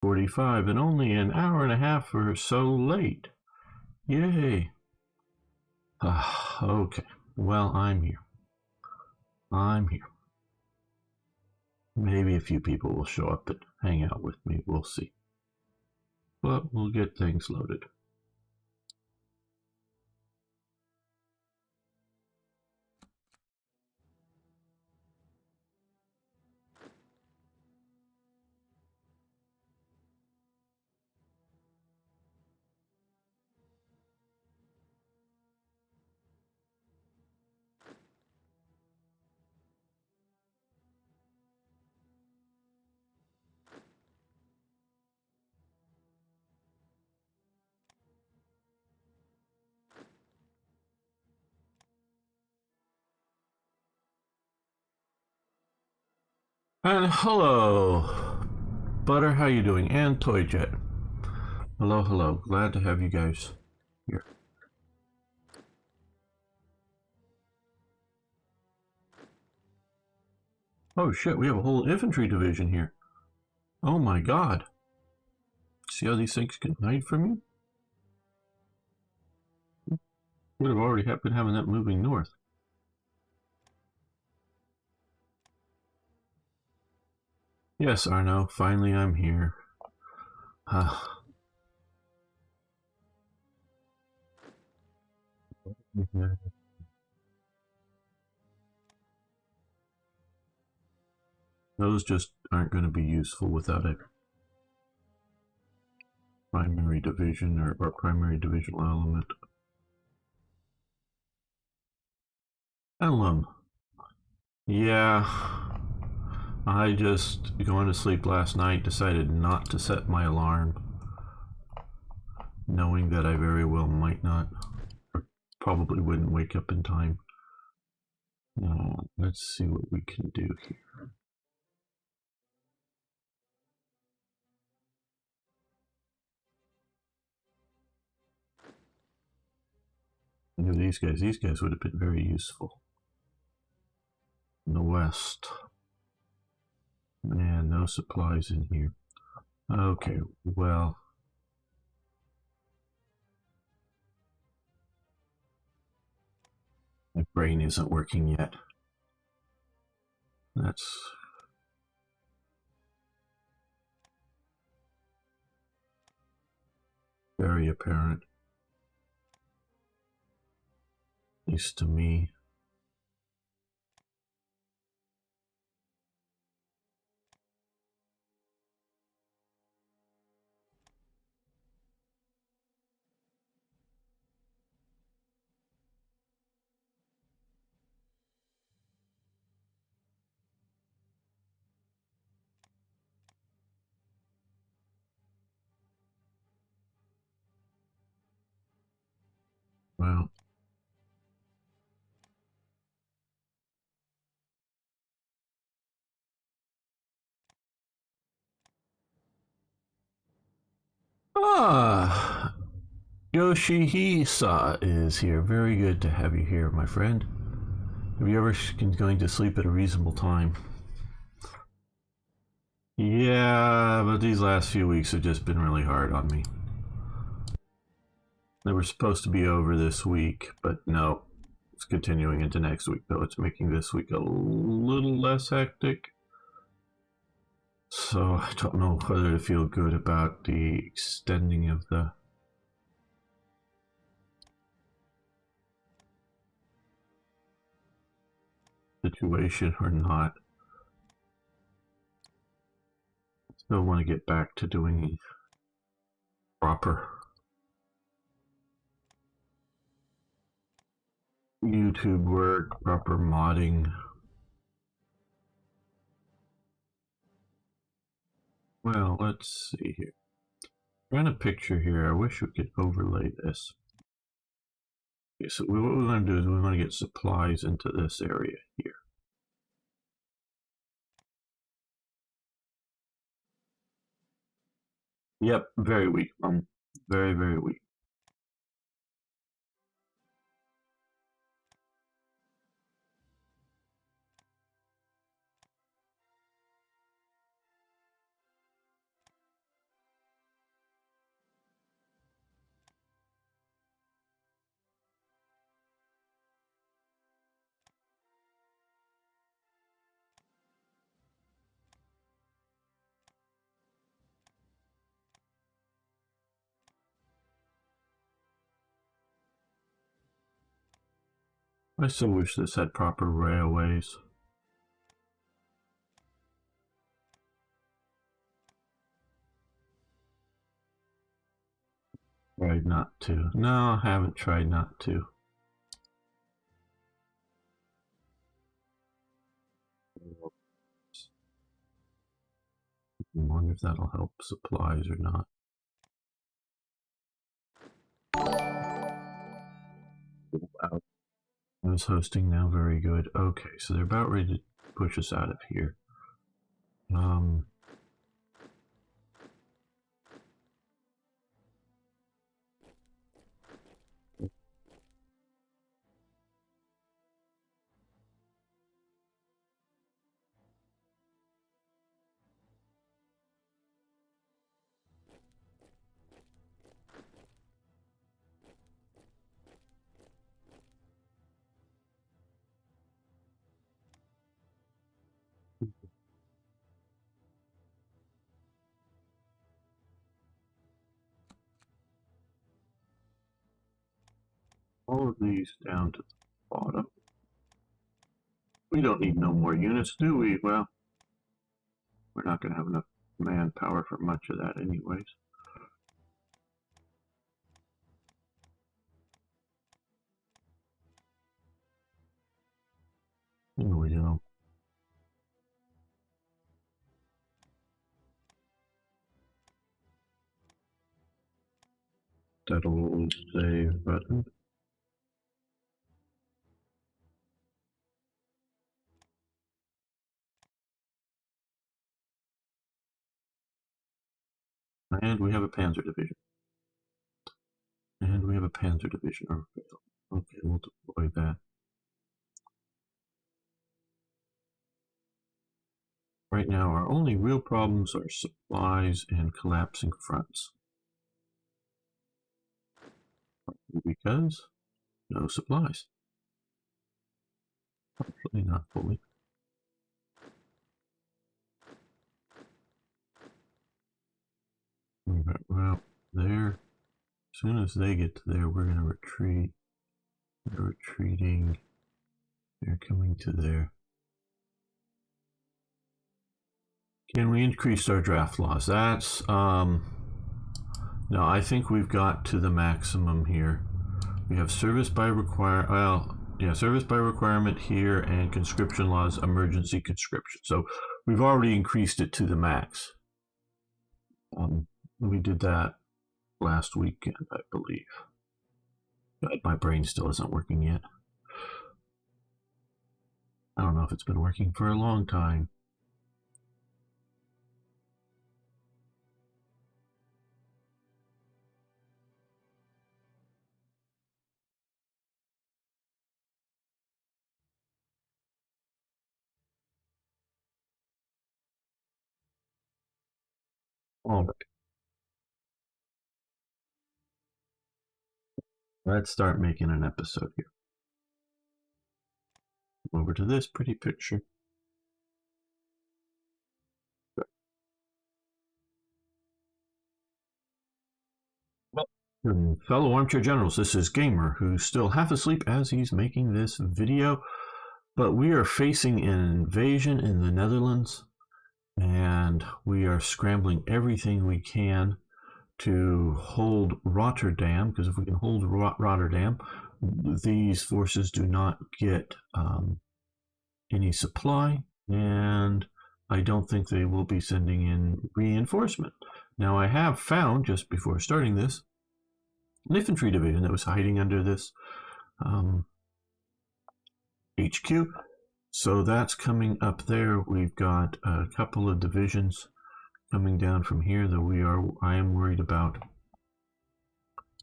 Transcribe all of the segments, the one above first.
45 and only an hour and a half or so late. Yay. Okay. Well, I'm here. I'm here. Maybe a few people will show up and hang out with me. We'll see. But we'll get things loaded. And hello, Butter, how you doing? And Toyjet. Hello, hello. Glad to have you guys here. Oh shit, we have a whole infantry division here. Oh my god. See how these things can hide from you? Would have already been having that moving north. Yes, Arno, finally I'm here. Those just aren't going to be useful without a primary division or primary divisional element. Elm. Yeah. I just, going to sleep last night, decided not to set my alarm, knowing that I very well might not, or probably wouldn't wake up in time. Let's see what we can do here. These guys would have been very useful. In the west. Man, no supplies in here. Okay, well. My brain isn't working yet. That's very apparent. At least to me. Well. Ah, Yoshihisa is here. Very good to have you here, my friend. Have you ever been going to sleep at a reasonable time? Yeah, but these last few weeks have just been really hard on me. They were supposed to be over this week, but no. It's continuing into next week, though. It's making this week a little less hectic. So I don't know whether to feel good about the extending of the situation or not. Still want to get back to doing proper YouTube work, proper modding. Well, let's see here. Trying a picture here. I wish we could overlay this. Okay, so what we're going to do is we want to get supplies into this area here. Yep, very weak. Very, very weak. I so wish this had proper railways. Tried not to. No, I haven't tried not to. I wonder if that'll help supplies or not. Wow. I was hosting now, very good. Okay, so they're about ready to push us out of here. All of these down to the bottom. We don't need no more units, do we? Well, we're not going to have enough manpower for much of that anyways. Here we go. That'll save button. And we have a Panzer Division. And we have a Panzer Division. Okay, we'll deploy that. Right now, our only real problems are supplies and collapsing fronts. Because no supplies. Probably not fully. Well, there. As soon as they get to there, we're going to retreat. They're retreating. They're coming to there. Can we increase our draft laws? That's, no, I think we've got to the maximum here. We have service by service by requirement here and conscription laws, emergency conscription. So we've already increased it to the max. We did that last weekend, I believe. But my brain still isn't working yet. I don't know if it's been working for a long time. All right. Let's start making an episode here. Over to this pretty picture. Well, fellow armchair generals, this is Gamer, who's still half asleep as he's making this video. But we are facing an invasion in the Netherlands, and we are scrambling everything we can to hold Rotterdam, because if we can hold Rotterdam, these forces do not get any supply, and I don't think they will be sending in reinforcement. Now, I have found, just before starting this, an infantry division that was hiding under this HQ. So that's coming up there. We've got a couple of divisions coming down from here that I am worried about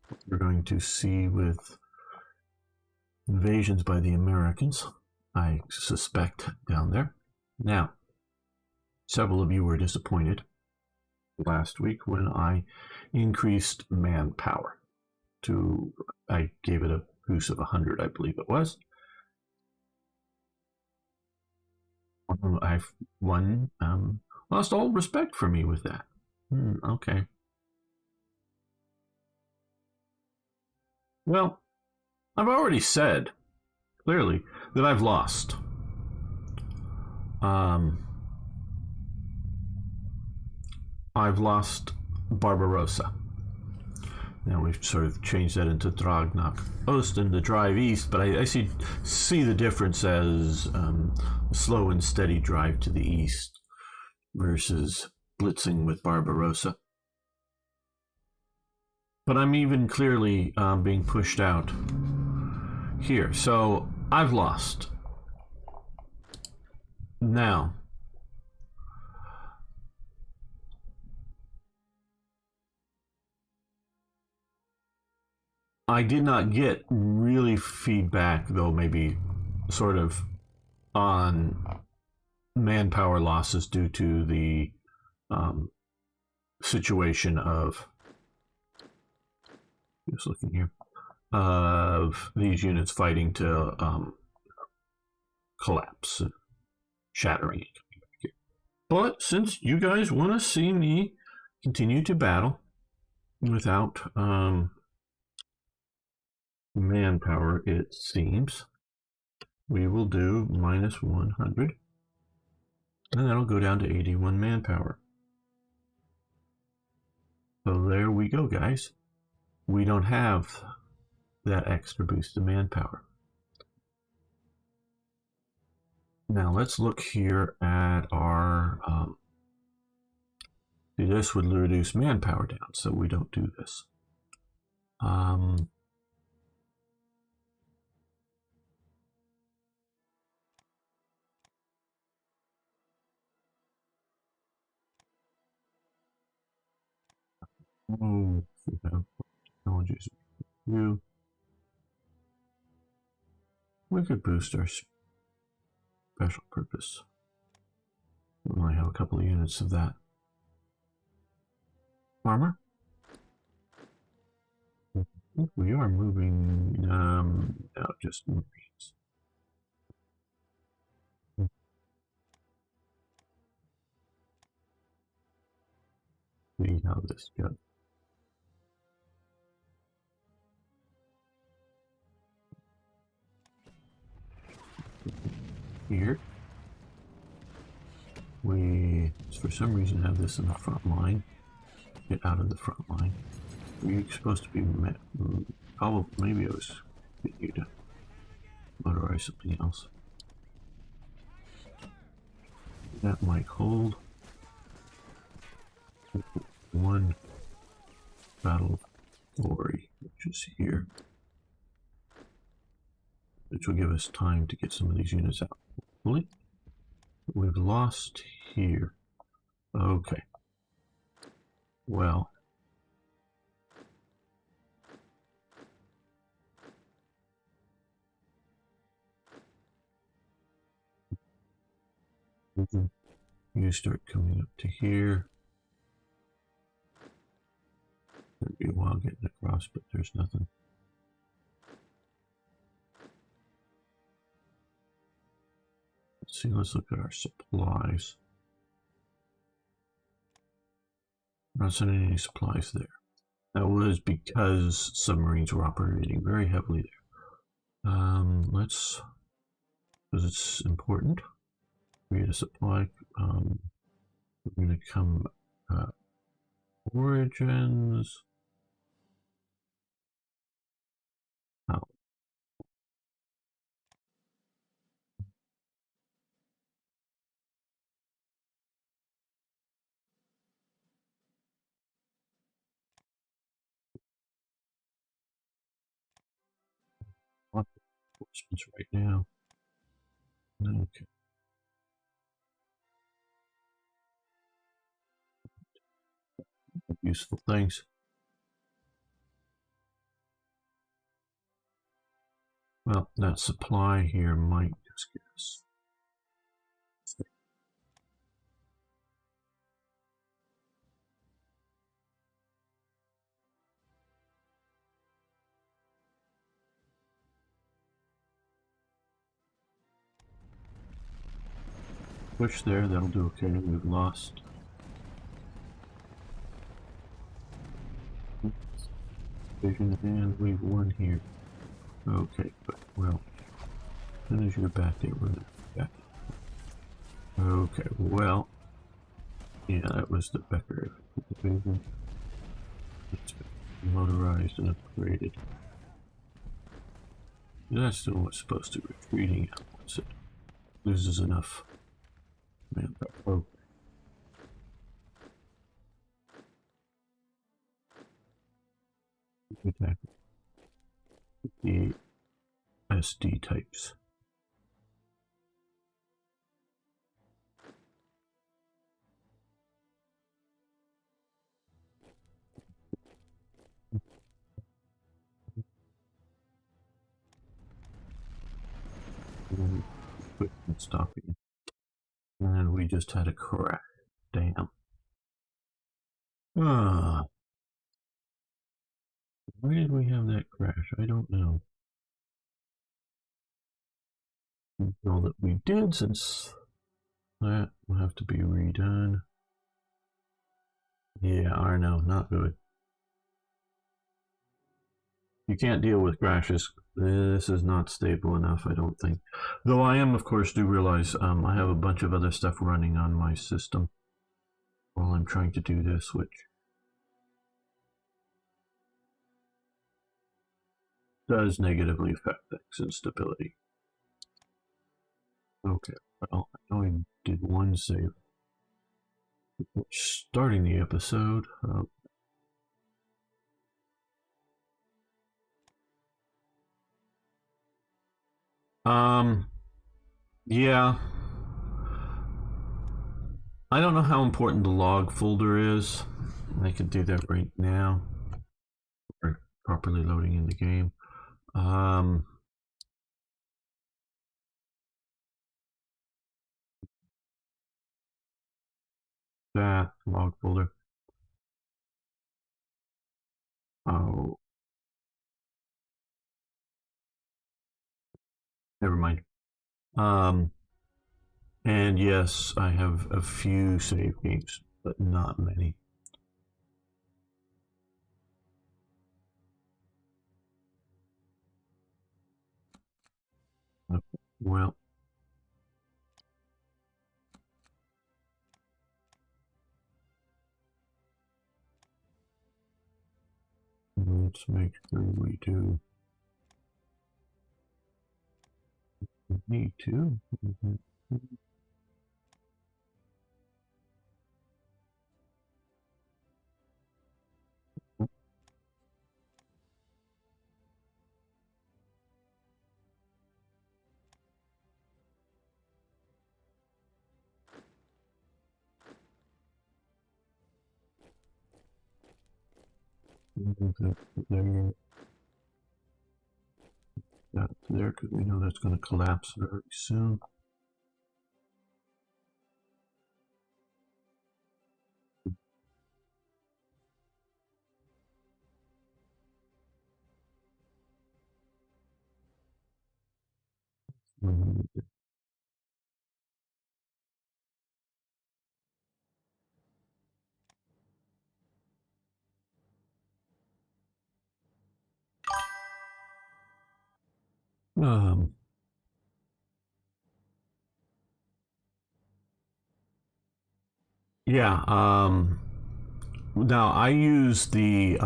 what we're going to see with invasions by the Americans, I suspect, down there. Now, several of you were disappointed last week when I increased manpower to, I gave it a boost of 100, I believe it was. I've lost all respect for me with that. Okay. Well, I've already said clearly that I've lost. I've lost Barbarossa. Now we've sort of changed that into Drang nach Osten, the drive east, but I see the difference as a slow and steady drive to the east versus blitzing with Barbarossa. But I'm even clearly being pushed out here. So I've lost. Now, I did not get really feedback, though maybe sort of on manpower losses due to the situation of, just looking here, of these units fighting to collapse, shattering and coming back here. But since you guys want to see me continue to battle without manpower, it seems, we will do minus 100, and that'll go down to 81 manpower. So there we go, guys. We don't have that extra boost of manpower. Now let's look here at our, this would reduce manpower down, so we don't do this. Oh, we have technologies. We could boost our special purpose. We only have a couple of units of that. Armor? I think we are moving, no, just Marines. See how this goes. Here. We, for some reason, have this in the front line. Get out of the front line. We're supposed to be met. Probably, maybe I was getting you to motorize something else. That might hold. One battle of glory, which is here, which will give us time to get some of these units out. Hopefully. We've lost here. Okay. Well. You start coming up to here. It'd be a while getting across, but there's nothing. Let's see, let's look at our supplies. I'm not sending any supplies there. That was because submarines were operating very heavily there. Let's, because it's important, create a supply. We're going to come origins. Oh. Right now. Okay. Useful things. Well, that supply here might just get us. Push there, that'll do okay. We've lost. Vision and we've won here. Okay, but well. soon as you're back there, we're gonna be back. Okay, well, yeah, that was the Becker division. It's been motorized and upgraded. That's still what's supposed to be retreating out once it loses enough manpower. Attack the SD types. Quit and stopping. And we just had a crash. Damn. Ah. Why did we have that crash? I don't know. All that we did, since that will have to be redone. Yeah, I know, not good. You can't deal with crashes. This is not stable enough, I don't think. Though I am, of course, do realize I have a bunch of other stuff running on my system while I'm trying to do this, which does negatively affect things and stability. Okay, well, I only did one save starting the episode. Yeah. I don't know how important the log folder is. I could do that right now. Or properly loading in the game. That log folder. Oh, never mind. And yes, I have a few save games, but not many. Okay, well, let's make sure we do. We need to. There, that there, because we know that's going to collapse very soon. Um, yeah. Now I use the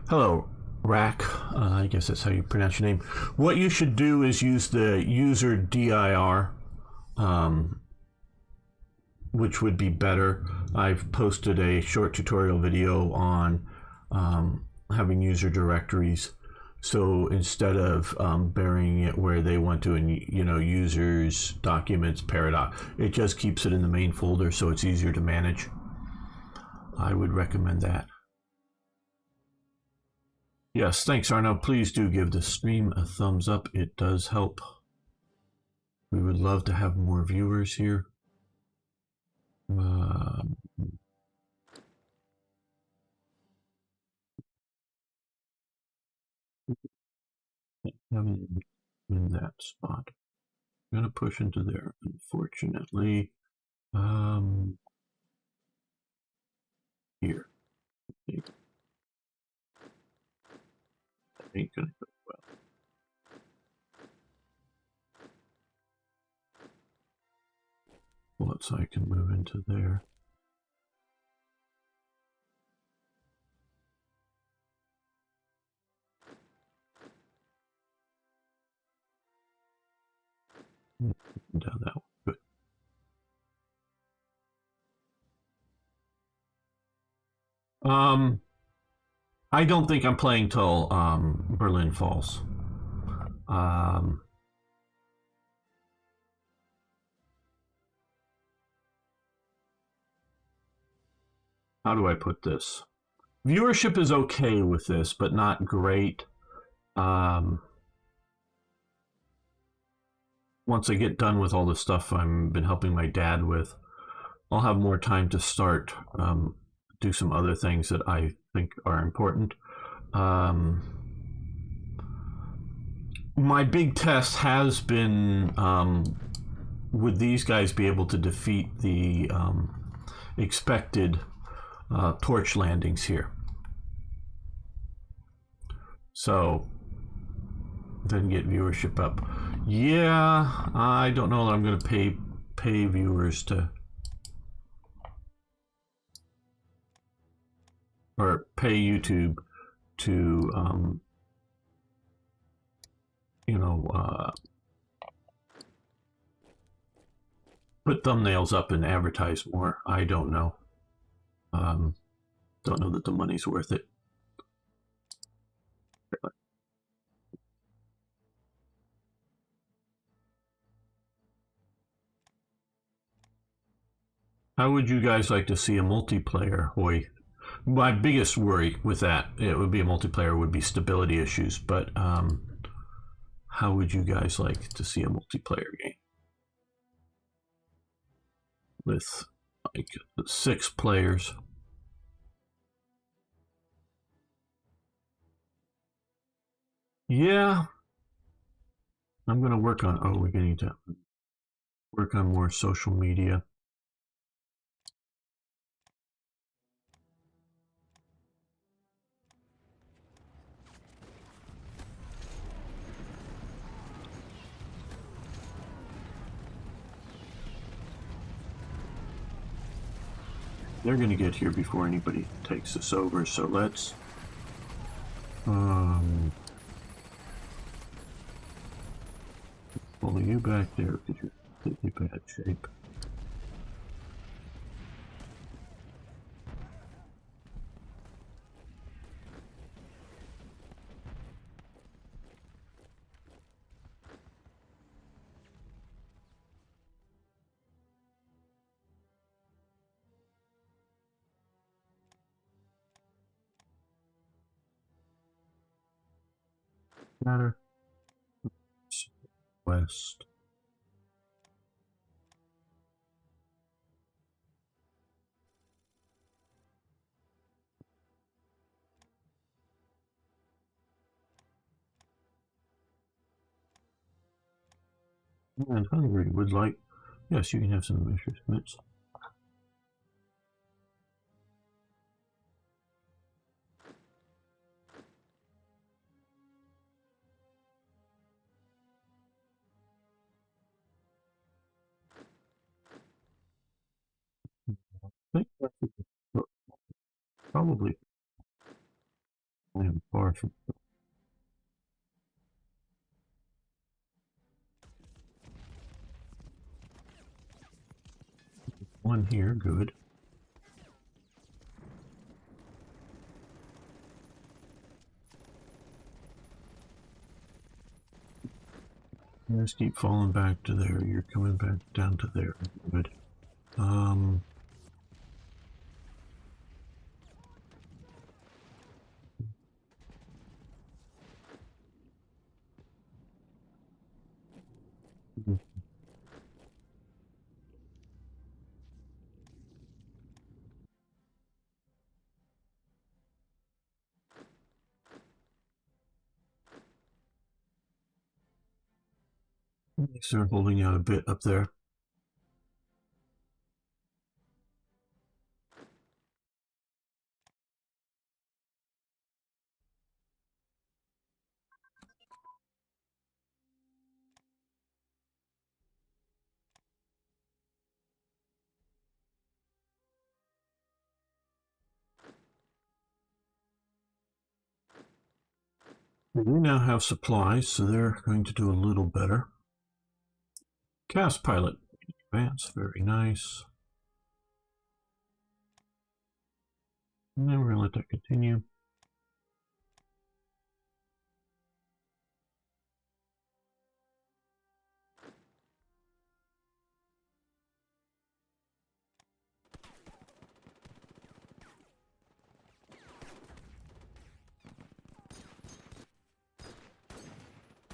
hello rack. I guess that's how you pronounce your name. What you should do is use the user dir, which would be better. I've posted a short tutorial video on having user directories. So instead of burying it where they want to, and users, documents, paradox, it just keeps it in the main folder, so it's easier to manage. I would recommend that. Yes, thanks, Arno. Please do give the stream a thumbs up. It does help. We would love to have more viewers here. Having in that spot. I'm gonna push into there, unfortunately. Here. That ain't gonna go well. it so I can move into there. Down that one. Good. I don't think I'm playing till Berlin falls. How do I put this? Viewership is okay with this, but not great. Once I get done with all the stuff I've been helping my dad with, I'll have more time to start do some other things that I think are important. My big test has been would these guys be able to defeat the expected torch landings here? So then get viewership up. Yeah, I don't know that I'm going to pay viewers to, or pay YouTube to put thumbnails up and advertise more. I don't know. Don't know that the money's worth it. How would you guys like to see a multiplayer, Hoy? My biggest worry with that, it would be a multiplayer, would be stability issues. But how would you guys like to see a multiplayer game with like 6 players? Yeah, I'm gonna work on. Oh, we're going to work on more social media. They're going to get here before anybody takes this over, so let's pull you back there because you're in completely bad shape. Matter west. And Hungary would like. Yes, you can have some measurements. I think that's probably far from one here. Good. You just keep falling back to there. You're coming back down to there. Good. Start holding out a bit up there. We now have supplies, so they're going to do a little better. Cast pilot advance, very nice. And then we're going to let that continue.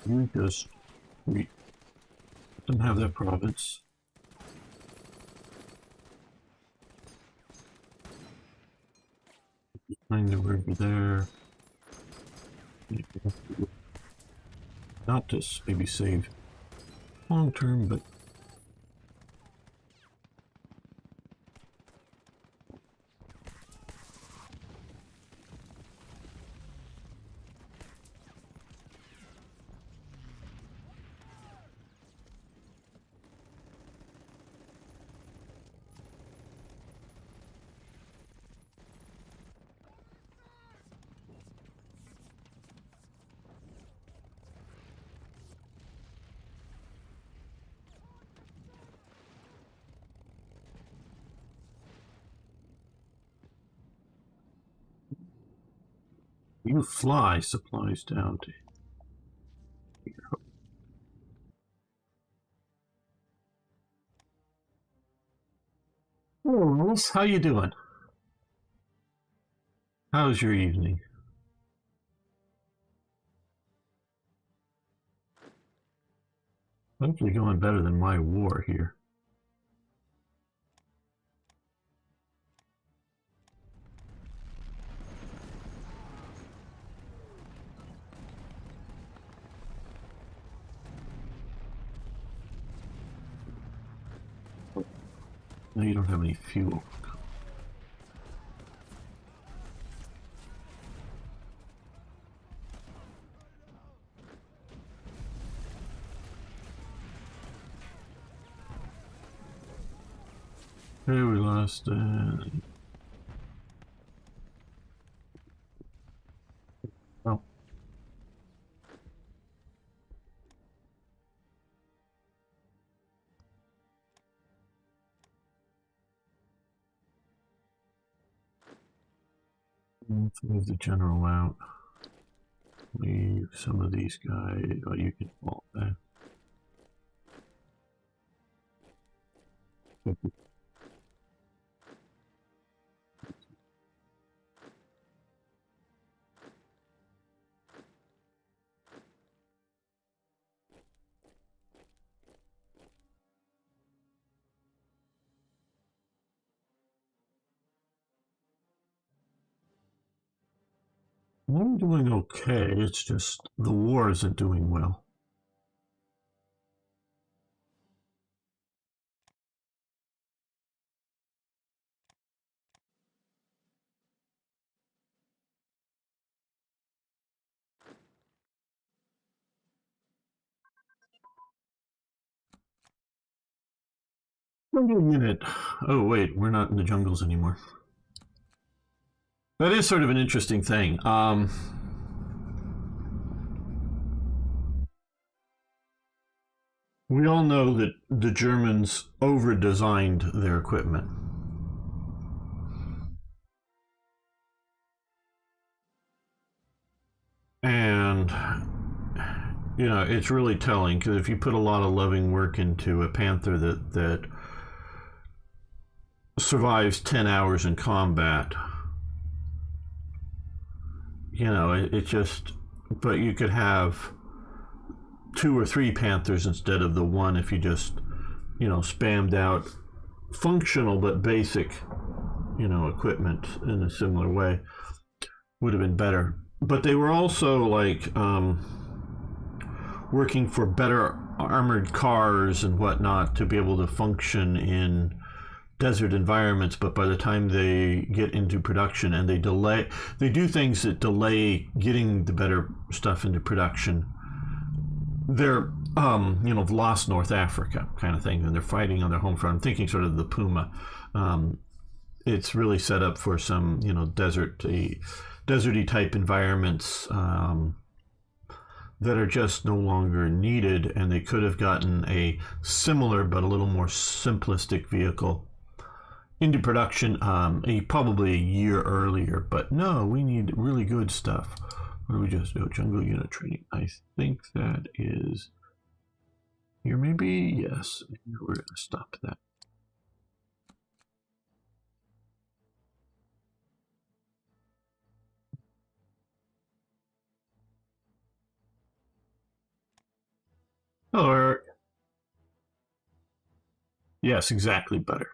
Because we don't have that province. Find the river there. Not to maybe save long term, but you fly supplies down to here. Oh, Alice, how you doing? How's your evening? Hopefully going better than my war here. No, you don't have any fuel. Okay, we lost oh. Let's move the general out. Leave some of these guys. Oh, you can fall back. I'm doing okay, it's just the war isn't doing well. Unit. Oh wait, we're not in the jungles anymore. That is sort of an interesting thing. We all know that the Germans over-designed their equipment. And, you know, it's really telling, because if you put a lot of loving work into a Panther that survives 10 hours in combat, you know, it just, but you could have 2 or 3 Panthers instead of the one if you just, you know, spammed out functional but basic, you know, equipment in a similar way. Would have been better. But they were also like working for better armored cars and whatnot to be able to function in desert environments, but by the time they get into production and they do things that delay getting the better stuff into production, they're you know, lost North Africa kind of thing, and they're fighting on their home front. I'm thinking sort of the Puma. It's really set up for some, you know, deserty type environments, that are just no longer needed, and they could have gotten a similar but a little more simplistic vehicle into production probably a year earlier. But no, we need really good stuff. What do we just do? Jungle unit training. I think that is here, maybe. Yes, we're going to stop that. Or yes, exactly, better.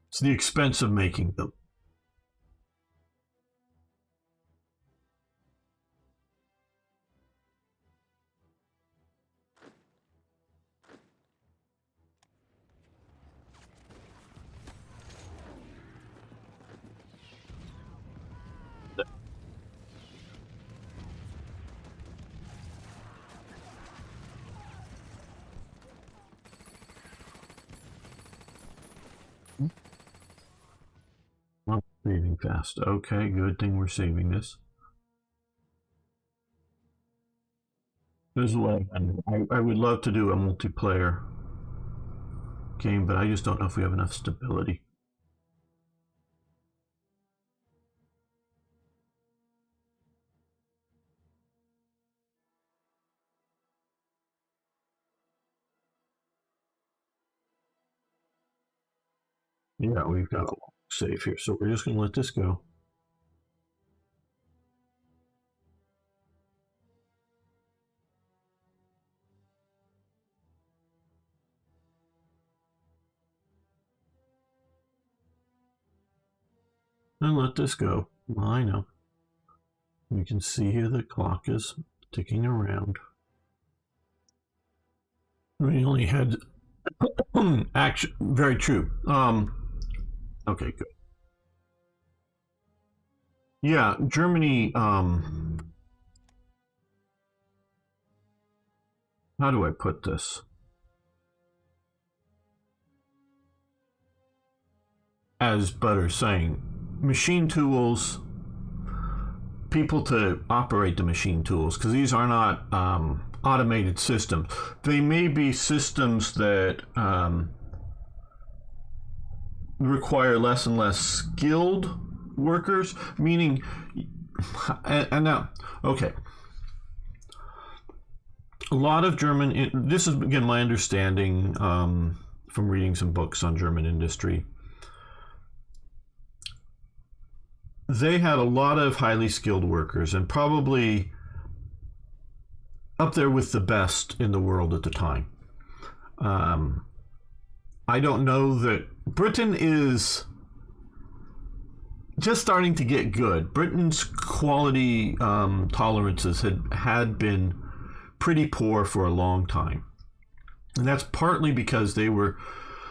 It's the expense of making them. Well, saving fast. Okay, good thing we're saving this. There's a way. I would love to do a multiplayer game, but I just don't know if we have enough stability. Yeah, we've got a long save here, so we're just going to let this go. And let this go. Well, I know. We can see here the clock is ticking around. We only had action. Very true. Okay, good. Yeah, Germany. How do I put this? As Butter's saying, machine tools, people to operate the machine tools, because these are not automated systems. They may be systems that require less and less skilled workers, meaning, and now, okay. A lot of German, this is again my understanding from reading some books on German industry. They had a lot of highly skilled workers, and probably up there with the best in the world at the time. I don't know that Britain is just starting to get good. Britain's quality tolerances had been pretty poor for a long time. And that's partly because they were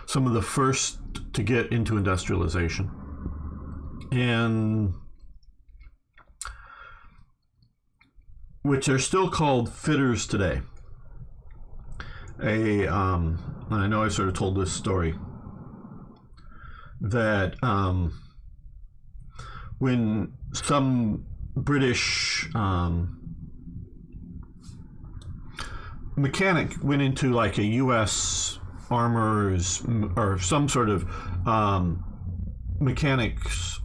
some of the first to get into industrialization. And which are still called fitters today. And I know I sort of told this story that when some British mechanic went into like a U.S. armor's or some sort of mechanics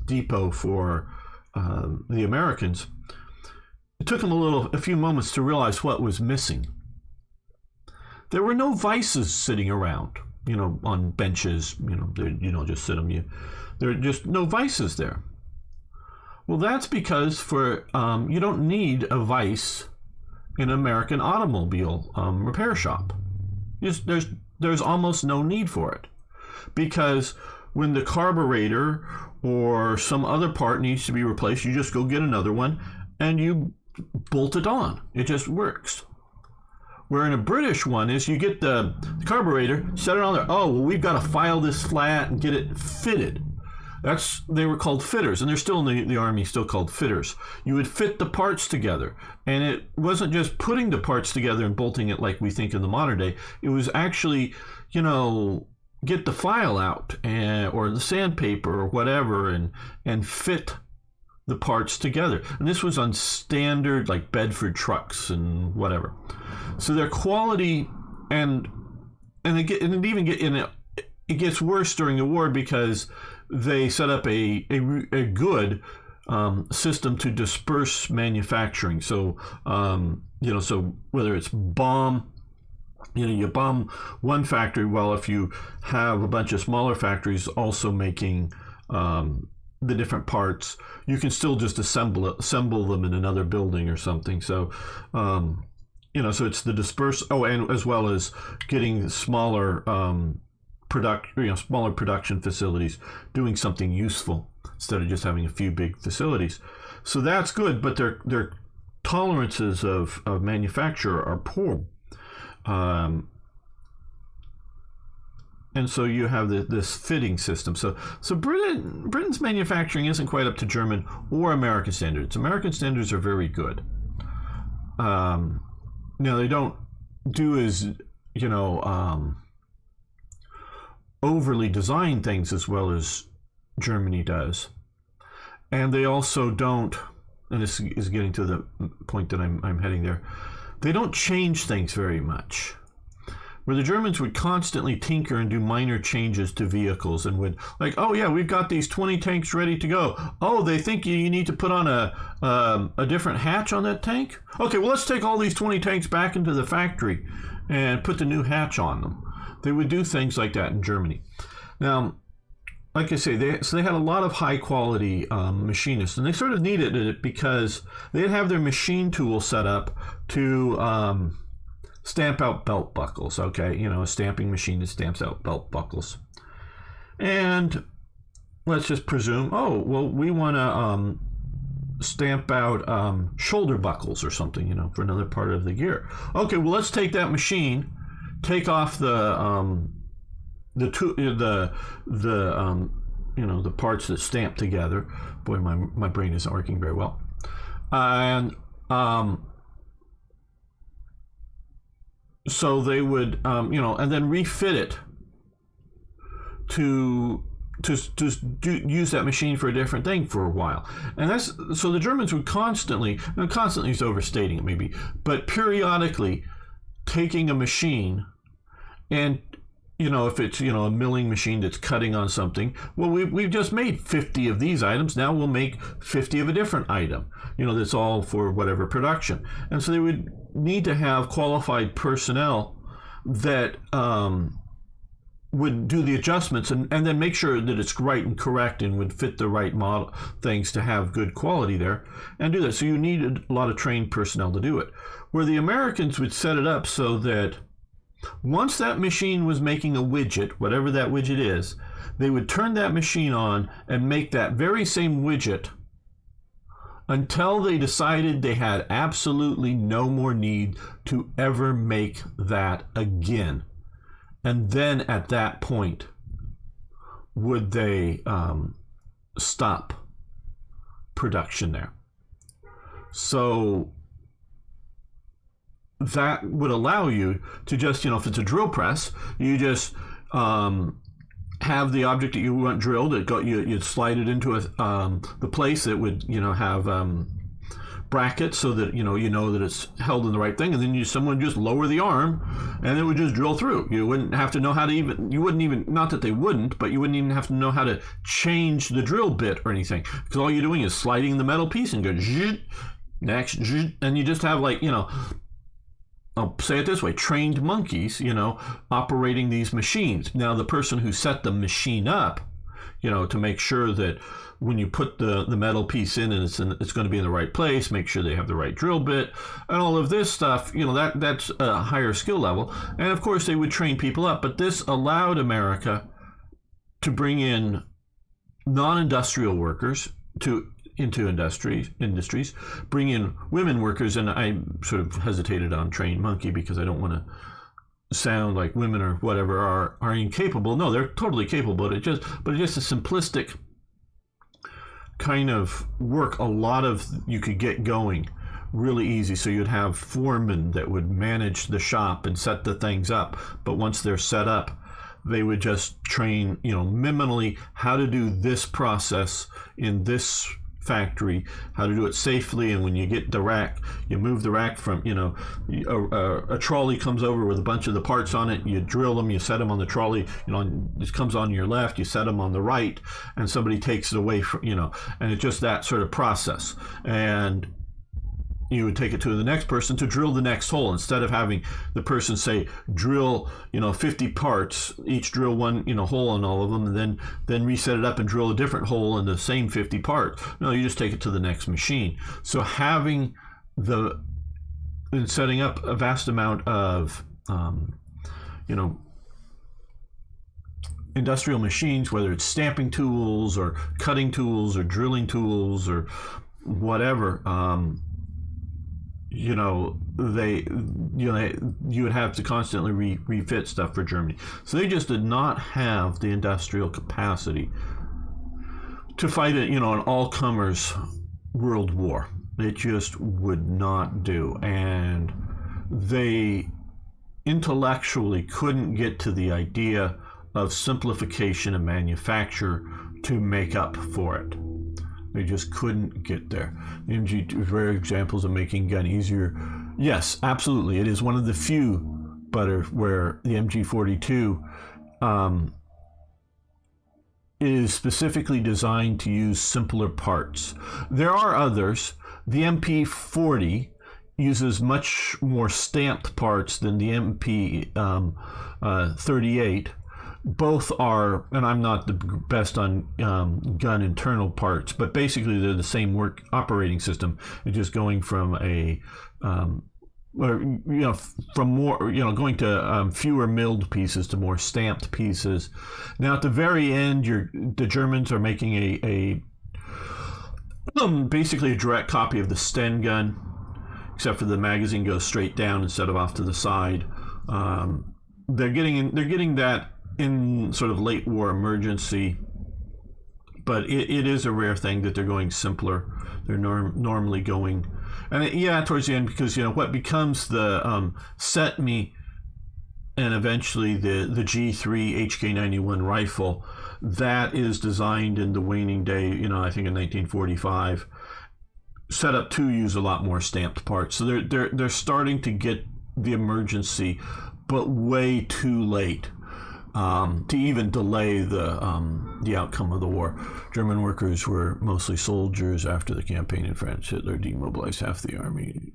depot for the Americans, it took them a few moments to realize what was missing. There were no vices sitting around, on benches, just sit them. There are just no vices there. Well, that's because you don't need a vice in an American automobile repair shop. There's almost no need for it, because when the carburetor or some other part needs to be replaced, you just go get another one and you bolt it on. It just works. Where in a British one is you get the carburetor, set it on there. Oh, well, we've got to file this flat and get it fitted. They were called fitters, and they're still in the Army, still called fitters. You would fit the parts together, and it wasn't just putting the parts together and bolting it like we think in the modern day. It was actually, get the file out or the sandpaper or whatever and fit the parts together. And this was on standard like Bedford trucks and whatever. So their quality it gets worse during the war because they set up a good system to disperse manufacturing. So so whether it's bomb, you bomb one factory, well, if you have a bunch of smaller factories also making the different parts, you can still just assemble them in another building or something. So so it's the disperse. Oh, and as well as getting smaller smaller production facilities doing something useful instead of just having a few big facilities. So that's good, but their tolerances of manufacture are poor. And so you have this fitting system. So Britain's manufacturing isn't quite up to German or American standards. American standards are very good. Now they don't do as overly design things as well as Germany does, and they also don't. And this is getting to the point that I'm heading there. They don't change things very much. Where the Germans would constantly tinker and do minor changes to vehicles and would like, oh yeah, we've got these 20 tanks ready to go. Oh, they think you need to put on a different hatch on that tank? Okay, well, let's take all these 20 tanks back into the factory and put the new hatch on them. They would do things like that in Germany. Now, like I say, they had a lot of high quality machinists, and they sort of needed it because they'd have their machine tool set up to stamp out belt buckles. Okay, a stamping machine that stamps out belt buckles. And let's just presume, oh, well, we want to stamp out shoulder buckles or something, for another part of the gear. Okay, well, let's take that machine, take off the parts that stamp together. Boy, my brain isn't working very well. And so they would, and then refit it to use that machine for a different thing for a while. And so the Germans would constantly is overstating it maybe, but periodically taking a machine and, if it's, a milling machine that's cutting on something, well, we've just made 50 of these items. Now we'll make 50 of a different item, that's all for whatever production. And so they would need to have qualified personnel that would do the adjustments and then make sure that it's right and correct and would fit the right model things to have good quality there and do that. So you needed a lot of trained personnel to do it. Where the Americans would set it up so that once that machine was making a widget, whatever that widget is, they would turn that machine on and make that very same widget until they decided they had absolutely no more need to ever make that again. And then at that point, would they stop production there. So that would allow you to just, if it's a drill press, you just have the object that you want drilled. You'd slide it into the place that would, have brackets so that you know that it's held in the right thing, and then someone just lower the arm, and it would just drill through. You wouldn't have to know how to not that they wouldn't, but you wouldn't even have to know how to change the drill bit or anything, because all you're doing is sliding the metal piece and go next, and you just have I'll say it this way, trained monkeys, operating these machines. Now, the person who set the machine up, to make sure that when you put the metal piece in and it's going to be in the right place, make sure they have the right drill bit, and all of this stuff, that's a higher skill level. And of course, they would train people up, but this allowed America to bring in non-industrial workers into industries, bring in women workers, and I sort of hesitated on trained monkey because I don't want to sound like women or whatever are incapable. No, they're totally capable, but it's just a simplistic kind of work. You could get going really easy. So you'd have foremen that would manage the shop and set the things up, but once they're set up, they would just train, minimally how to do this process in this factory, how to do it safely. And when you get the rack, you move the rack from, a trolley comes over with a bunch of the parts on it. You drill them, you set them on the trolley. This comes on your left, you set them on the right, and somebody takes it away from, and it's just that sort of process. And you would take it to the next person to drill the next hole, instead of having the person say drill 50 parts, each drill one hole in all of them, and then reset it up and drill a different hole in the same 50 parts. No, you just take it to the next machine. So having and setting up a vast amount of industrial machines, whether it's stamping tools or cutting tools or drilling tools or whatever, you would have to constantly refit stuff for Germany. So they just did not have the industrial capacity to fight it, an all-comers world war. It just would not do. And they intellectually couldn't get to the idea of simplification of manufacture to make up for it. They just couldn't get there. The MG rare examples of making gun easier. Yes, absolutely. It is one of the few, where the MG42 is specifically designed to use simpler parts. There are others. The MP40 uses much more stamped parts than the MP38. Both are, and I'm not the best on gun internal parts, but basically they're the same operating system. It's just going from from more, going to fewer milled pieces to more stamped pieces. Now at the very end, the Germans are making basically a direct copy of the Sten gun, except for the magazine goes straight down instead of off to the side. They're getting that in sort of late war emergency, but it is a rare thing that they're going simpler. They're normally going, and towards the end, because what becomes the SETME and eventually the G3 HK91 rifle, that is designed in the waning day, I think in 1945, set up to use a lot more stamped parts. So they're starting to get the emergency, but way too late to even delay the outcome of the war. German workers were mostly soldiers after the campaign in France. Hitler demobilized half the army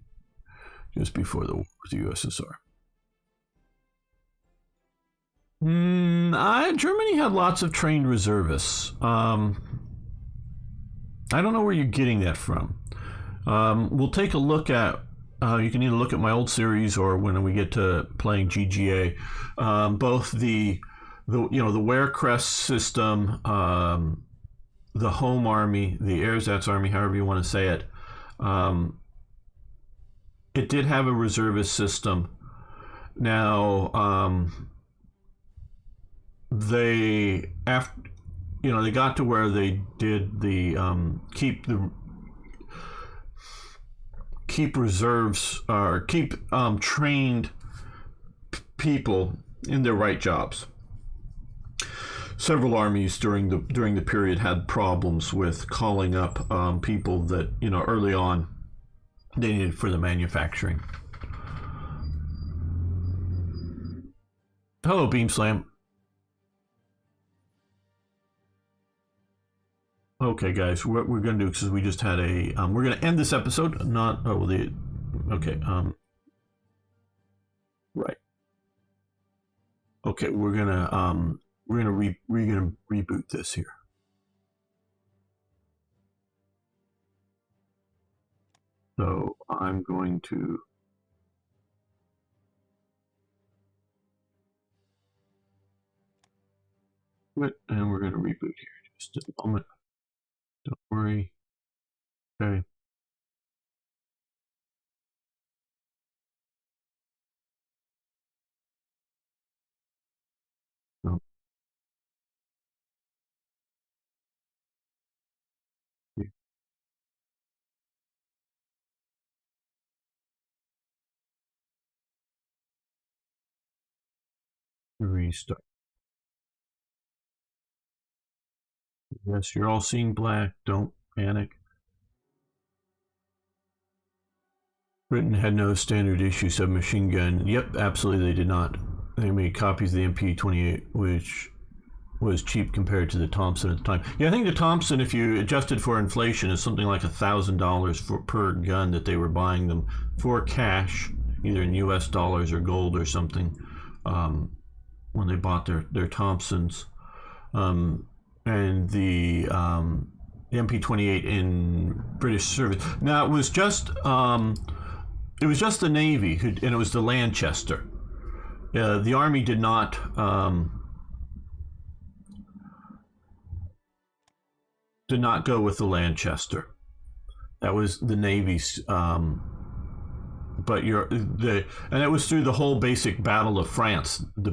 just before the war with the USSR. Germany had lots of trained reservists. I don't know where you're getting that from. We'll take a look at. You can either look at my old series or when we get to playing GGA. Both the Wehrkrest system, the Home Army, the Ersatz Army, however you want to say it. It did have a reservist system. Now, they got to where they did the keep reserves or keep trained people in their right jobs. Several armies during the period had problems with calling up people that early on they needed for the manufacturing. Hello, Beamslam. Okay, guys, what we're going to do, because we just had we're going to end this episode. Right. Okay, we're gonna reboot this here. So I'm going to. And we're going to reboot here. Just a moment. Don't worry. Okay. No. Restart. Yes, you're all seeing black. Don't panic. Britain had no standard issue submachine gun. Yep, absolutely they did not. They made copies of the MP-28, which was cheap compared to the Thompson at the time. Yeah, I think the Thompson, if you adjusted for inflation, is something like $1,000 per gun that they were buying them for cash, either in U.S. dollars or gold or something, when they bought their Thompsons. And the MP-28 in British service. Now it was just the Navy and it was the Lanchester. The Army did not go with the Lanchester. That was the Navy's. But and it was through the whole basic Battle of France. The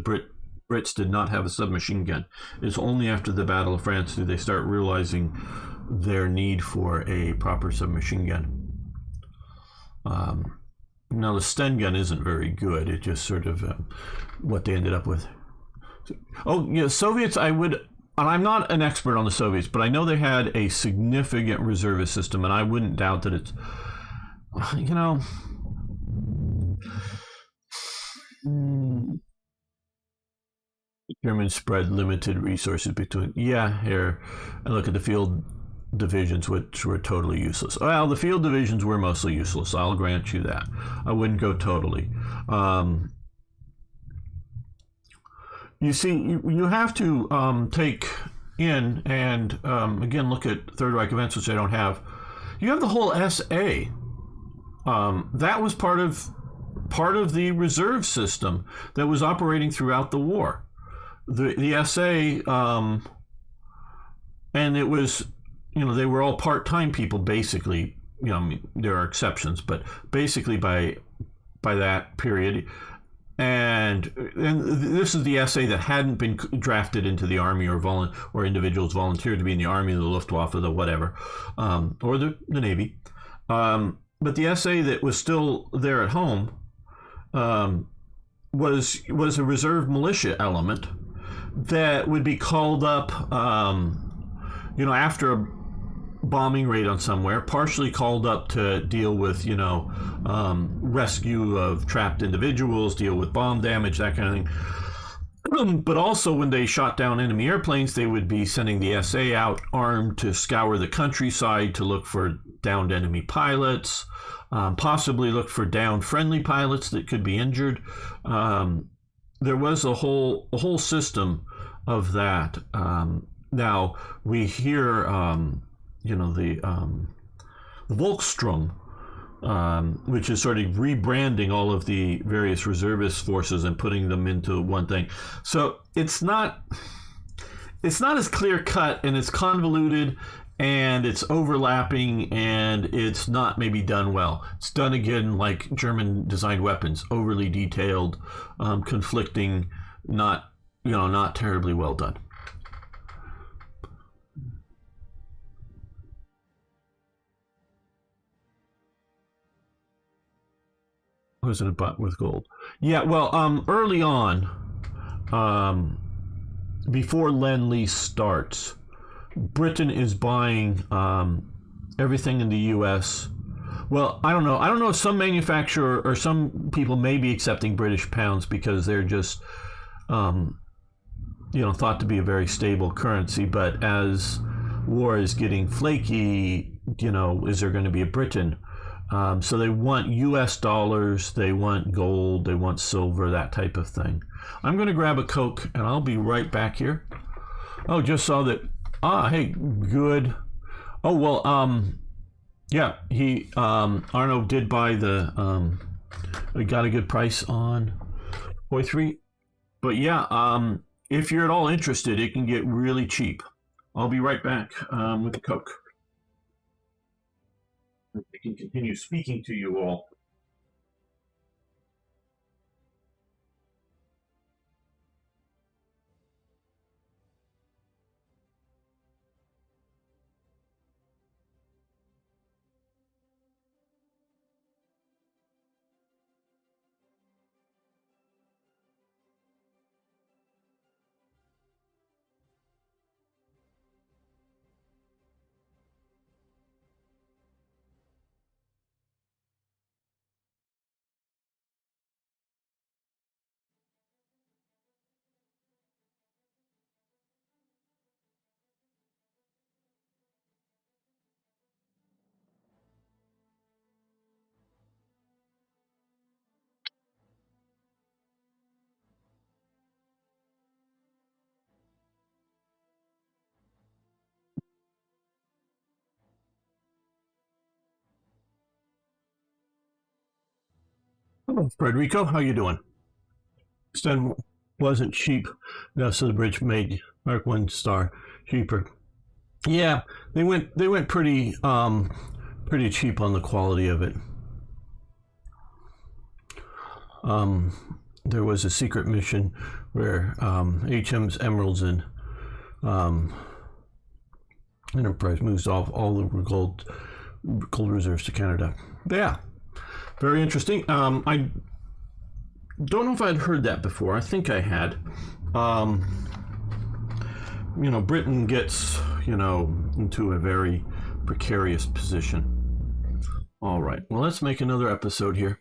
Brits did not have a submachine gun. It's only after the Battle of France do they start realizing their need for a proper submachine gun. Now the Sten gun isn't very good. It just sort of what they ended up with. Oh yeah, Soviets. And I'm not an expert on the Soviets, but I know they had a significant reservist system, and I wouldn't doubt that it's, the Germans spread limited resources between. Yeah, here, and look at the field divisions, which were totally useless. Well, the field divisions were mostly useless. I'll grant you that. I wouldn't go totally. You see, you have to take in and again look at Third Reich events, which I don't have. You have the whole SA. That was part of the reserve system that was operating throughout the war. The SA, and it was, they were all part-time people basically. There are exceptions, but basically by that period. And this is the SA that hadn't been drafted into the army or individuals volunteered to be in the army, the Luftwaffe, the whatever, or the Navy. But the SA that was still there at home was a reserve militia element that would be called up, after a bombing raid on somewhere, partially called up to deal with, rescue of trapped individuals, deal with bomb damage, that kind of thing. But also when they shot down enemy airplanes, they would be sending the SA out armed to scour the countryside to look for downed enemy pilots, possibly look for downed friendly pilots that could be injured. There was a whole system of that. Now we hear, the Volkssturm, which is sort of rebranding all of the various reservist forces and putting them into one thing. So it's not as clear cut, and it's convoluted, and it's overlapping, and it's not maybe done well. It's done again like German designed weapons, overly detailed, conflicting, not terribly well done. Was it a butt with gold? Yeah, well, early on, before Lend-Lease starts, Britain is buying everything in the U.S. Well, I don't know. I don't know if some manufacturer or some people may be accepting British pounds because they're just, thought to be a very stable currency. But as war is getting flaky, is there going to be a Britain? So they want U.S. dollars, they want gold, they want silver, that type of thing. I'm going to grab a Coke, and I'll be right back here. Oh, just saw that. Hey, good. Oh, well, yeah, Arno did buy we got a good price on Hoi 3. But yeah, if you're at all interested, it can get really cheap. I'll be right back with the Coke. I can continue speaking to you all. Hello, Frederico. How you doing? Sten wasn't cheap enough, so the bridge made Mark 1 star cheaper. Yeah, they went pretty pretty cheap on the quality of it. There was a secret mission where HM's Emeralds and Enterprise moves off all the gold reserves to Canada. But yeah, very interesting. I don't know if I'd heard that before. I think I had. You know, Britain gets, you know, into a very precarious position. All right, well, let's make another episode here.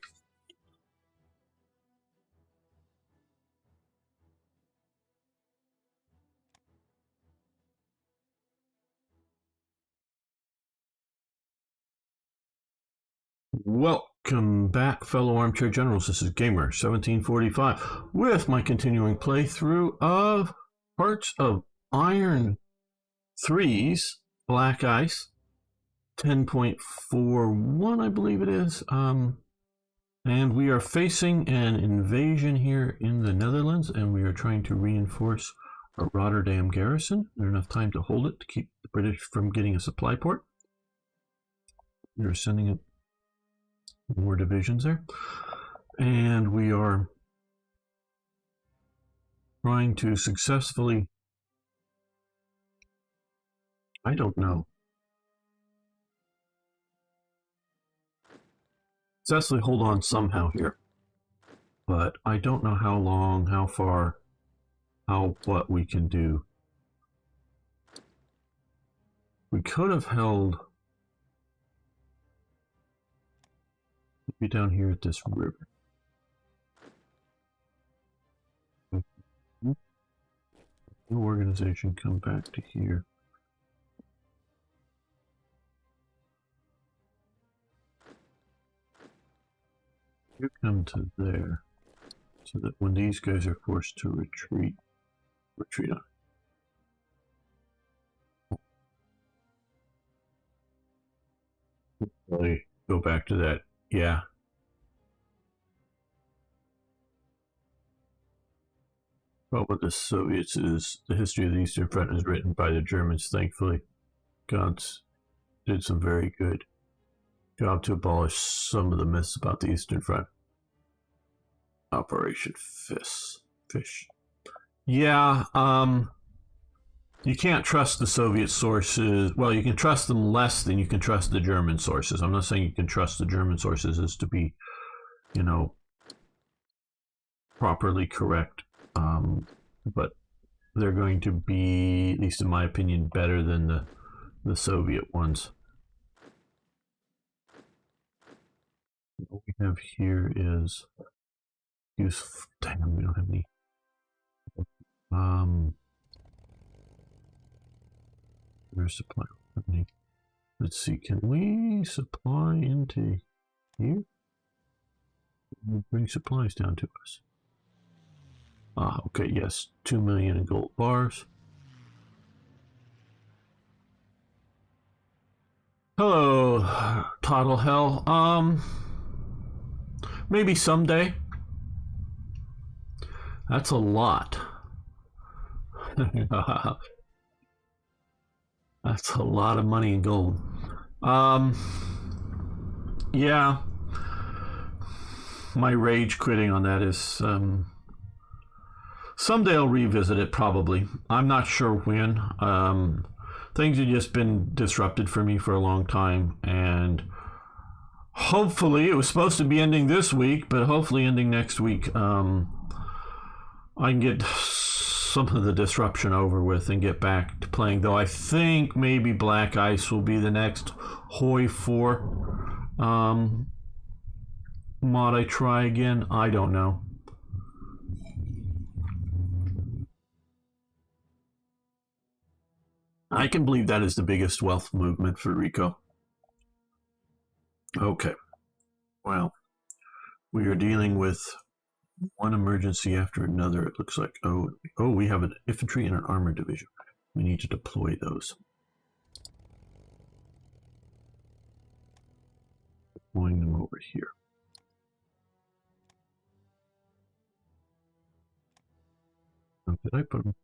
Welcome back, fellow armchair generals. This is Gamer 1745 with my continuing playthrough of Hearts of Iron 3's Black Ice 10.41, I believe it is. And we are facing an invasion here in the Netherlands, and we are trying to reinforce a Rotterdam garrison. There's enough time to hold it to keep the British from getting a supply port. We're sending it more divisions there, and we are trying to successfully, I don't know, successfully hold on somehow here, but I don't know how long, how far, what we can do. We could have held maybe down here at this river. New organization, come back to here. You come to there, so that when these guys are forced to retreat on. Really go back to that, yeah. Well, with the Soviets is the history of the Eastern Front is written by the Germans, thankfully. Gantz did some very good job to abolish some of the myths about the Eastern Front. Operation Fish. Yeah, you can't trust the Soviet sources. Well, you can trust them less than you can trust the German sources. I'm not saying you can trust the German sources as to be, you know, properly correct. But they're going to be, at least in my opinion, better than the Soviet ones. What we have here is use. Damn, we don't have any. There's supply. Let's see. Can we supply into here? Bring supplies down to us. Okay, yes, 2 million in gold bars. Hello, Toddle Hell. Maybe someday. That's a lot. That's a lot of money in gold. Yeah. My rage quitting on that is, someday I'll revisit it, probably. I'm not sure when. Things have just been disrupted for me for a long time, and hopefully, it was supposed to be ending this week, but hopefully ending next week. I can get some of the disruption over with and get back to playing, though I think maybe Black Ice will be the next Hoi 4 mod I try again. I don't know. I can believe that is the biggest wealth movement for Rico. Okay. Well, we are dealing with one emergency after another, it looks like. Oh, we have an infantry and an armored division. We need to deploy those. Deploying them over here. Did I put them?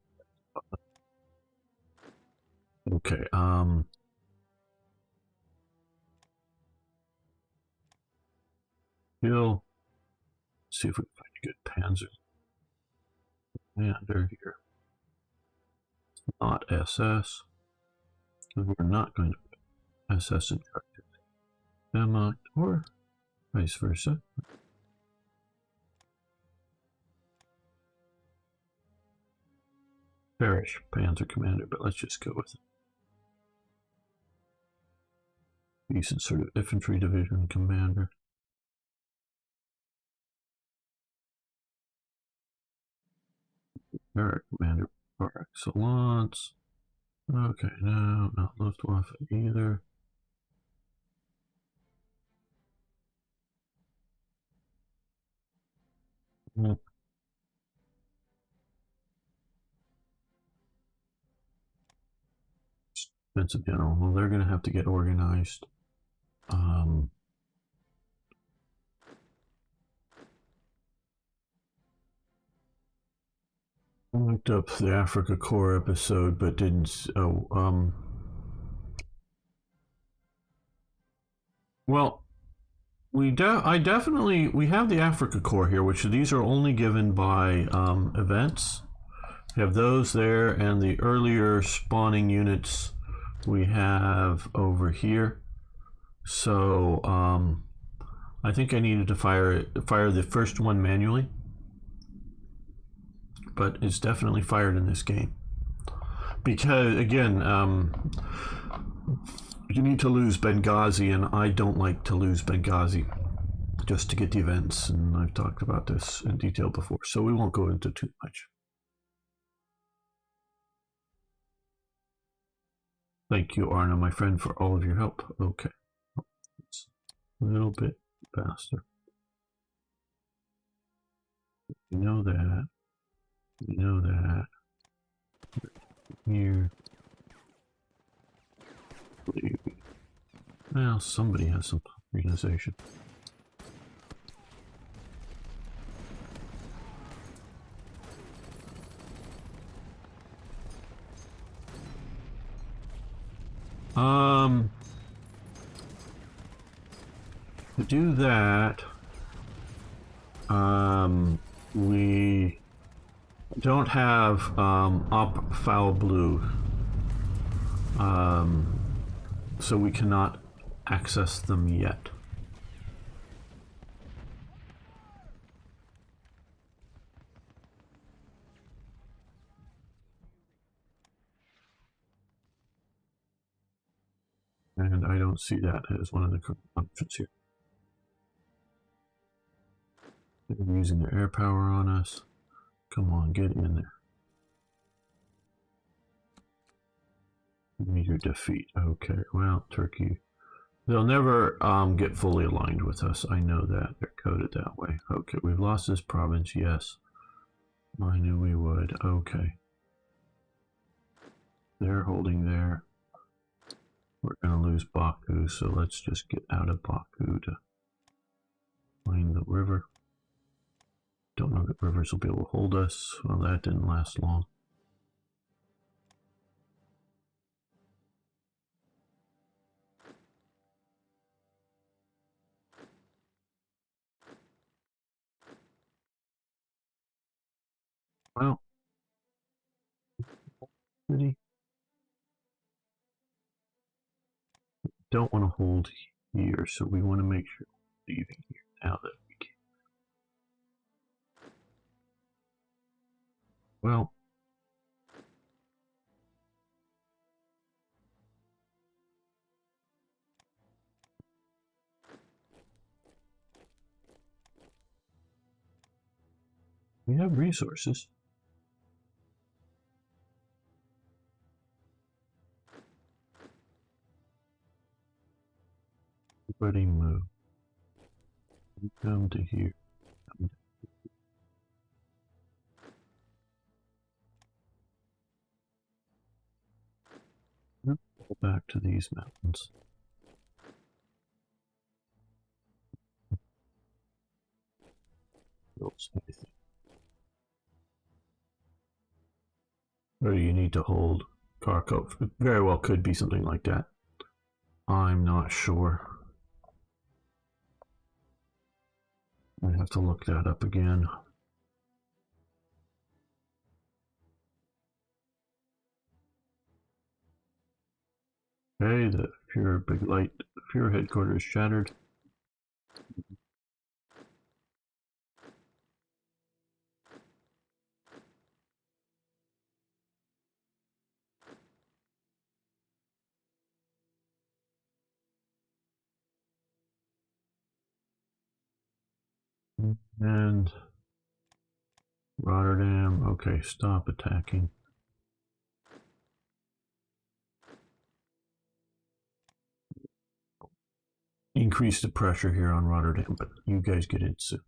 Okay, Hill. See if we can find a good Panzer commander here. Not SS. We're not going to put SS in charge of them, or vice versa. Parish Panzer commander, but let's just go with it. Decent sort of infantry division commander. Barrack commander par excellence. Okay, no, not Luftwaffe either. Defensive general. Well, they're going to have to get organized. I looked up the Africa Corps episode, but didn't. Well, we have the Africa Corps here, which these are only given by events. We have those there, and the earlier spawning units we have over here. So I think I needed to fire the first one manually, but it's definitely fired in this game because again, you need to lose Benghazi, and I don't like to lose Benghazi just to get the events, and I've talked about this in detail before, so we won't go into too much. Thank you, Arna, my friend, for all of your help. Okay, it's a little bit faster. We know that. We know that. Here. Well, somebody has some organization. To do that, we don't have op foul blue, so we cannot access them yet. And I don't see that as one of the options here. They're using their air power on us. Come on, get in there. Meter defeat. Okay, well, Turkey. They'll never get fully aligned with us. I know that. They're coded that way. Okay, we've lost this province. Yes. I knew we would. Okay. They're holding there. We're going to lose Baku, so let's just get out of Baku to find the river. Don't know that rivers will be able to hold us. Well, that didn't last long. Well, really don't want to hold here, so we want to make sure we're leaving here now that we can. Well, we have resources. Everybody move. Come to here. Come to go back to these mountains. Build anything. Or do you need to hold cargo? It very well could be something like that. I'm not sure. I have to look that up again. Okay, the Fuhrer big light, Fuhrer headquarters shattered. And Rotterdam, okay, stop attacking. Increase the pressure here on Rotterdam, but you guys get it soon.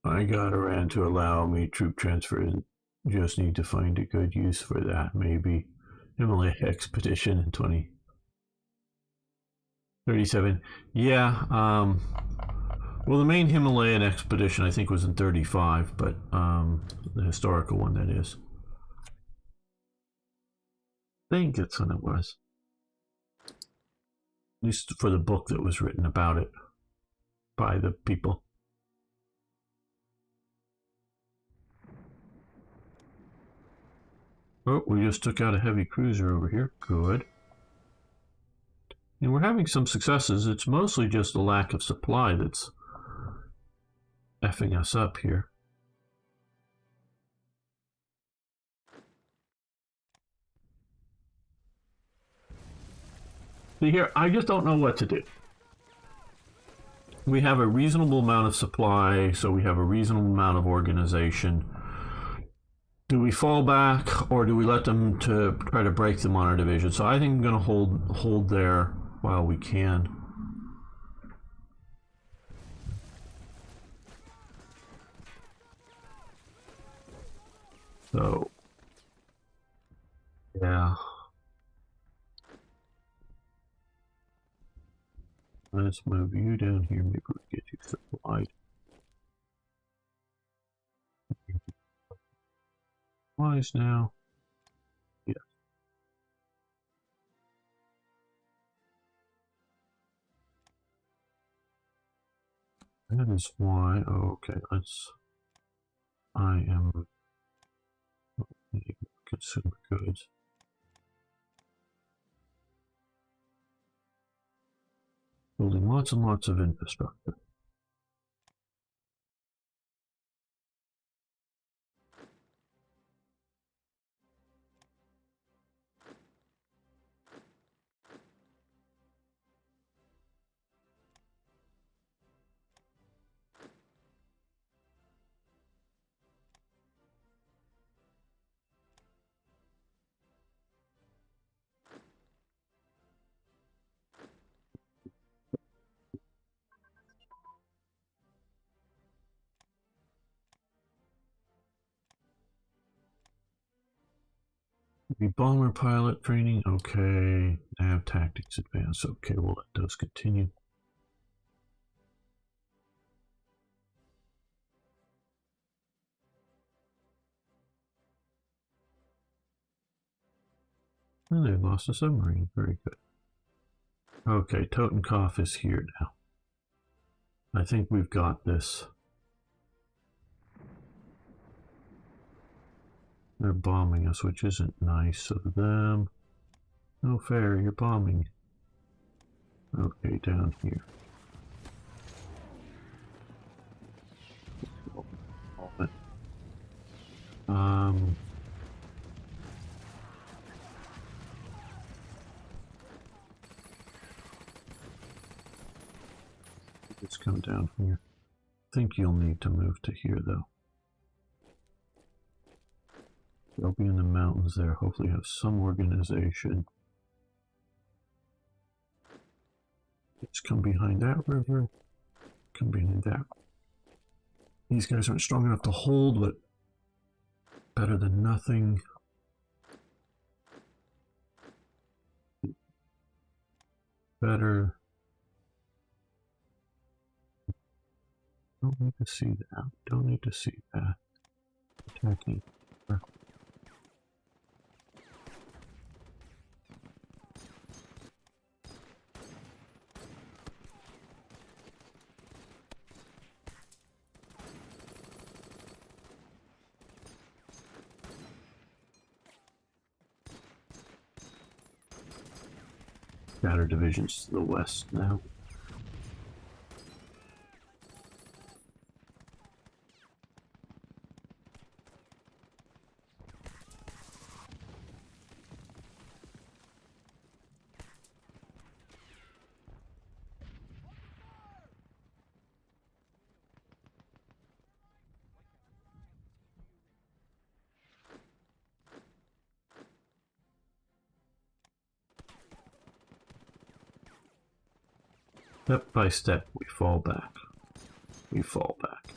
I got Iran to allow me troop transfer. Just need to find a good use for that. Maybe Himalaya expedition in 2037. Yeah. Well, the main Himalayan expedition I think was in 35, but the historical one, that is. I think that's when it was. At least for the book that was written about it by the people. Oh, we just took out a heavy cruiser over here. Good. And we're having some successes. It's mostly just the lack of supply that's effing us up here. See here, I just don't know what to do. We have a reasonable amount of supply, so we have a reasonable amount of organization. Do we fall back, or do we let them to try to break them on our division? So I think I'm going to hold there while we can. So, yeah. Let's move you down here. Maybe we get you supplied. Supplies now. Yes. That is why. Oh, okay. I am consumer goods. Building lots and lots of infrastructure. The bomber pilot training, okay. Nav tactics advanced, okay, we'll let those continue. Oh, they lost a submarine, very good. Okay, Totenkopf is here now. I think we've got this. They're bombing us, which isn't nice of them. No fair, you're bombing. Okay, down here. Let's come down here. I think you'll need to move to here, though. They'll be in the mountains there. Hopefully have some organization. Let's come behind that river. Come behind that. These guys aren't strong enough to hold, but better than nothing. Better. Don't need to see that. Don't need to see that. Attacking. Shatter divisions to the west now. Step by step, we fall back. We fall back.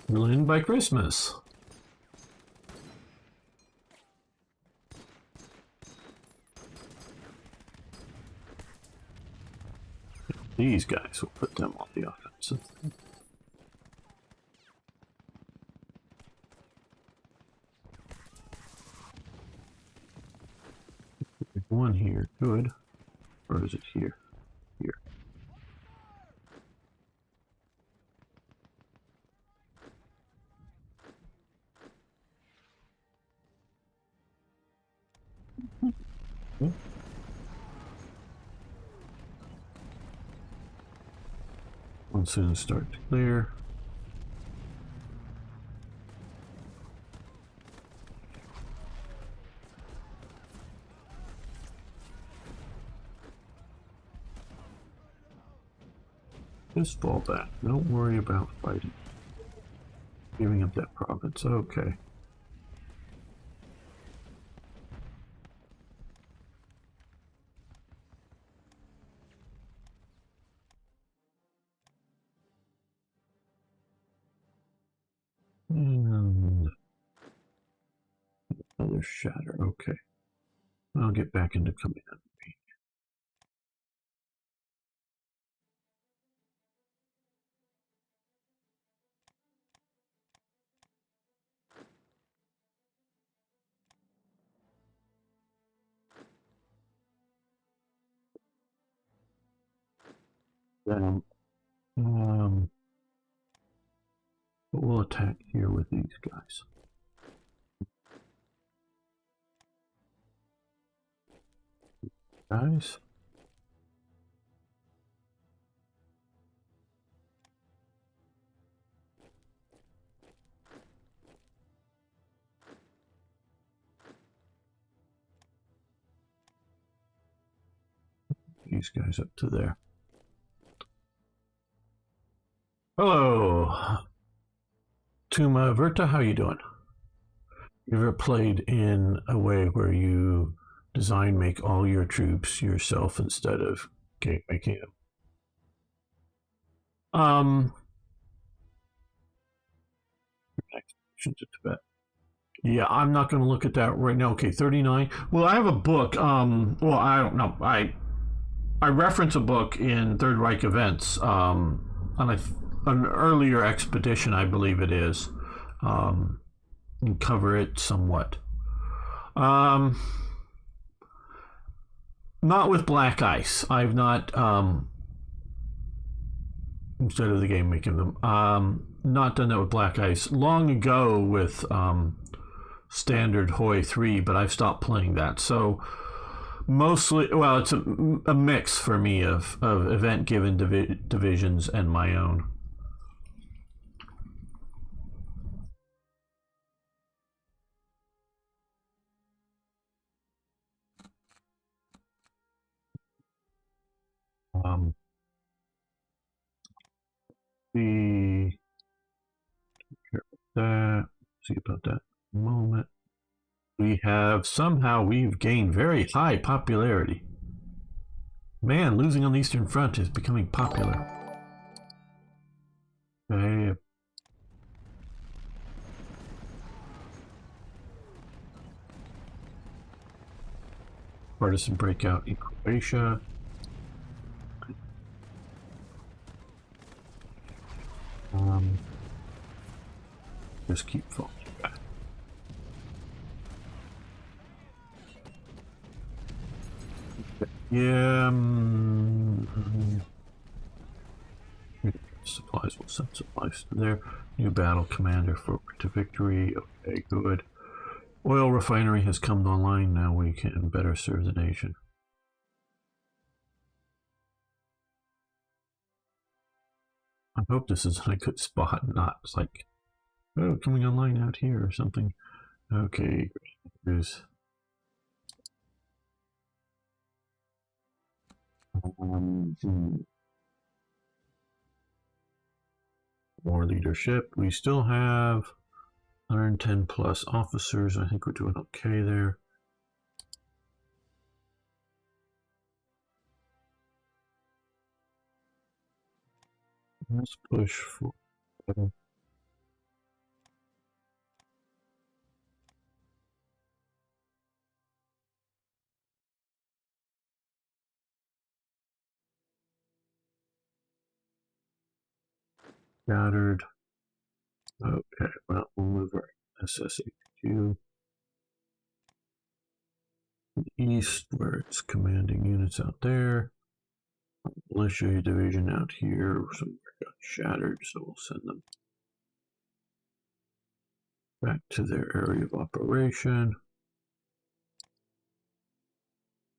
We'll end by Christmas. These guys will put them on the offensive. One here, good. Or is it here? Here. We'll soon start to clear. Just fall back. Don't worry about fighting. Giving up that province. Okay. And another shatter. Okay. I'll get back into command. Then, but we'll attack here with these guys. Guys. These guys up to there. Hello, Tuma Verta, how you doing? You ever played in a way where you make all your troops yourself instead of making them? Expedition to Tibet. Yeah, I'm not going to look at that right now. Okay, 39. Well, I have a book. Well, I don't know. I reference a book in Third Reich events on an earlier expedition, I believe it is, and cover it somewhat. Not with Black Ice. I've not, instead of the game making them, not done that with Black Ice. Long ago with standard Hoi 3, but I've stopped playing that. So mostly, well, it's a mix for me of event-given divisions and my own. See about that in a moment. We've gained very high popularity. Man, losing on the Eastern Front is becoming popular. Okay. Partisan breakout in Croatia. Just keep falling back. Yeah. Supplies will send supplies to there. New battle commander forward to victory. Okay, good. Oil refinery has come online. Now we can better serve the nation. I hope this is a good spot, not like, oh, coming online out here or something. Okay, here's more leadership. We still have 110 plus officers. I think we're doing okay there. Let's push for scattered. Okay, well, we'll move our SSHQ to the east where it's commanding units out there. Militia division out here somewhere got shattered, so we'll send them back to their area of operation.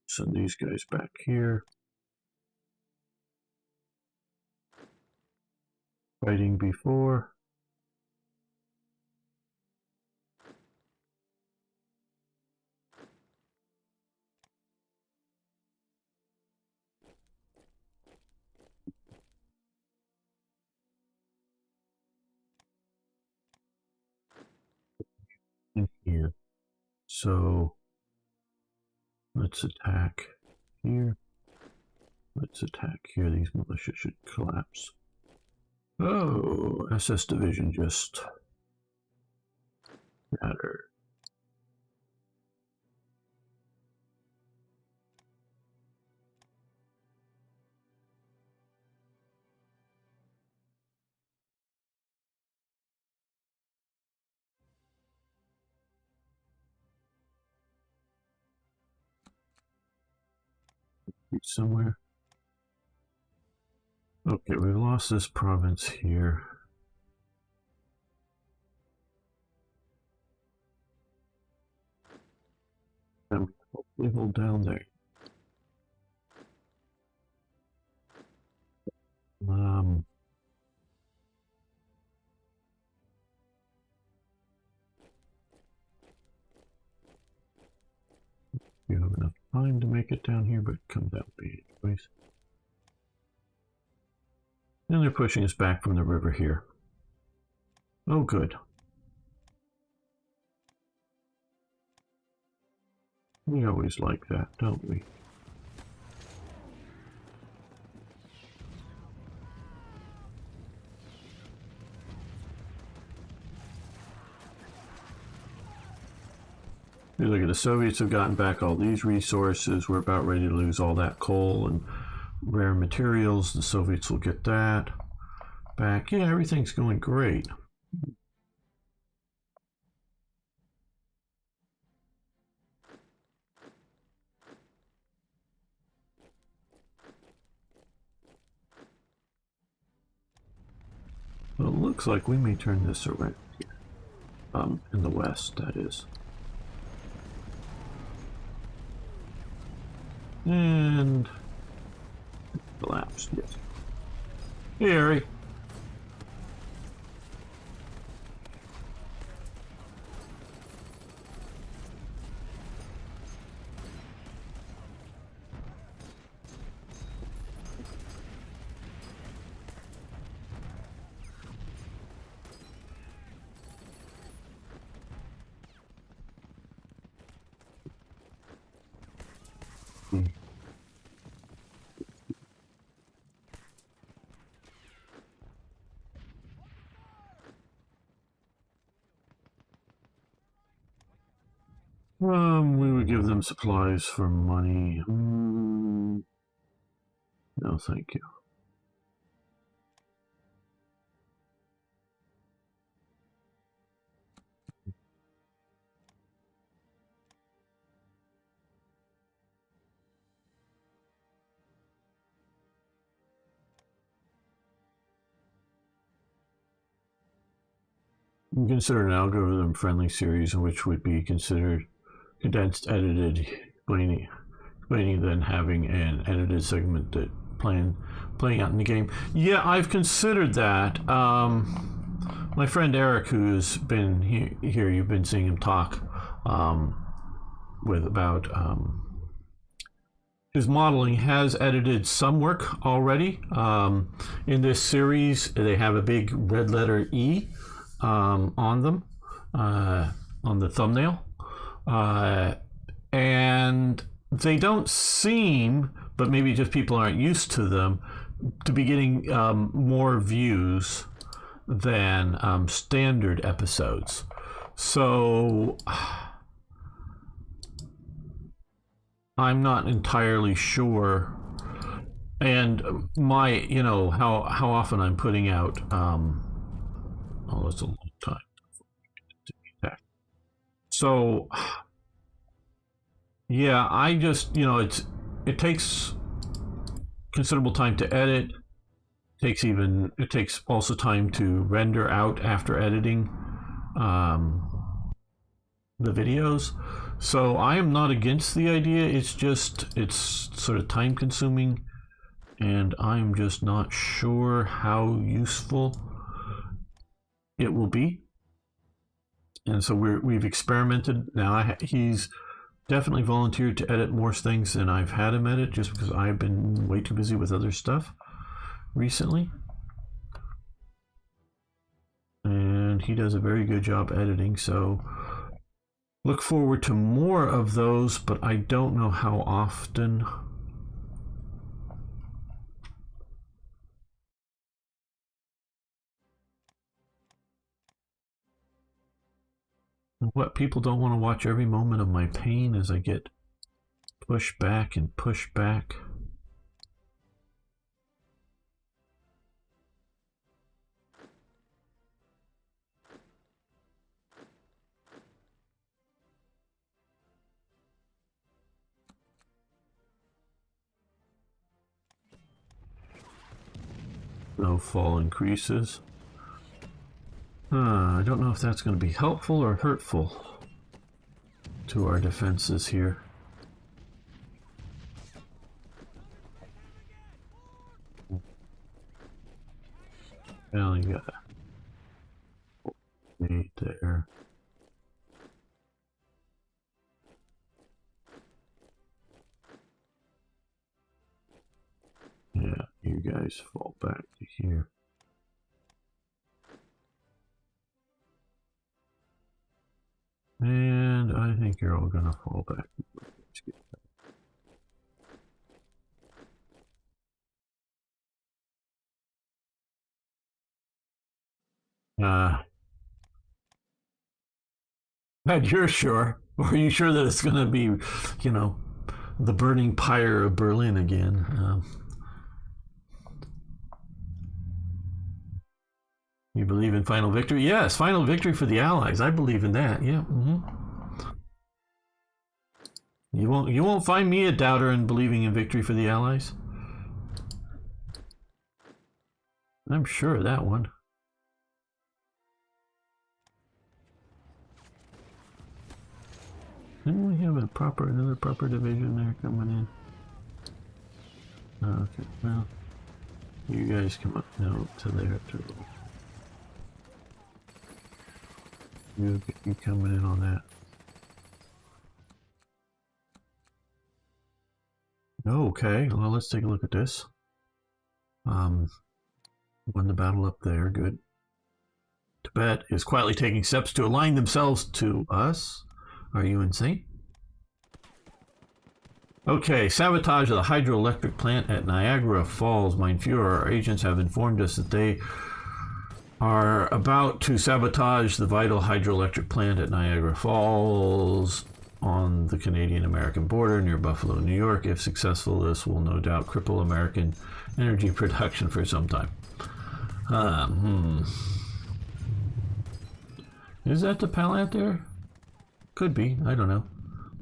Send these guys back here. Fighting before. In here. So let's attack here. Let's attack here. These militia should collapse. Oh, SS division just shattered. Somewhere. Okay, we've lost this province here. And hopefully hold down there. You have enough time to make it down here, but it comes out big anyways. And they're pushing us back from the river here. Oh, good. We always like that, don't we? Look at the Soviets have gotten back all these resources. We're about ready to lose all that coal and rare materials. The Soviets will get that back. Yeah, everything's going great. Well, it looks like we may turn this around here. In the west, that is. And collapse, yes. Hey, Harry. We would give them supplies for money. No, thank you. consider an algorithm-friendly series, which would be considered condensed, edited, explaining then having an edited segment that playing out in the game. Yeah, I've considered that. My friend Eric, who's been here, you've been seeing him talk with about his modeling, has edited some work already. In this series, they have a big red letter E on them, on the thumbnail. And they don't seem, but maybe just people aren't used to them, to be getting more views than standard episodes. So I'm not entirely sure, and my, how often I'm putting out. Oh, that's a long time. So, yeah, I just, it takes considerable time to edit. It takes also time to render out after editing the videos. So I am not against the idea. It's sort of time consuming, and I'm just not sure how useful it will be. And so we've experimented. Now he's definitely volunteered to edit more things than I've had him edit, just because I've been way too busy with other stuff recently. And he does a very good job editing, so look forward to more of those, but I don't know how often. What, people don't want to watch every moment of my pain as I get pushed back and pushed back. Snowfall increases. I don't know if that's going to be helpful or hurtful to our defenses here. Well, you got a there. Yeah, you guys fall back to here. And I think you're all gonna fall back. But you're sure? Or are you sure that it's gonna be, the burning pyre of Berlin again? You believe in final victory? Yes, final victory for the Allies. I believe in that. Yeah. You won't find me a doubter in believing in victory for the Allies. I'm sure of that one. Didn't we have another proper division there coming in? Okay, well, you guys come up now to there too. You coming in on that? Okay, well, let's take a look at this. Won the battle up there, good. Tibet is quietly taking steps to align themselves to us. Are you insane? Okay, sabotage of the hydroelectric plant at Niagara Falls. Mein Führer, our agents have informed us that they are about to sabotage the vital hydroelectric plant at Niagara Falls on the Canadian-American border near Buffalo, New York. If successful, this will no doubt cripple American energy production for some time. Is that the plant there? Could be. I don't know.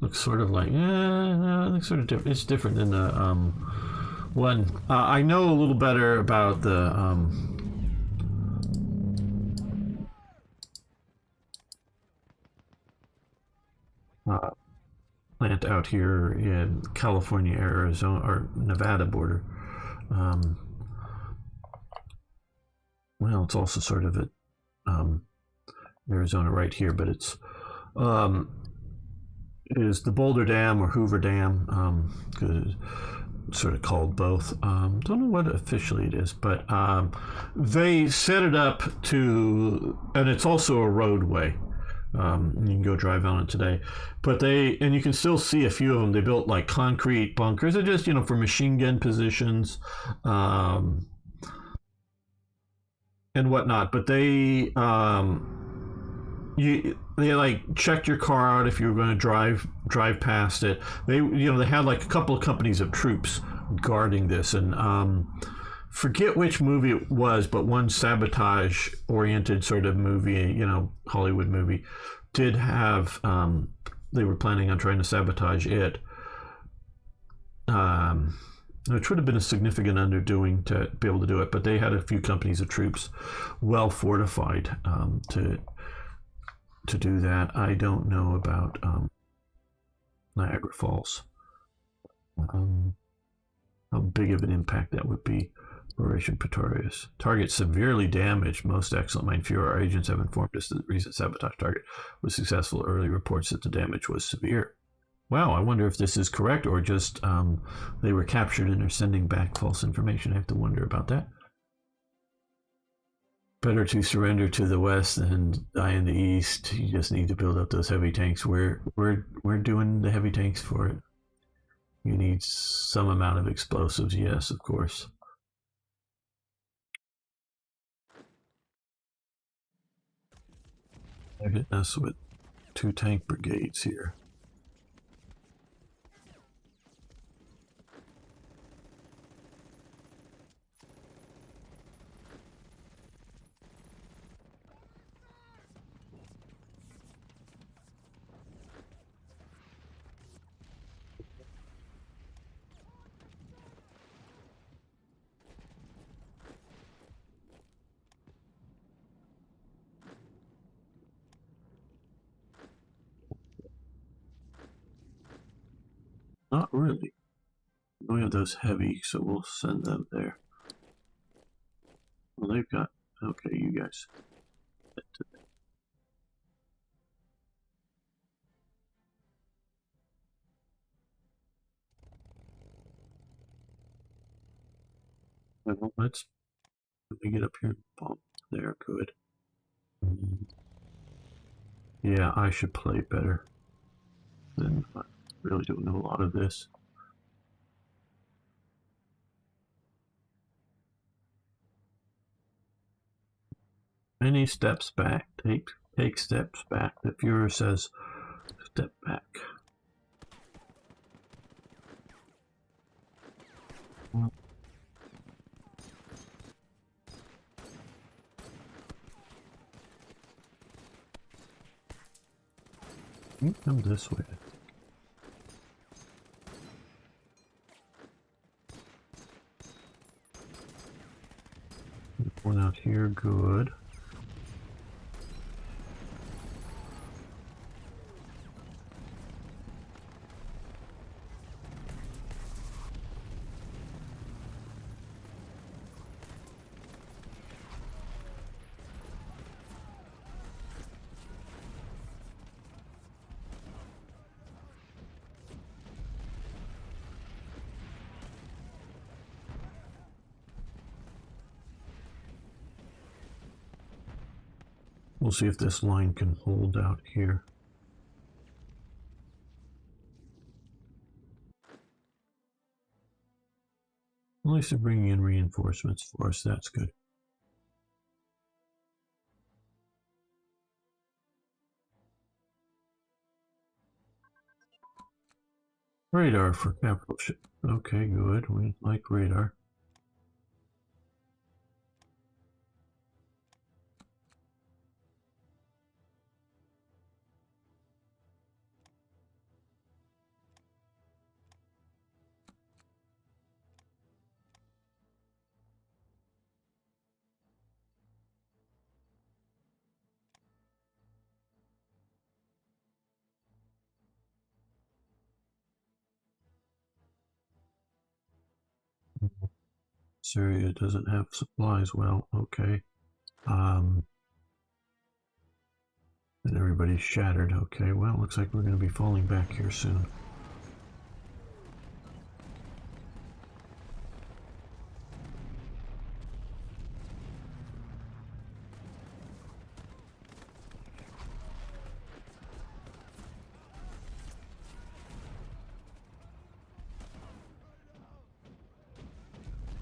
Looks sort of like, no, it looks sort of different. It's different than the one. I know a little better about the plant out here in California, Arizona, or Nevada border. Well, it's also sort of at Arizona right here, but it's is the Boulder Dam or Hoover Dam, sort of called both. Don't know what officially it is, but they set it up to, and it's also a roadway. You can go drive on it today, but and you can still see a few of them. They built like concrete bunkers, or just for machine gun positions, and whatnot. But they like checked your car out if you were going to drive past it. They they had like a couple of companies of troops guarding this, and forget which movie it was, but one sabotage oriented sort of movie, Hollywood movie, did have they were planning on trying to sabotage it, which would have been a significant underdoing to be able to do it, but they had a few companies of troops well fortified to do that. I don't know about Niagara Falls, how big of an impact that would be. Operation Pretorius. Target severely damaged. Most excellent minefield. Our agents have informed us that the recent sabotage target was successful. Early reports that the damage was severe. Wow, I wonder if this is correct or just they were captured and are sending back false information. I have to wonder about that. Better to surrender to the west than die in the east. You just need to build up those heavy tanks. We're doing the heavy tanks for it. You need some amount of explosives, yes, of course. They're hitting us with 2 tank brigades here. Not really. We have those heavy, so we'll send them there. Well, they've got... Okay, you guys. Well, let's... Let me get up here and bump. There, good. Yeah, I should play better. Then I really don't know a lot of this. Many steps back. Take steps back. The Führer says, step back. Well, you come this way. One out here, good. We'll see if this line can hold out here. At least they're bringing in reinforcements for us. That's good. Radar for capital ship. Okay, good. We like radar. This area doesn't have supplies. Well, okay. And everybody's shattered. Okay, well, looks like we're going to be falling back here soon.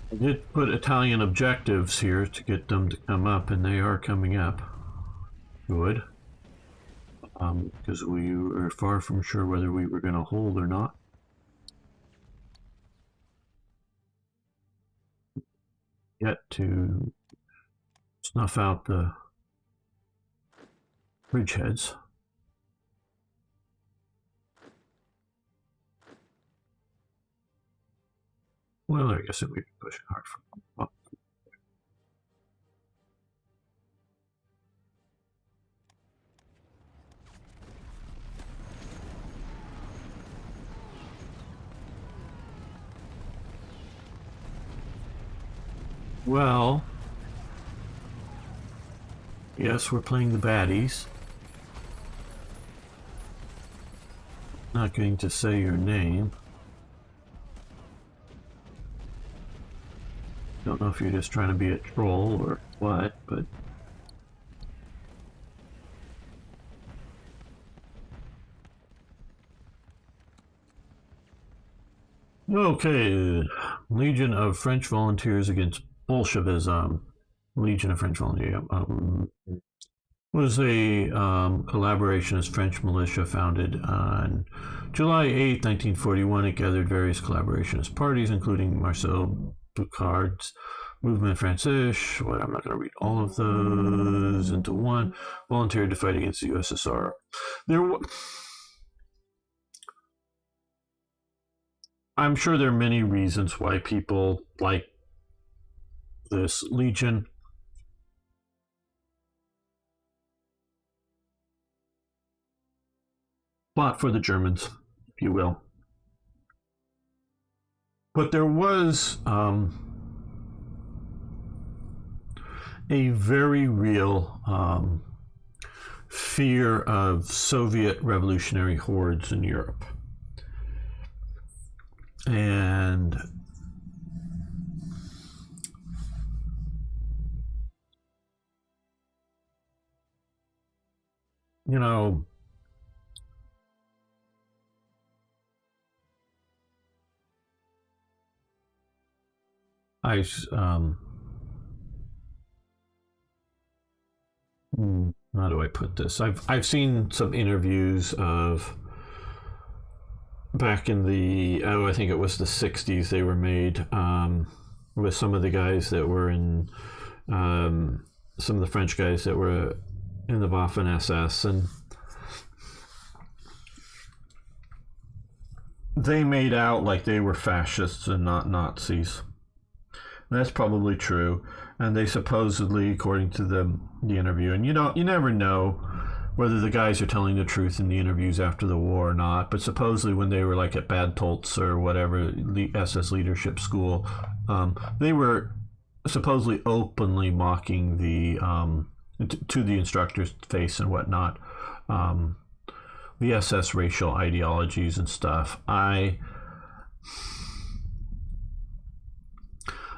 I did put Italian objectives here to get them to come up, and they are coming up. Good. Because we were far from sure whether we were going to hold or not. Yet to snuff out the bridgeheads. Well, I guess we've been pushing hard from up. Well, yes, we're playing the baddies. Not going to say your name. Don't know if you're just trying to be a troll or what, but... Okay, Legion of French Volunteers against Bolshevism. Legion of French Volunteers was a collaborationist French militia founded on July 8, 1941. It gathered various collaborationist parties, including Marcel Boucard's Movement Francis. Well, I'm not going to read all of those into one. Volunteered to fight against the USSR. I'm sure there are many reasons why people like this Legion. Fought for the Germans, if you will. But there was a very real fear of Soviet revolutionary hordes in Europe. And you know, how do I put this? I've seen some interviews of back in the I think it was the 60s they were made with some of the guys that were in some of the French guys that were in the Waffen SS, and they made out like they were fascists and not Nazis. And that's probably true. And they supposedly, according to the interview, and you never know whether the guys are telling the truth in the interviews after the war or not, but supposedly when they were like at Bad Tolz or whatever, SS leadership school, they were supposedly openly mocking the to the instructor's face and whatnot, the SS racial ideologies and stuff. I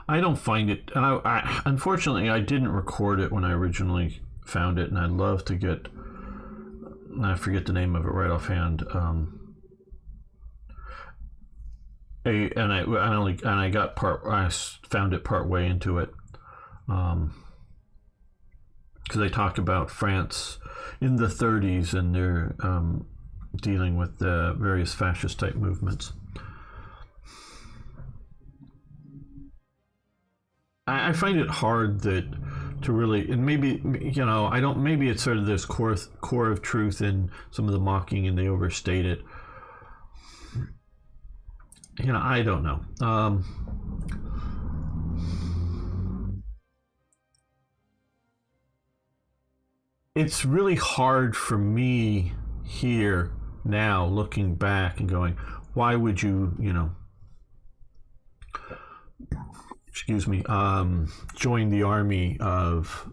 don't find it, and I unfortunately I didn't record it when I originally found it, and I'd love to get, I forget the name of it right offhand. I found it part way into it, because they talk about France in the 30s and they're dealing with the various fascist type movements. I find it hard that to really, and maybe, you know, I don't, maybe it's sort of this core of truth in some of the mocking and they overstate it. You know, I don't know. It's really hard for me here now looking back and going, why would you, you know, excuse me, join the army of,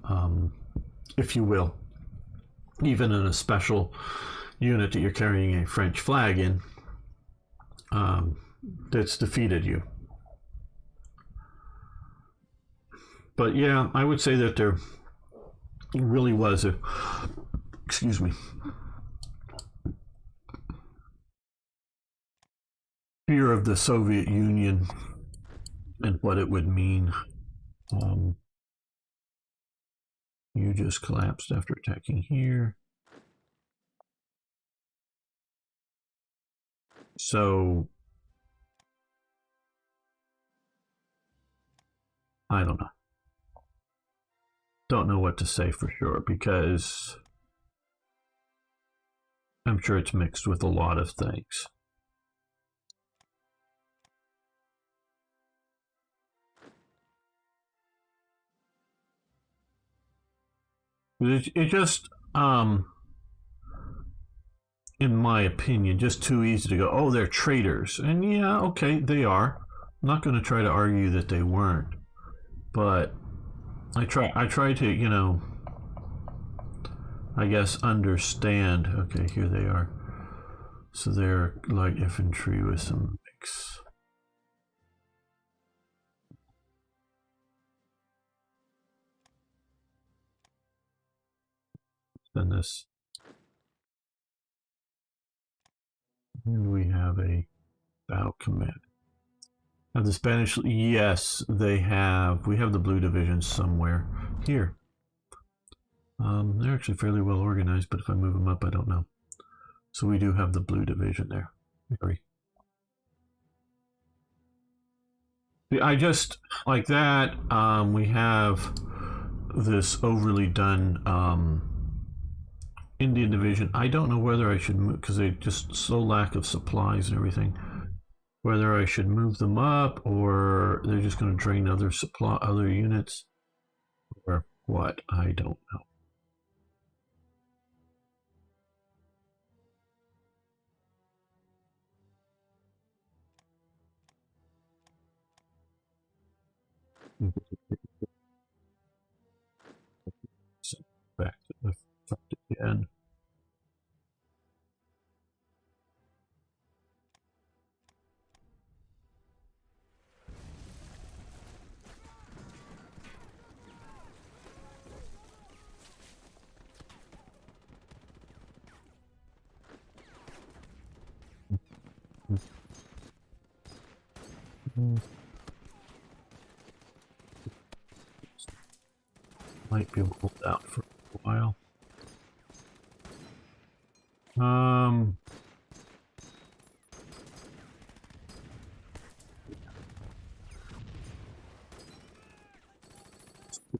if you will, even in a special unit that you're carrying a French flag in, that's defeated you. But yeah, I would say that there really was a, excuse me, fear of the Soviet Union and what it would mean. You just collapsed after attacking here. So, I don't know. Don't know what to say for sure, because I'm sure it's mixed with a lot of things. It just, in my opinion, just too easy to go, oh, they're traitors. And yeah, okay, they are. I'm not going to try to argue that they weren't. But I try to, you know, I guess understand. Okay, here they are. So they're light infantry with some mix. Then this. And we have a battle command. Have the Spanish? Yes, they have. We have the blue division somewhere here. They're actually fairly well organized, but if I move them up, I don't know. So we do have the blue division there. Very. I just like that. We have this overly done Indian division. I don't know whether I should move because they just so lack of supplies and everything. Whether I should move them up or they're just going to drain other units, or what, I don't know. Back to the front again. Might be able to hold out for a while.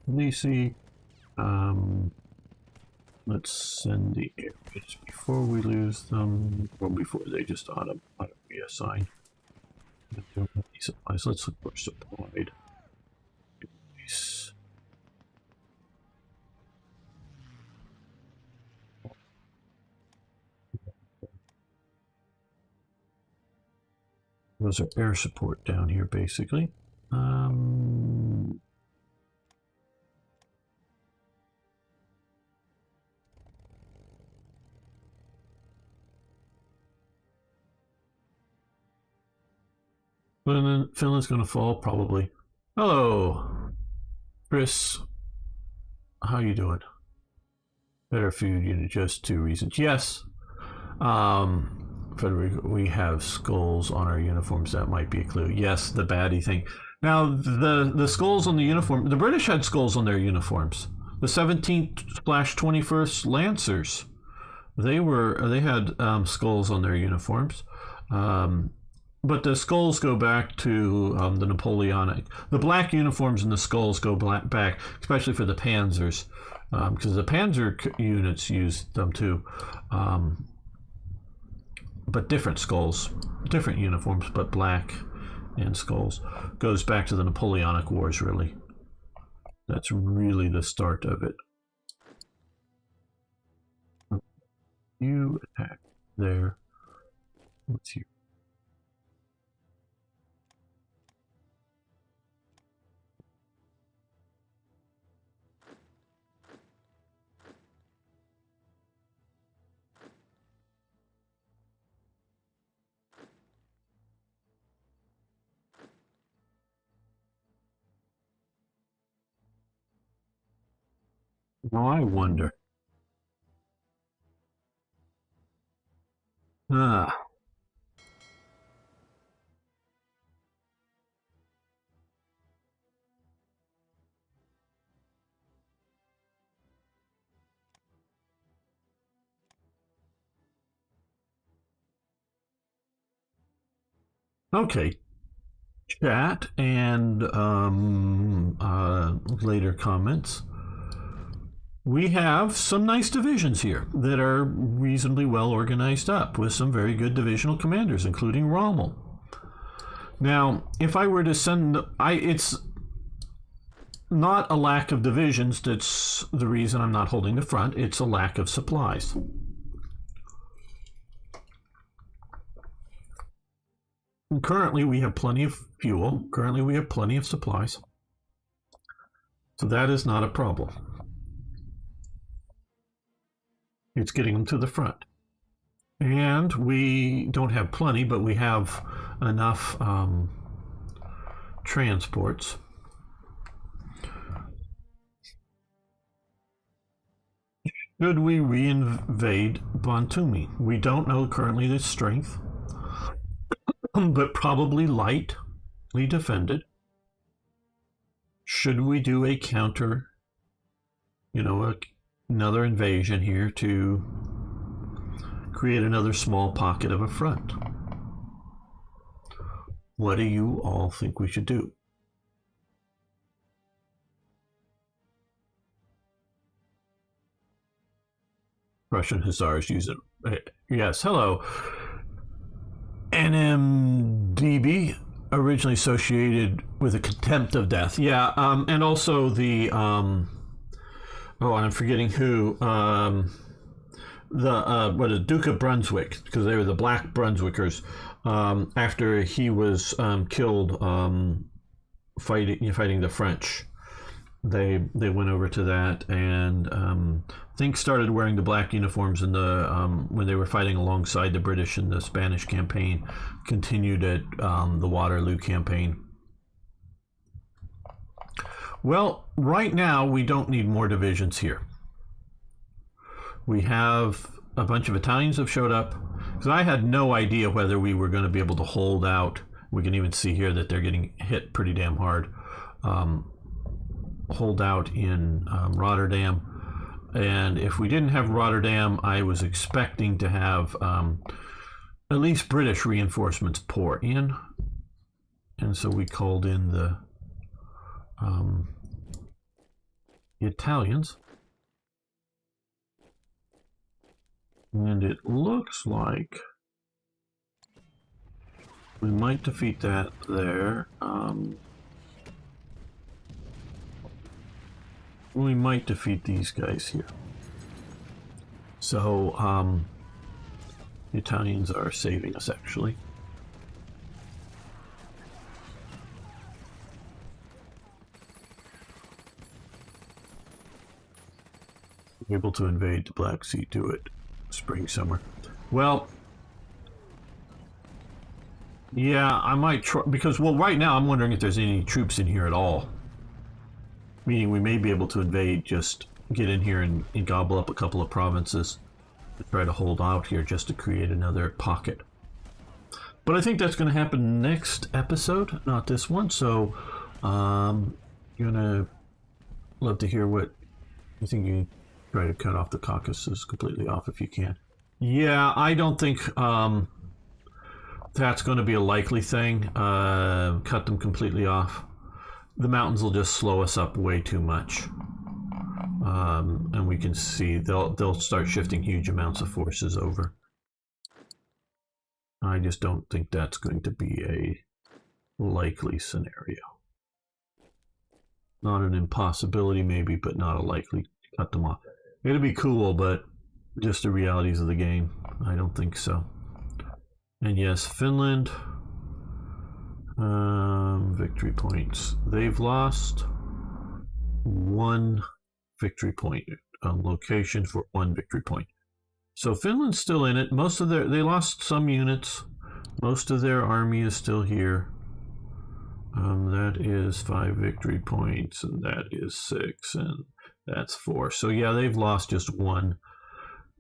Lisi, let's send the areas before we lose them, or before they just auto reassign. Supplies. Let's look for supplied. Those are air support down here, basically. Finland's going to fall, probably. Hello, Chris. How you doing? Better food, you know, just 2 reasons. Yes. Federico, we have skulls on our uniforms. That might be a clue. Yes, the baddie thing. Now, the skulls on the uniform, the British had skulls on their uniforms. The 17th/21st Lancers, they had skulls on their uniforms. But the skulls go back to the Napoleonic. The black uniforms and the skulls go back, especially for the Panzers, because the Panzer units used them too. But different skulls, different uniforms, but black and skulls. Goes back to the Napoleonic Wars, really. That's really the start of it. You attack there. What's here? Well, I wonder. Ah. Okay. Chat and later comments. We have some nice divisions here that are reasonably well organized up with some very good divisional commanders, including Rommel. Now, if I were to send, it's not a lack of divisions that's the reason I'm not holding the front. It's a lack of supplies. And currently, we have plenty of fuel. Currently, we have plenty of supplies. So that is not a problem. It's getting them to the front. And we don't have plenty, but we have enough transports. Should we reinvade Bantumi? We don't know currently the strength, but probably lightly defended. Should we do a counter, another invasion here to create another small pocket of a front? What do you all think we should do? Russian Hussars use it. Yes, hello. NMDB, originally associated with a contempt of death. Yeah, and also the, I'm forgetting who, the Duke of Brunswick, because they were the Black Brunswickers, after he was killed fighting the French. They went over to that, and I think started wearing the black uniforms in the when they were fighting alongside the British in the Spanish campaign. Continued at the Waterloo campaign. Well, right now we don't need more divisions here. We have a bunch of Italians have showed up, because I had no idea whether we were going to be able to hold out. We can even see here that they're getting hit pretty damn hard. Hold out in Rotterdam, and if we didn't have Rotterdam, I was expecting to have at least British reinforcements pour in, and so we called in the Italians, and it looks like we might defeat that there. We might defeat these guys here. So, the Italians are saving us, actually. Able to invade the Black Sea, do it. Spring, summer. Well, yeah, I might try, because, well, right now I'm wondering if there's any troops in here at all. Meaning we may be able to invade, just get in here and gobble up a couple of provinces to try to hold out here just to create another pocket. But I think that's going to happen next episode, not this one. So you're going to love to hear what you think. You try to cut off the Caucasus completely off if you can. Yeah, I don't think that's going to be a likely thing. Cut them completely off. The mountains will just slow us up way too much, and we can see they'll start shifting huge amounts of forces over. I just don't think that's going to be a likely scenario. Not an impossibility, maybe, but not a likely to cut them off. It'll be cool, but just the realities of the game, I don't think so. And yes, Finland. Victory points. They've lost one victory point. Location for one victory point. So Finland's still in it. They lost some units. Most of their army is still here. That is 5 victory points, and that is 6, and That's 4. So yeah, they've lost just 1,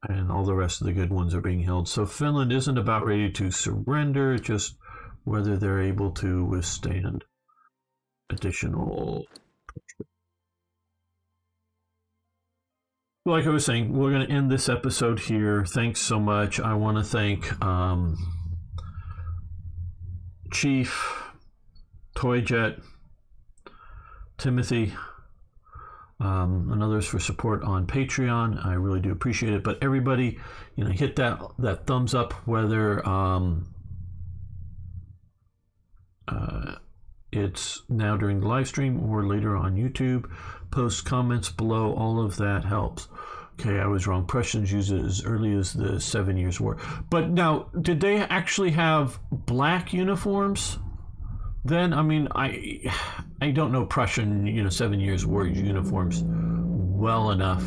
and all the rest of the good ones are being held. So Finland isn't about ready to surrender, just whether they're able to withstand additional. Like I was saying, we're going to end this episode here. Thanks so much. I want to thank Chief, Toyjet, Timothy, and others for support on Patreon. I really do appreciate it. But everybody, hit that thumbs up, whether it's now during the live stream or later on YouTube. Post comments below. All of that helps. Okay, I was wrong. Prussians used it as early as the 7 Years' War. But now, did they actually have black uniforms then? I mean, I don't know Prussian, 7 Years' War uniforms well enough.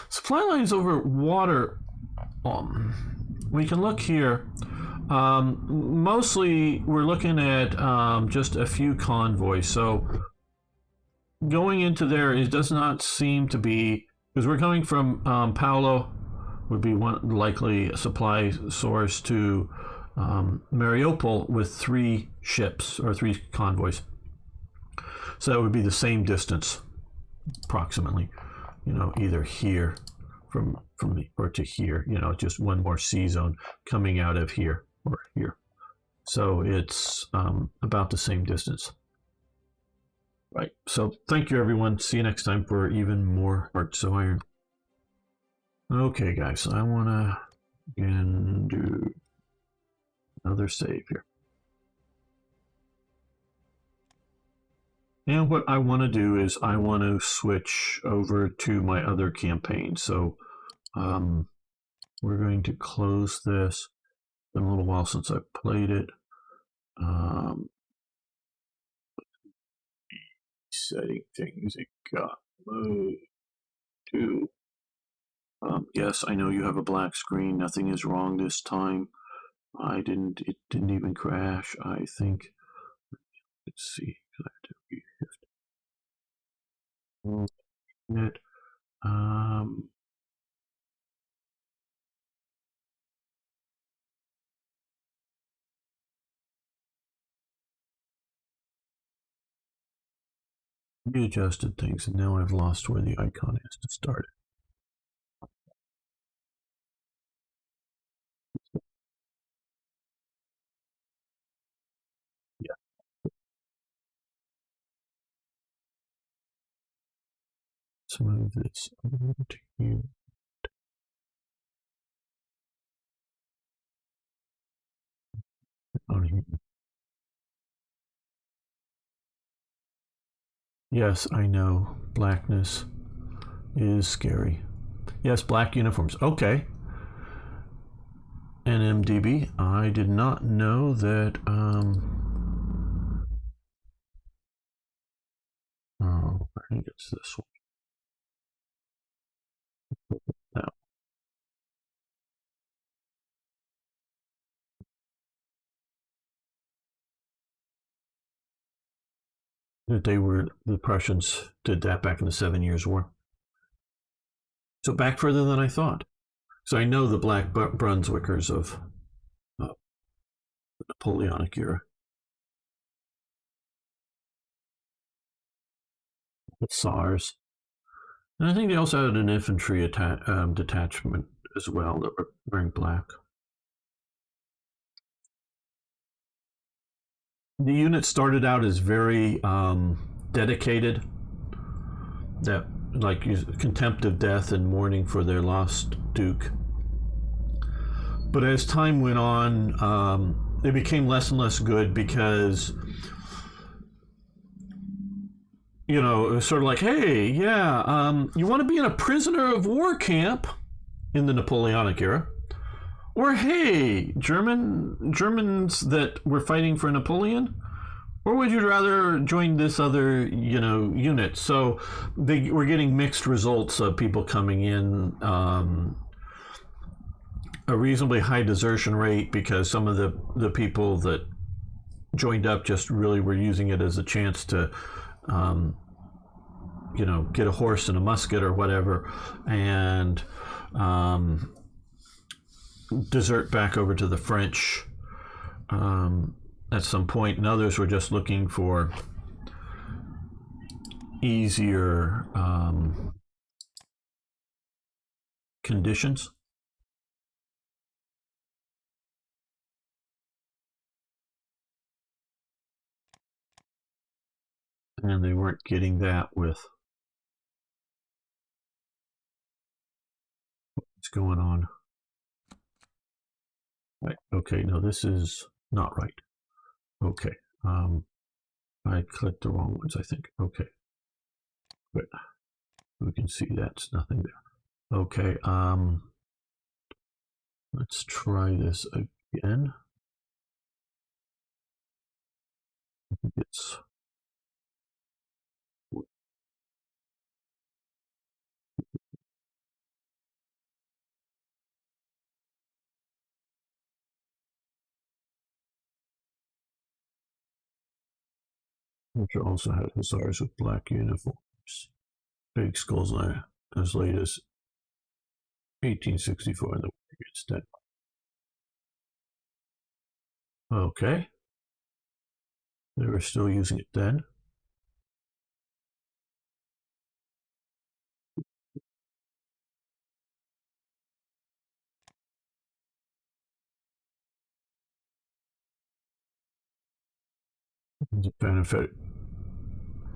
Supply lines over water. We can look here. Mostly, we're looking at just a few convoys. So going into there, it does not seem to be, because we're coming from Paolo, would be one likely supply source, to Mariupol with 3 ships or 3 convoys. So that would be the same distance, approximately. Either here from or to here. Just one more sea zone coming out of here or here. So it's about the same distance. Right. So thank you, everyone. See you next time for even more Hearts of Iron. Okay, guys. I want to again do another save here. And what I want to do is I want to switch over to my other campaign. So we're going to close this. It's been a little while since I played it. Setting things, it got mode 2. Yes, I know you have a black screen. Nothing is wrong this time. It didn't even crash, I think. Let's see. I have to it. Readjusted things, and now I've lost where the icon is to start it. Yeah. Let's move this over to you. On here. Yes, I know. Blackness is scary. Yes, black uniforms. Okay. NMDB. I did not know that. Oh, I think it's this one. No. That the Prussians did that back in the 7 Years' War. So back further than I thought. So I know the Black Brunswickers of the Napoleonic era. The SARS. And I think they also had an infantry detachment as well that were wearing black. The unit started out as very dedicated, that like contempt of death and mourning for their lost duke. But as time went on, they became less and less good because, it was sort of like, hey, yeah, you want to be in a prisoner of war camp in the Napoleonic era? Or, hey, Germans that were fighting for Napoleon? Or would you rather join this other, unit? So they were getting mixed results of people coming in, a reasonably high desertion rate because some of the people that joined up just really were using it as a chance to, get a horse and a musket or whatever, and desert back over to the French at some point, and others were just looking for easier conditions. And they weren't getting that with what's going on. Right. Okay, no, this is not right. Okay. I clicked the wrong ones, I think. Okay. Good. We can see that's nothing there. Okay. Let's try this again. It's which also had hussars with black uniforms. Big skulls as late as 1864 in the war against Denmark. Okay. They were still using it then. The benefit.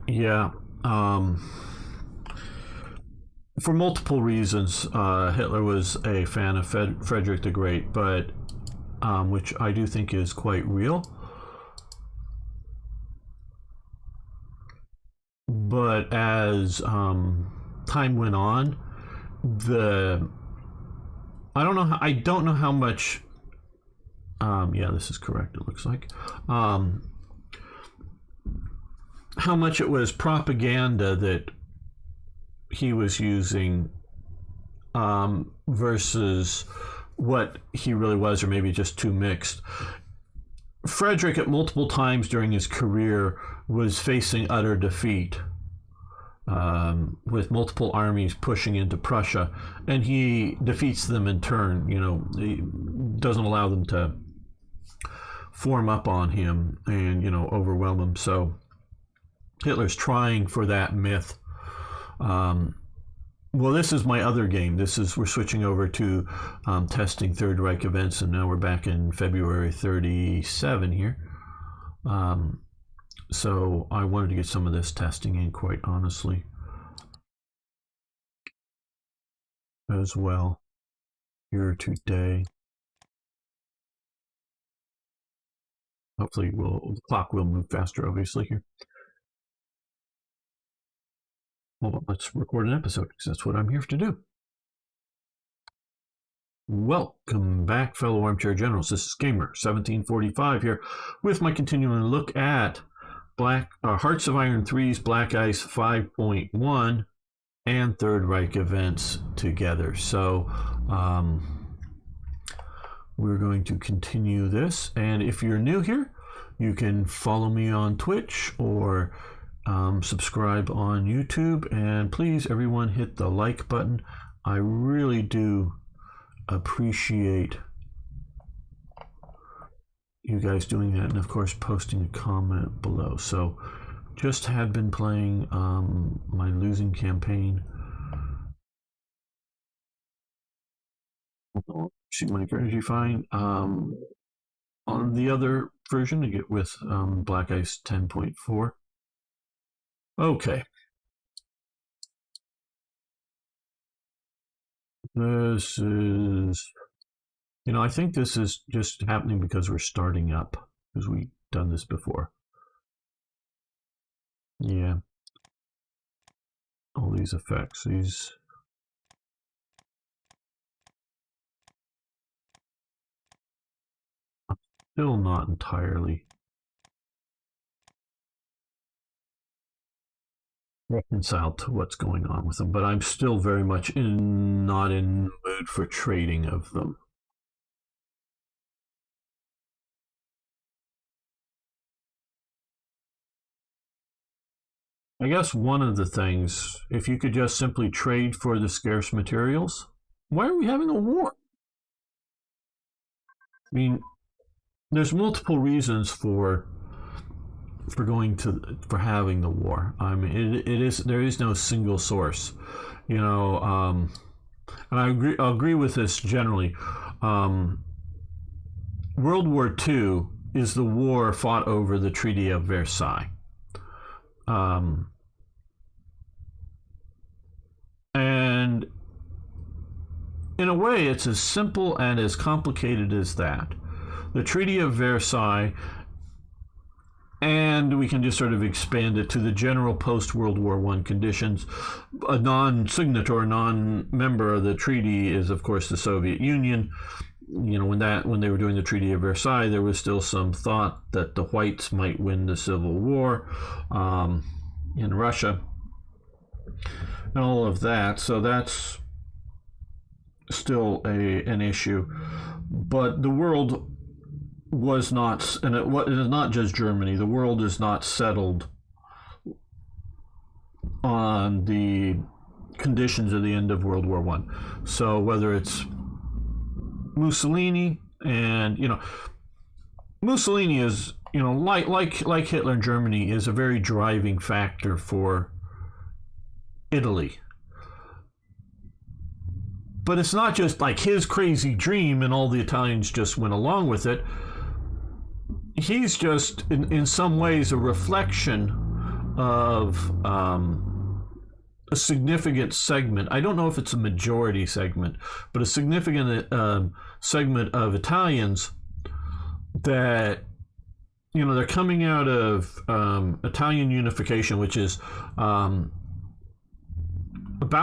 Yeah. For multiple reasons, Hitler was a fan of Frederick the Great, but which I do think is quite real. But as time went on, I don't know how much. Yeah, this is correct. It looks like how much it was propaganda that he was using versus what he really was, or maybe just too mixed. Frederick, at multiple times during his career, was facing utter defeat with multiple armies pushing into Prussia, and he defeats them in turn. He doesn't allow them to form up on him and overwhelm him. So Hitler's trying for that myth. Well, this is my other game. We're switching over to testing Third Reich events, and now we're back in February 37 here. So I wanted to get some of this testing in, quite honestly, as well, here today. Hopefully the clock will move faster, obviously, here. Well, let's record an episode, because that's what I'm here to do. Welcome back, fellow armchair generals. This is Gamer 1745 here with my continuing look at Hearts of Iron 3's Black Ice 5.1 and Third Reich events together. So we're going to continue this, and if you're new here, you can follow me on Twitch or subscribe on YouTube, and please, everyone, hit the like button. I really do appreciate you guys doing that, and of course posting a comment below. So just had been playing my losing campaign. Shoot my energy fine. On the other version, to get with Black Ice 10.4. Okay. This is, I think this is just happening because we're starting up, because we've done this before. Yeah. All these effects, I'm still not entirely reconciled to what's going on with them, but I'm still very much not in the mood for trading of them. I guess one of the things, if you could just simply trade for the scarce materials, why are we having a war? I mean, there's multiple reasons for having the war. I mean, there is no single source, you know. And I'll agree with this generally. World War II is the war fought over the Treaty of Versailles. And in a way, it's as simple and as complicated as that. The Treaty of Versailles, and we can just sort of expand it to the general post-World War I conditions. A non-signatory, non-member of the treaty is, of course, the Soviet Union. You know, when they were doing the Treaty of Versailles, there was still some thought that the whites might win the Civil War in Russia and all of that. So that's still an issue. But the world was not, and it is not just Germany. The world is not settled on the conditions of the end of World War I. So whether it's Mussolini, and Mussolini is, like Hitler in Germany, is a very driving factor for Italy. But it's not just like his crazy dream and all the Italians just went along with it. He's just, in some ways, a reflection of a significant segment. I don't know if it's a majority segment, but a significant segment of Italians that, they're coming out of Italian unification, which is about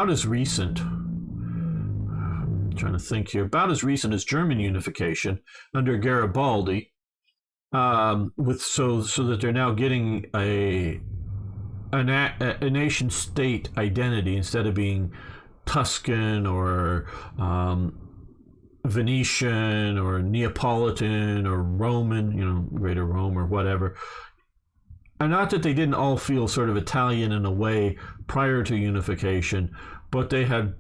as recent. I'm trying to think here. About as recent as German unification under Garibaldi. So that they're now getting a nation state identity instead of being Tuscan or Venetian or Neapolitan or Roman, Greater Rome or whatever. And not that they didn't all feel sort of Italian in a way prior to unification, but they had,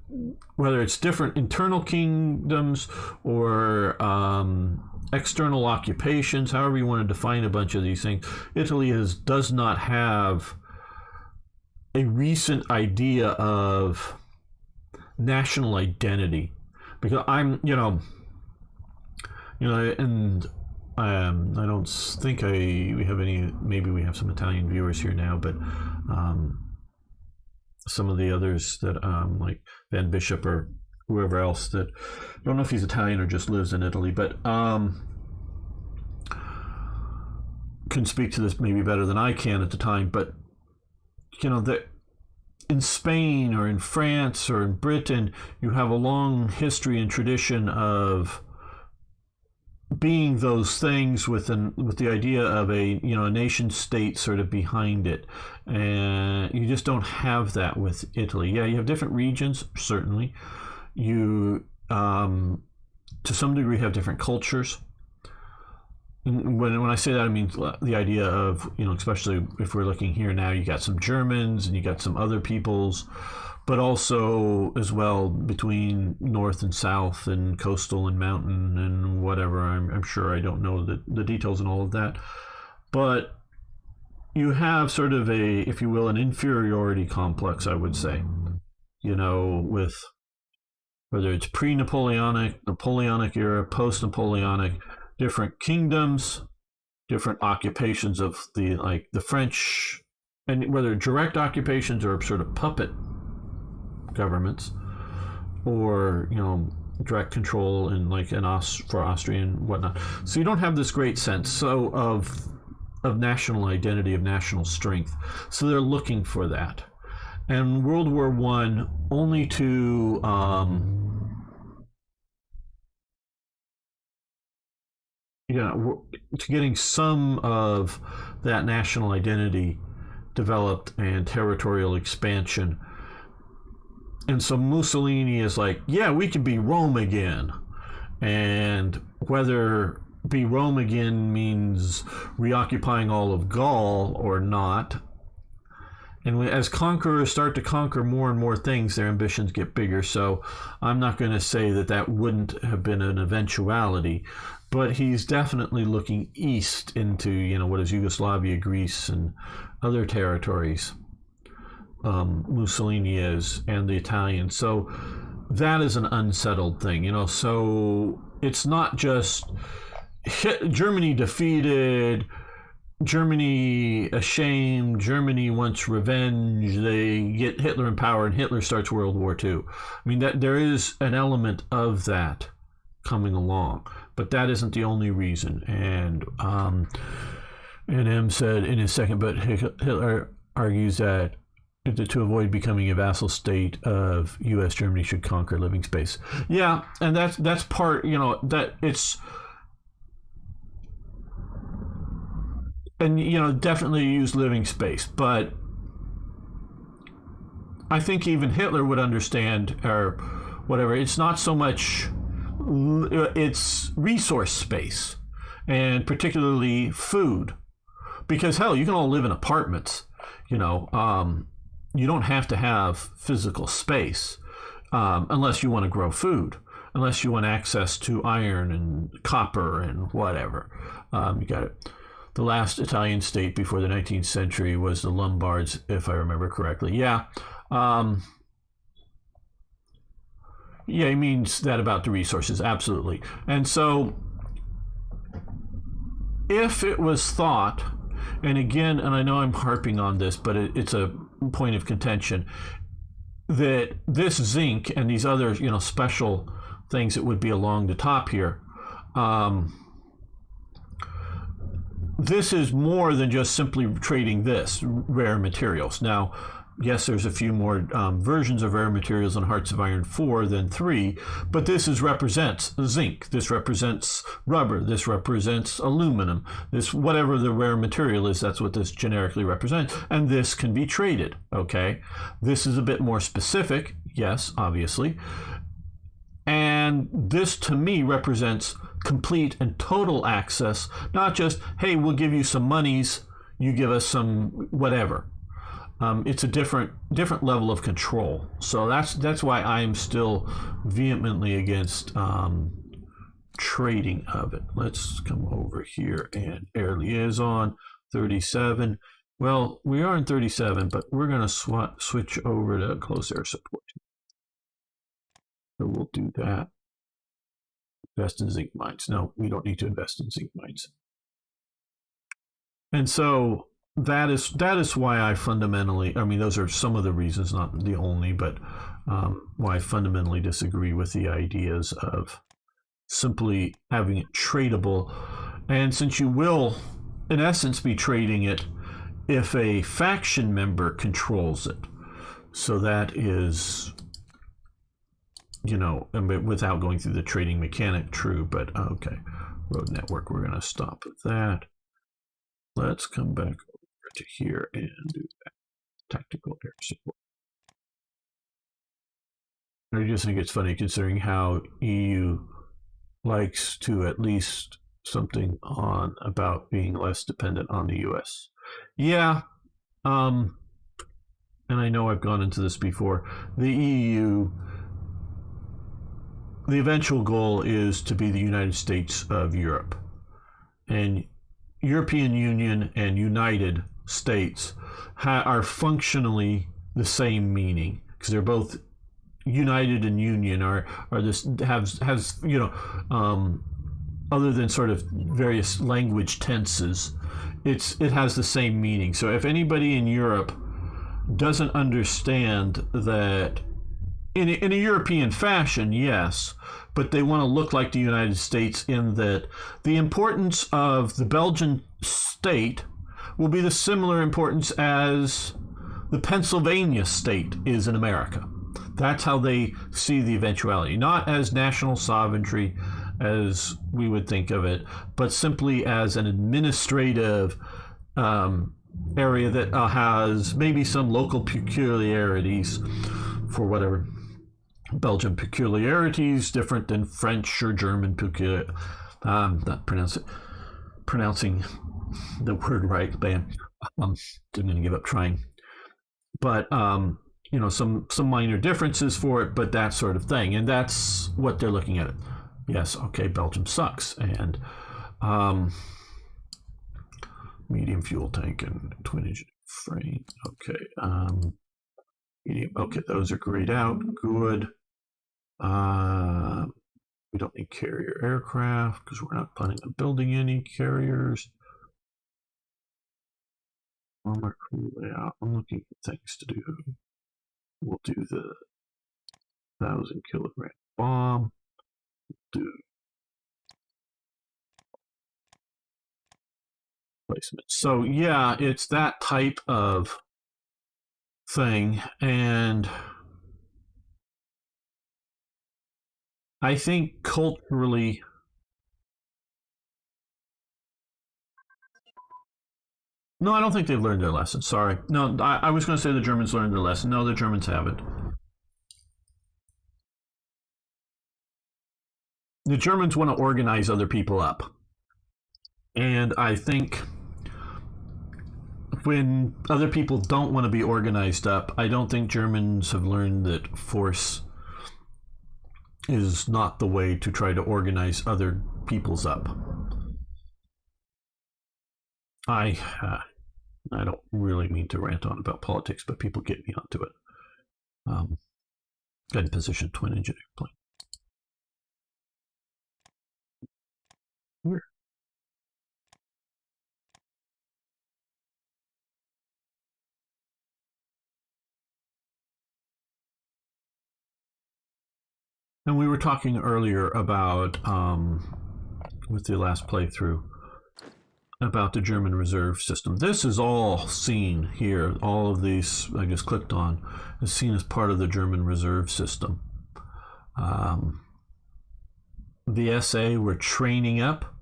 whether it's different internal kingdoms or external occupations, however you want to define a bunch of these things, Italy does not have a recent idea of national identity. Because and I don't think we have any, maybe we have some Italian viewers here now, but some of the others that like Van Bishop or whoever else, that I don't know if he's Italian or just lives in Italy, but can speak to this maybe better than I can at the time. But that in Spain or in France or in Britain, you have a long history and tradition of being those things with the idea of a nation state sort of behind it, and you just don't have that with Italy. Yeah, you have different regions, certainly. You to some degree have different cultures. When I say that, I mean the idea of, especially if we're looking here now, you got some Germans and you got some other peoples, but also as well between North and South and coastal and mountain and whatever. I'm sure I don't know the details and all of that. But you have sort of a, if you will, an inferiority complex, I would say, with whether it's pre-Napoleonic, Napoleonic era, post-Napoleonic, different kingdoms, different occupations of the French, and whether direct occupations or sort of puppet governments, or direct control for Austria and whatnot. So you don't have this great sense of national identity, of national strength. So they're looking for that. And World War I, only to to getting some of that national identity developed and territorial expansion. And so Mussolini is like, yeah, we can be Rome again. And whether be Rome again means reoccupying all of Gaul or not And as conquerors start to conquer more and more things, their ambitions get bigger. So I'm not going to say that that wouldn't have been an eventuality, but he's definitely looking east into, what is Yugoslavia, Greece, and other territories. Mussolini is, and the Italians. So that is an unsettled thing, So it's not just Germany defeated, Germany ashamed, Germany wants revenge, they get Hitler in power, and Hitler starts World War II. I mean, that there is an element of that coming along, but that isn't the only reason. And M said in his second, but Hitler argues that to avoid becoming a vassal state of U.S., Germany should conquer living space. Yeah, and that's part, that it's... And, definitely use living space. But I think even Hitler would understand, or whatever, it's not so much, it's resource space, and particularly food. Because, hell, you can all live in apartments, you don't have to have physical space unless you want to grow food, unless you want access to iron and copper and whatever. You got it. The last Italian state before the 19th century was the Lombards, if I remember correctly. Yeah. Yeah, he means that about the resources, absolutely. And so if it was thought, and again, and I know I'm harping on this, but it's a point of contention, that this zinc and these other, special things that would be along the top here, this is more than just simply trading this rare materials. Now, yes, there's a few more versions of rare materials in Hearts of Iron 4 than 3, but this represents zinc, this represents rubber, this represents aluminum, this whatever the rare material is, that's what this generically represents, and this can be traded, okay? This is a bit more specific, yes, obviously, and this to me represents complete and total access, not just, hey, we'll give you some monies, you give us some whatever. It's a different level of control. So that's why I'm still vehemently against trading of it. Let's come over here, and air liaison 37. Well, we are in 37, but we're going to switch over to close air support. So we'll do that. Invest in zinc mines. No, we don't need to invest in zinc mines. And so that is why I fundamentally, those are some of the reasons, not the only, but why I fundamentally disagree with the ideas of simply having it tradable. And since you will, in essence, be trading it if a faction member controls it. So that is, without going through the trading mechanic, true, but okay. Road network, we're going to stop with that. Let's come back over to here and do that. Tactical air support. I just think it's funny considering how EU likes to at least something on about being less dependent on the US. Yeah, and I know I've gone into this before. The EU, the eventual goal is to be the United States of Europe. And European Union and United States are functionally the same meaning, because they're both united and union are this has other than sort of various language tenses, it has the same meaning. So if anybody in Europe doesn't understand that in a European fashion, yes, but they want to look like the United States in that the importance of the Belgian state will be the similar importance as the Pennsylvania state is in America. That's how they see the eventuality, not as national sovereignty as we would think of it, but simply as an administrative area that has maybe some local peculiarities for whatever. Belgian peculiarities different than French or German peculiarities. Not pronouncing the word right, man. I'm going to give up trying. but you know, some minor differences for it, but that sort of thing, and that's what they're looking at. It. Yes, okay, Belgium sucks, and medium fuel tank and twin engine frame. Okay, medium. Okay, those are grayed out. Good. We don't need carrier aircraft because we're not planning on building any carriers. Armor crew layout. I'm looking for things to do. We'll do the 1,000-kilogram bomb. Do placement. So yeah, it's that type of thing, and I think culturally, no, I don't think they've learned their lesson. Sorry. No, I was going to say the Germans learned their lesson. No, the Germans haven't. The Germans want to organize other people up. And I think when other people don't want to be organized up, I don't think Germans have learned that force is not the way to try to organize other peoples up. I don't really mean to rant on about politics, but people get me onto it. Got in position twin engine airplane. Where? And we were talking earlier about, with the last playthrough, about the German reserve system. This is all seen here. All of these I just clicked on is seen as part of the German reserve system. The SA were training up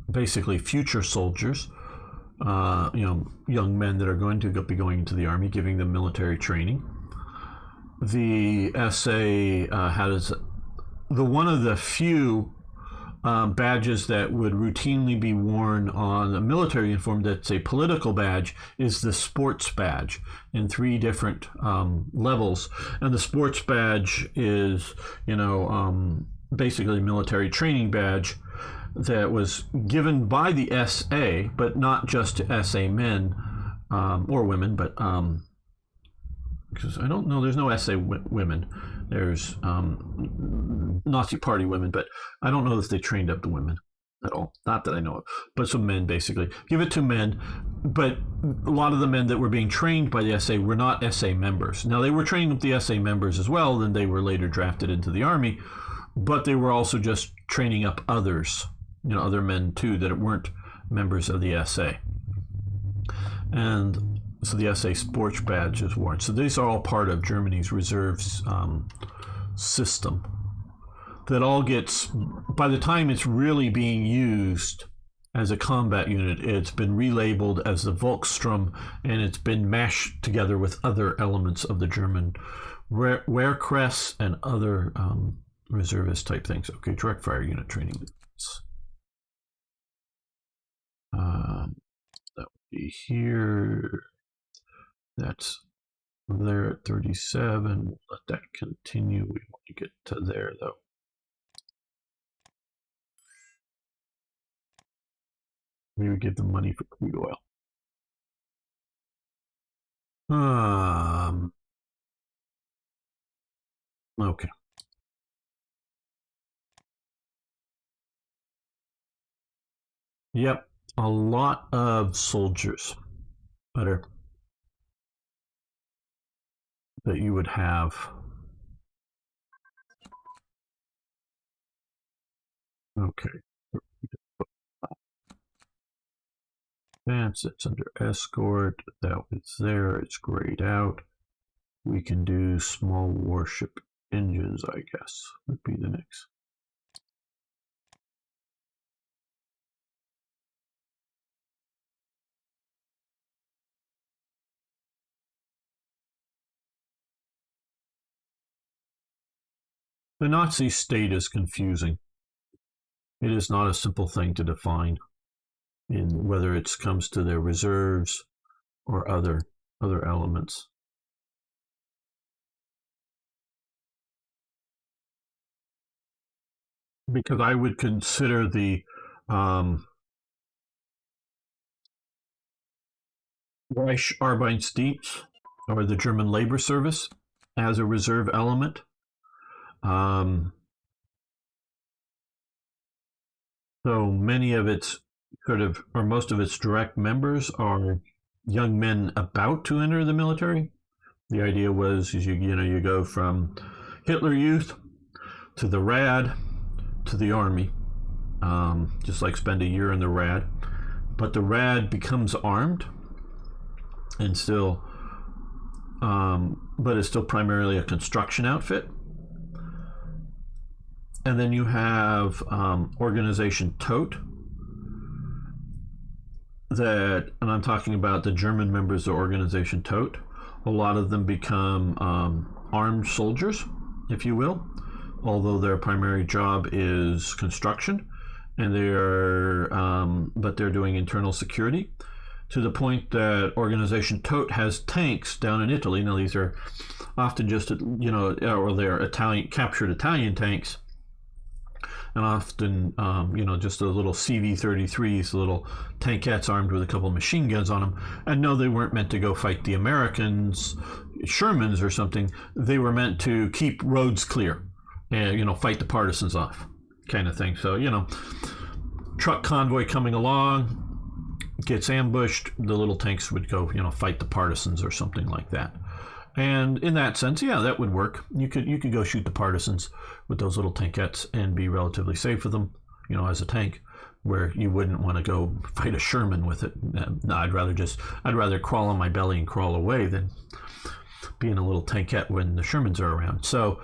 basically future soldiers, young men that are going to be going into the army, giving them military training. The SA has one of the few badges that would routinely be worn on a military uniform that's a political badge is the sports badge in 3 different levels. And the sports badge is, basically a military training badge that was given by the SA, but not just to SA men or women, but because I don't know, there's no SA women. There's Nazi Party women, but I don't know if they trained up the women at all. Not that I know of, but some men basically. Give it to men, but a lot of the men that were being trained by the SA were not SA members. Now, they were training up the SA members as well, then they were later drafted into the army, but they were also just training up others, other men too, that weren't members of the SA. And so the SA sports badge is worn. So these are all part of Germany's reserves system. That all gets, by the time it's really being used as a combat unit, it's been relabeled as the Volkssturm, and it's been mashed together with other elements of the German Wehrkress and other reservist type things. Okay, direct fire unit training. That would be here. That's there at 37. Let that continue. We want to get to there though. We would give them money for crude oil. Okay. Yep, a lot of soldiers that you would have. Okay. Advance, it's under escort. That was there. It's grayed out. We can do small warship engines, I guess, would be the next. The Nazi state is confusing. It is not a simple thing to define. in whether it comes to their reserves or other elements. Because I would consider the Reich Arbeitsdienst, or the German Labor Service, as a reserve element. So many of its or most of its direct members are young men about to enter the military. The idea was, you go from Hitler Youth to the Rad to the Army, just like spend a year in the Rad. But the Rad becomes armed and still, but it's still primarily a construction outfit. And then you have Organization Todt, and I'm talking about the German members of Organization Todt. A lot of them become armed soldiers, if you will, although their primary job is construction, and but they're doing internal security, to the point that Organization Todt has tanks down in Italy. Now, these are often just, or they're captured Italian tanks, and often, just a little CV-33s, little tankettes armed with a couple of machine guns on them. And no, they weren't meant to go fight the Americans, Shermans or something. They were meant to keep roads clear and, fight the partisans off, kind of thing. So, truck convoy coming along, gets ambushed, the little tanks would go, fight the partisans or something like that. And in that sense, yeah, that would work. You could go shoot the partisans with those little tankettes and be relatively safe with them, as a tank, where you wouldn't want to go fight a Sherman with it. No, I'd rather crawl on my belly and crawl away than be in a little tankette when the Shermans are around. So,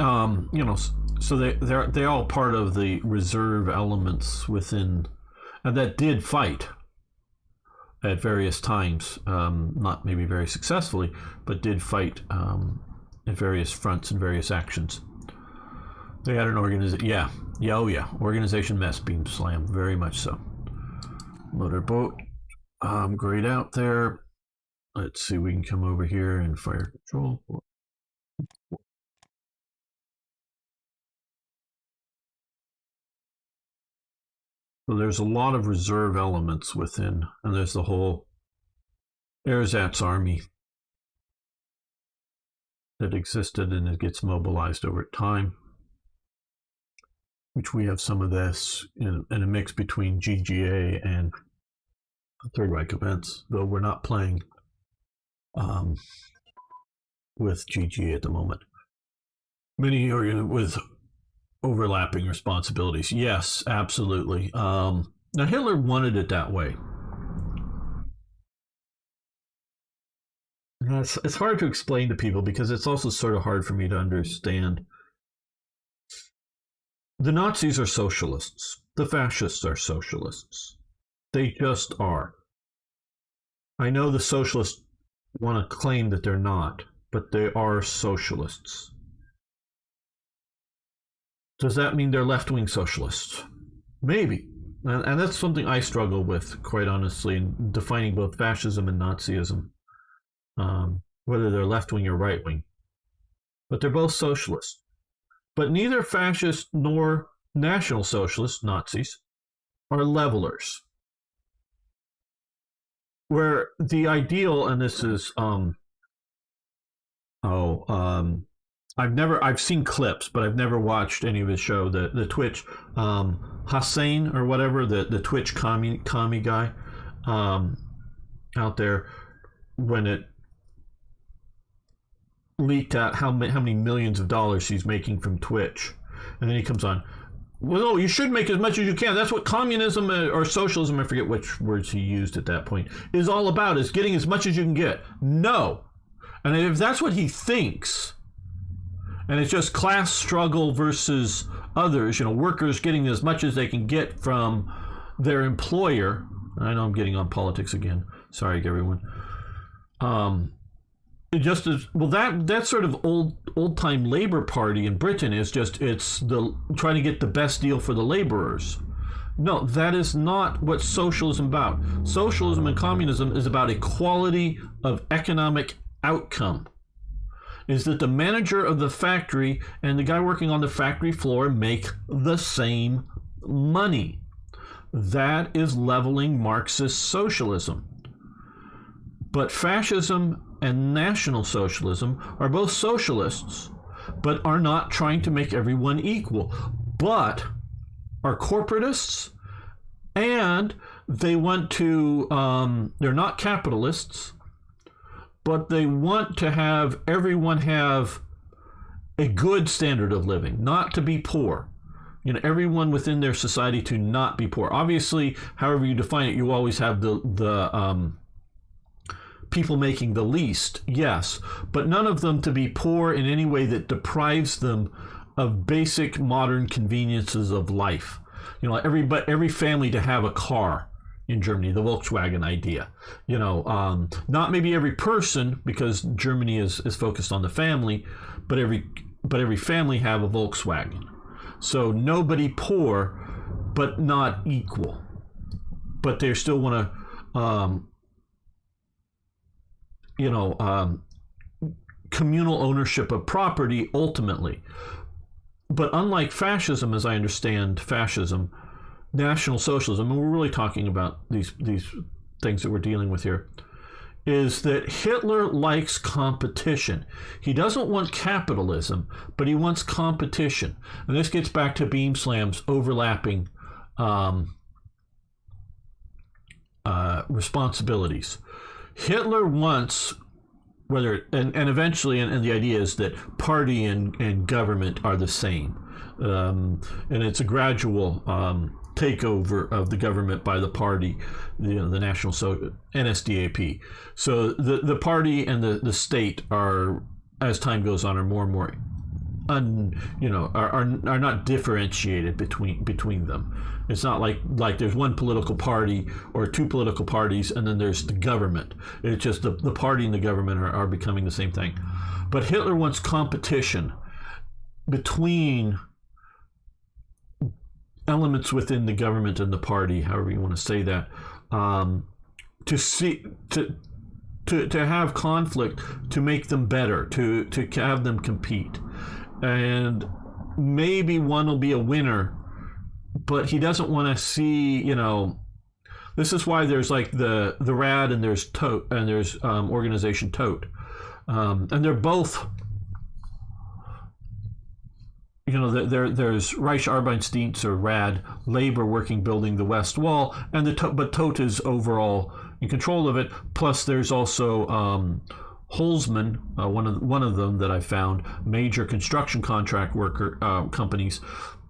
so they're all part of the reserve elements within, and that did fight at various times, not maybe very successfully, but did fight at various fronts and various actions. They had an organization, Organization Mess Beam Slam, very much so. Motorboat, grayed out there. Let's see, we can come over here and fire control. So there's a lot of reserve elements within, and there's the whole ersatz army that existed, and it gets mobilized over time, which we have some of this in a mix between GGA and Third Reich events, though we're not playing with GGA at the moment. Many are with overlapping responsibilities. Yes, absolutely. Now, Hitler wanted it that way. It's hard to explain to people because it's also sort of hard for me to understand. The Nazis are socialists. The fascists are socialists. They just are. I know the socialists want to claim that they're not, but they are socialists. Does that mean they're left-wing socialists? Maybe. And that's something I struggle with, quite honestly, in defining both fascism and Nazism, whether they're left-wing or right-wing. But they're both socialists. But neither fascist nor National Socialist, Nazis, are levelers. Where the ideal, and this is, I've seen clips, but I've never watched any of his show. The Twitch, Hussein or whatever, the Twitch commie guy, out there, when it leaked out how many millions of dollars he's making from Twitch, and then he comes on, well, no, you should make as much as you can. That's what communism or socialism, I forget which words he used at that point, is all about, is getting as much as you can get. No. And if that's what he thinks, and it's just class struggle versus others, workers getting as much as they can get from their employer. I know I'm getting on politics again. Sorry, everyone. Just as well, that sort of old time Labour Party in Britain is just, it's the trying to get the best deal for the laborers. No, that is not what socialism is about. Socialism and communism is about equality of economic outcome. Is that the manager of the factory and the guy working on the factory floor make the same money. That is leveling Marxist socialism. But fascism and National Socialism are both socialists, but are not trying to make everyone equal, but are corporatists, and they want to, they're not capitalists, but they want to have everyone have a good standard of living, not to be poor. You know, everyone within their society to not be poor. Obviously, however you define it, you always have the people making the least, yes, but none of them to be poor in any way that deprives them of basic modern conveniences of life. You know, every family to have a car in Germany, the Volkswagen idea. You know, not maybe every person, because Germany is focused on the family, but every family have a Volkswagen. So nobody poor, but not equal. But they still want to, communal ownership of property ultimately. But unlike fascism, as I understand fascism, National Socialism, and we're really talking about these things that we're dealing with here, is that Hitler likes competition. He doesn't want capitalism, but he wants competition. And this gets back to Beamslam's overlapping responsibilities. Hitler wants, and eventually, and the idea is that party and government are the same. And it's a gradual takeover of the government by the party, the National NSDAP. So the party and the state are, as time goes on, are more and more are not differentiated between them. It's not like there's one political party or two political parties and then there's the government. It's just the party and the government are becoming the same thing. But Hitler wants competition between elements within the government and the party, however you want to say that, to have conflict, to make them better, to have them compete. And maybe one will be a winner, but he doesn't want to see, this is why there's like the RAD and there's TOTE, and there's organization TOTE. And they're both, there's Reich Arbeitsdienst or RAD, labor working building the West Wall, and but TOTE is overall in control of it. Plus there's also Holzmann, one of them that I found, major construction contract worker companies.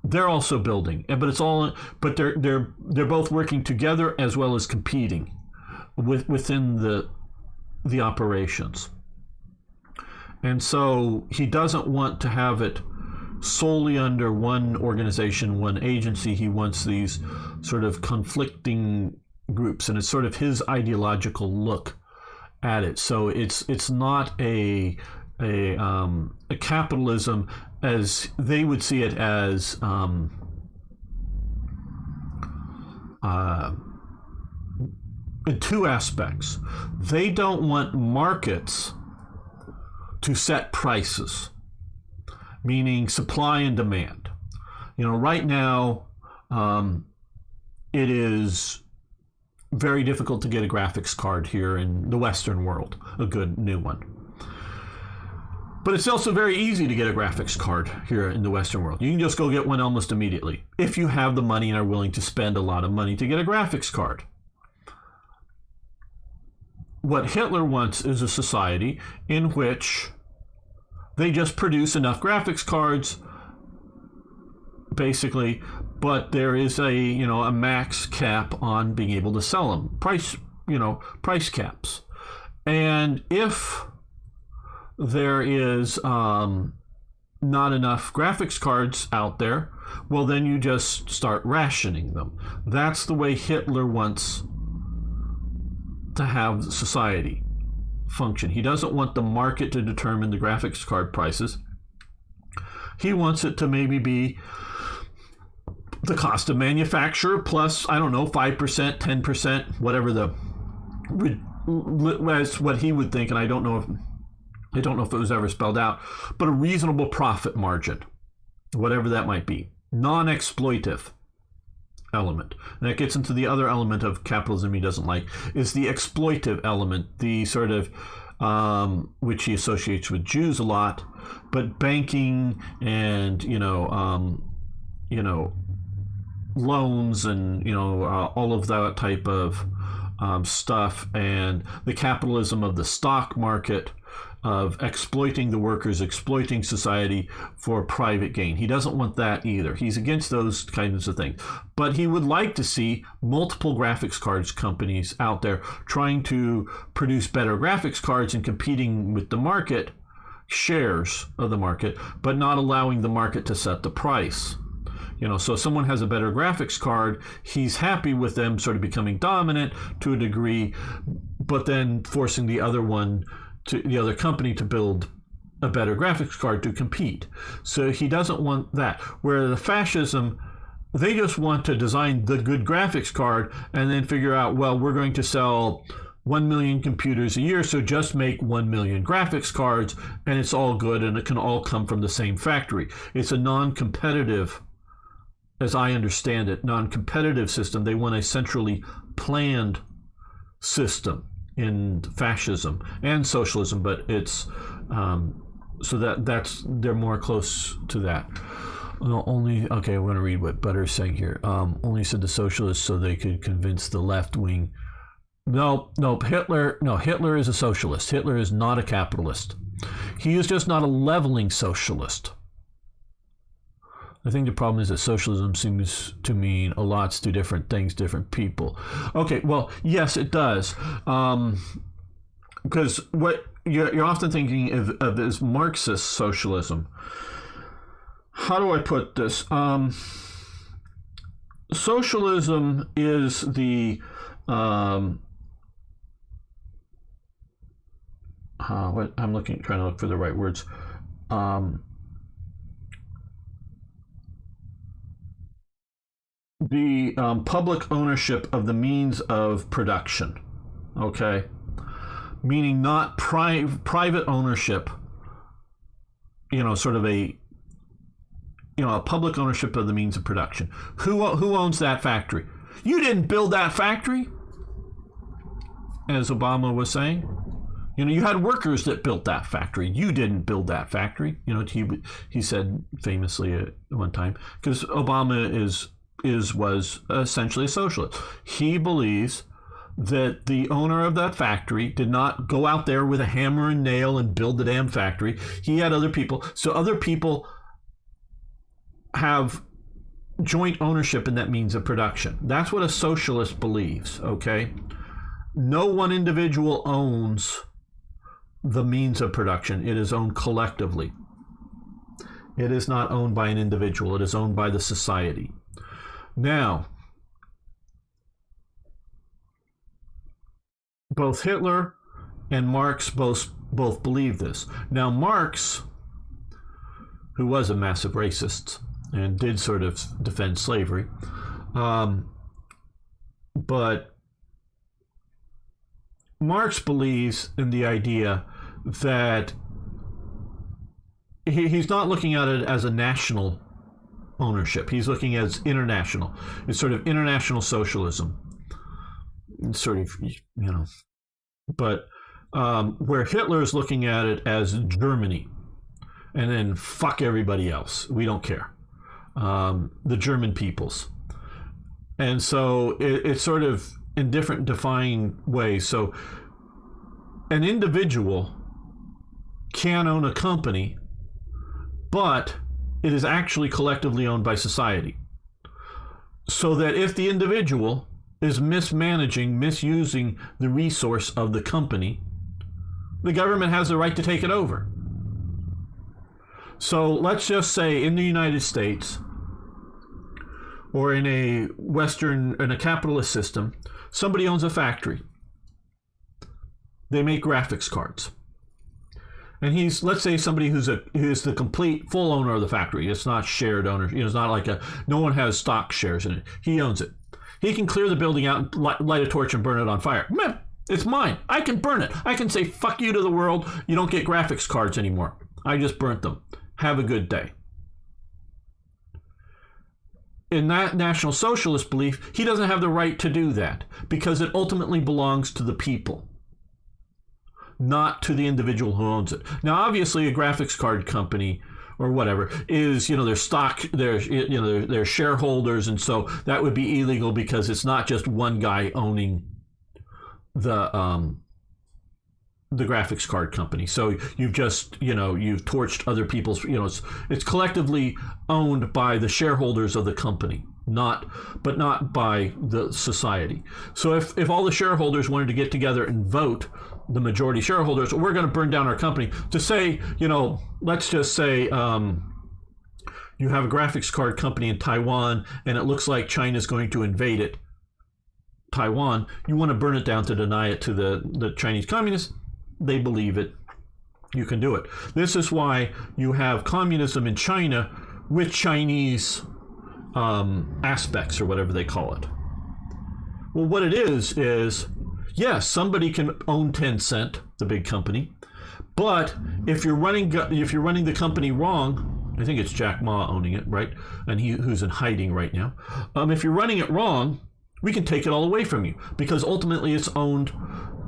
They're also building, but they're both working together as well as competing within the operations. And so he doesn't want to have it solely under one organization, one agency. He wants these sort of conflicting groups, and it's sort of his ideological look at it. So it's not a capitalism as they would see it, as in two aspects. They don't want markets to set prices, meaning supply and demand. Right now, it is very difficult to get a graphics card here in the Western world, a good new one. But it's also very easy to get a graphics card here in the Western world. You can just go get one almost immediately, if you have the money and are willing to spend a lot of money to get a graphics card. What Hitler wants is a society in which they just produce enough graphics cards, basically, but there is a max cap on being able to sell them. Price caps. And if there is not enough graphics cards out there, well, then you just start rationing them. That's the way Hitler wants to have society function. He doesn't want the market to determine the graphics card prices. He wants it to maybe be the cost of manufacture plus, I don't know, 5%, 10%, whatever that's what he would think, and I don't know if it was ever spelled out, but a reasonable profit margin, whatever that might be, non-exploitive element. And that gets into the other element of capitalism he doesn't like, is the exploitive element, the sort of which he associates with Jews a lot, but banking and loans and all of that type of stuff, and the capitalism of the stock market, of exploiting the workers, exploiting society for private gain. He doesn't want that either. He's against those kinds of things. But he would like to see multiple graphics cards companies out there trying to produce better graphics cards and competing with the market, shares of the market, but not allowing the market to set the price. So if someone has a better graphics card, he's happy with them sort of becoming dominant to a degree, but then forcing the other company to build a better graphics card to compete. So he doesn't want that. Where the fascism, they just want to design the good graphics card and then figure out, well, we're going to sell 1 million computers a year, so just make 1 million graphics cards and it's all good and it can all come from the same factory. It's a non-competitive, as I understand it, non-competitive system. They want a centrally planned system in fascism and socialism, but it's so that's they're more close to that. I'm going to read what Butter's saying here. Only said the socialists so they could convince the left wing. No, Hitler is a socialist. Hitler is not a capitalist. He is just not a leveling socialist. I think the problem is that socialism seems to mean a lot to different things, different people. Okay, well, yes, it does. Because what you're often thinking of is Marxist socialism. How do I put this? Socialism is the trying to look for the right words. The public ownership of the means of production, okay? Meaning not private ownership, sort of a public ownership of the means of production. Who owns that factory? You didn't build that factory, as Obama was saying. You had workers that built that factory. You didn't build that factory. He said famously at one time, because Obama was essentially a socialist. He believes that the owner of that factory did not go out there with a hammer and nail and build the damn factory. He had other people. So other people have joint ownership in that means of production. That's what a socialist believes, okay? No one individual owns the means of production. It is owned collectively. It is not owned by an individual. It is owned by the society. Now, both Hitler and Marx both believe this. Now, Marx, who was a massive racist and did sort of defend slavery, but Marx believes in the idea that he's not looking at it as a national ownership. He's looking at it as international. It's sort of international socialism. It's sort of, but where Hitler is looking at it as Germany, and then fuck everybody else. We don't care. The German peoples. And so it's sort of in different defined ways. So an individual can own a company, but it is actually collectively owned by society. So that if the individual is misusing the resource of the company, the government has the right to take it over. So let's just say in the United States, or in a capitalist system, somebody owns a factory. They make graphics cards. and he's, let's say, somebody who is the complete full owner of the factory. It's not shared ownership. It's not like no one has stock shares in it. He owns it. He can clear the building out, light a torch, and burn it on fire. Man, it's mine. I can burn it. I can say fuck you to the world. You don't get graphics cards anymore. I just burnt them. Have a good day. In that National Socialist belief, he doesn't have the right to do that because it ultimately belongs to the people, not to the individual who owns it. Now, obviously, a graphics card company or whatever is, their stock, their shareholders, and so that would be illegal because it's not just one guy owning the graphics card company. So you've just, you've torched other people's, it's collectively owned by the shareholders of the company, but not by the society. So if all the shareholders wanted to get together and vote, the majority shareholders, we're going to burn down our company, to say, let's just say you have a graphics card company in Taiwan and it looks like China's going to invade it, Taiwan, you want to burn it down to deny it to the Chinese communists. They believe it. You can do it. This is why you have communism in China with Chinese aspects, or whatever they call it. Well, what it is yes, somebody can own Tencent, the big company, but if you're running the company wrong, I think it's Jack Ma owning it, right? And who's in hiding right now. If you're running it wrong, we can take it all away from you because ultimately it's owned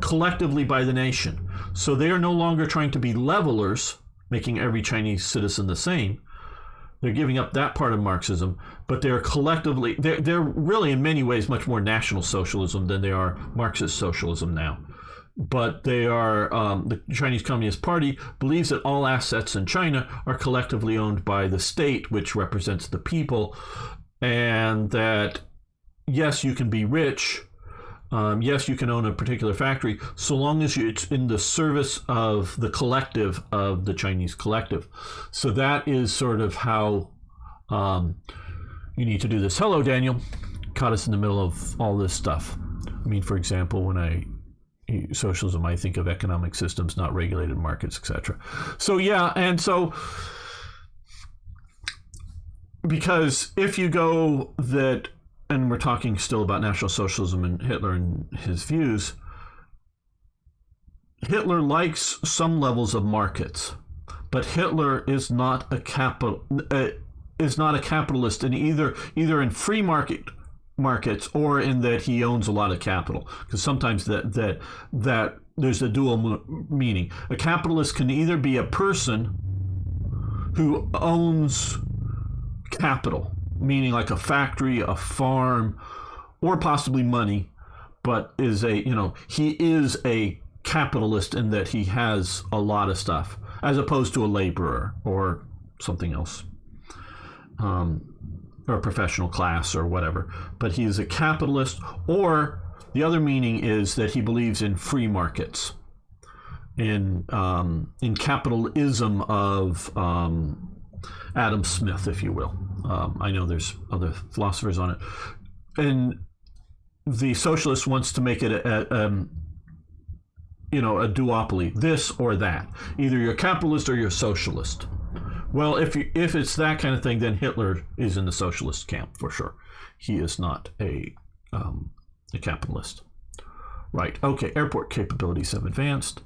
collectively by the nation. So they are no longer trying to be levelers, making every Chinese citizen the same. They're giving up that part of Marxism, but they're collectively, they're really in many ways much more National Socialism than they are Marxist socialism now. But they are, the Chinese Communist Party believes that all assets in China are collectively owned by the state, which represents the people, and that yes, you can be rich. Yes, you can own a particular factory so long as it's in the service of the collective, of the Chinese collective. So that is sort of how you need to do this. Hello, Daniel. Caught us in the middle of all this stuff. I mean, for example, when socialism, I think of economic systems, not regulated markets, etc. So yeah, and so because if you go that, and we're talking still about National Socialism and Hitler and his views, Hitler likes some levels of markets, but Hitler is not a capitalist in either in free markets or in that he owns a lot of capital, because sometimes that there's a dual meaning. A capitalist can either be a person who owns capital, meaning like a factory, a farm, or possibly money, but he is a capitalist in that he has a lot of stuff, as opposed to a laborer or something else, or a professional class or whatever. But he is a capitalist, or the other meaning is that he believes in free markets, in capitalism of Adam Smith, if you will. I know there's other philosophers on it. And the socialist wants to make it a duopoly, this or that. Either you're a capitalist or you're a socialist. Well, if it's that kind of thing, then Hitler is in the socialist camp for sure. He is not a capitalist. Right, okay, airport capabilities have advanced.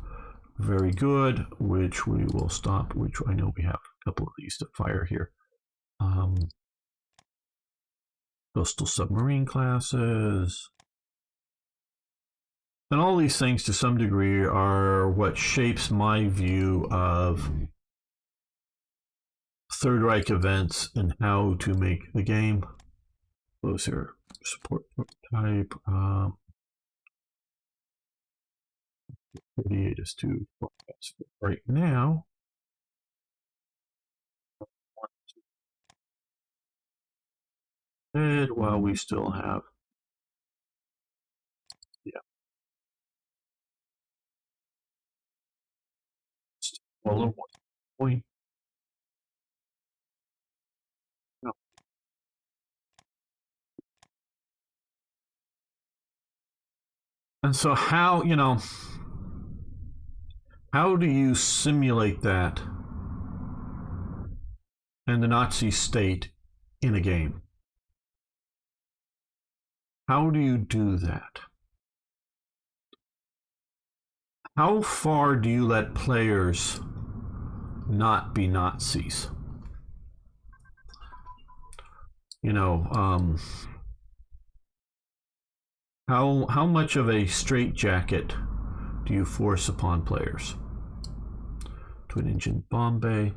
Very good, which we will stop, which I know we have a couple of these to fire here. Coastal submarine classes. And all these things to some degree are what shapes my view of Third Reich events and how to make the game. Close here. Support type. 38 is too fast right now. While we still have, yeah, well, point. No. And so how, How do you simulate that and the Nazi state in a game? How do you do that? How far do you let players not be Nazis? You know, how much of a straitjacket do you force upon players? Twin engine bomb bay.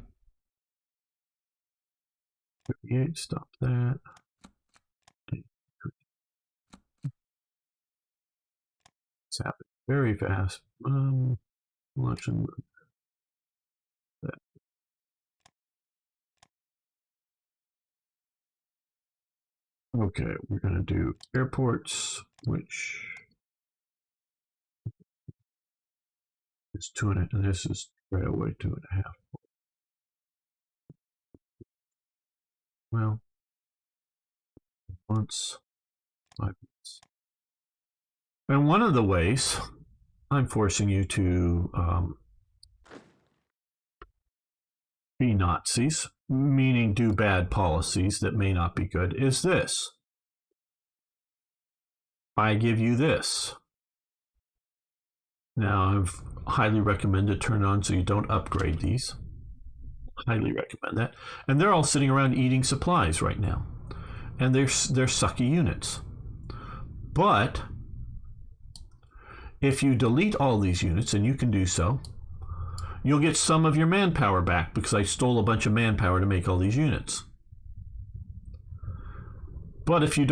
58, stop that. It's happening very fast. Launch and that. Okay, we're gonna do airports, which is 2.5, and this is railway 2.5. Well, once 5 minutes. And one of the ways I'm forcing you to be Nazis, meaning do bad policies that may not be good, is this. I give you this. Now, I've highly recommended turn on so you don't upgrade these. Highly recommend that. And they're all sitting around eating supplies right now. And they're sucky units. But if you delete all these units, and you can do so, you'll get some of your manpower back because I stole a bunch of manpower to make all these units. But if you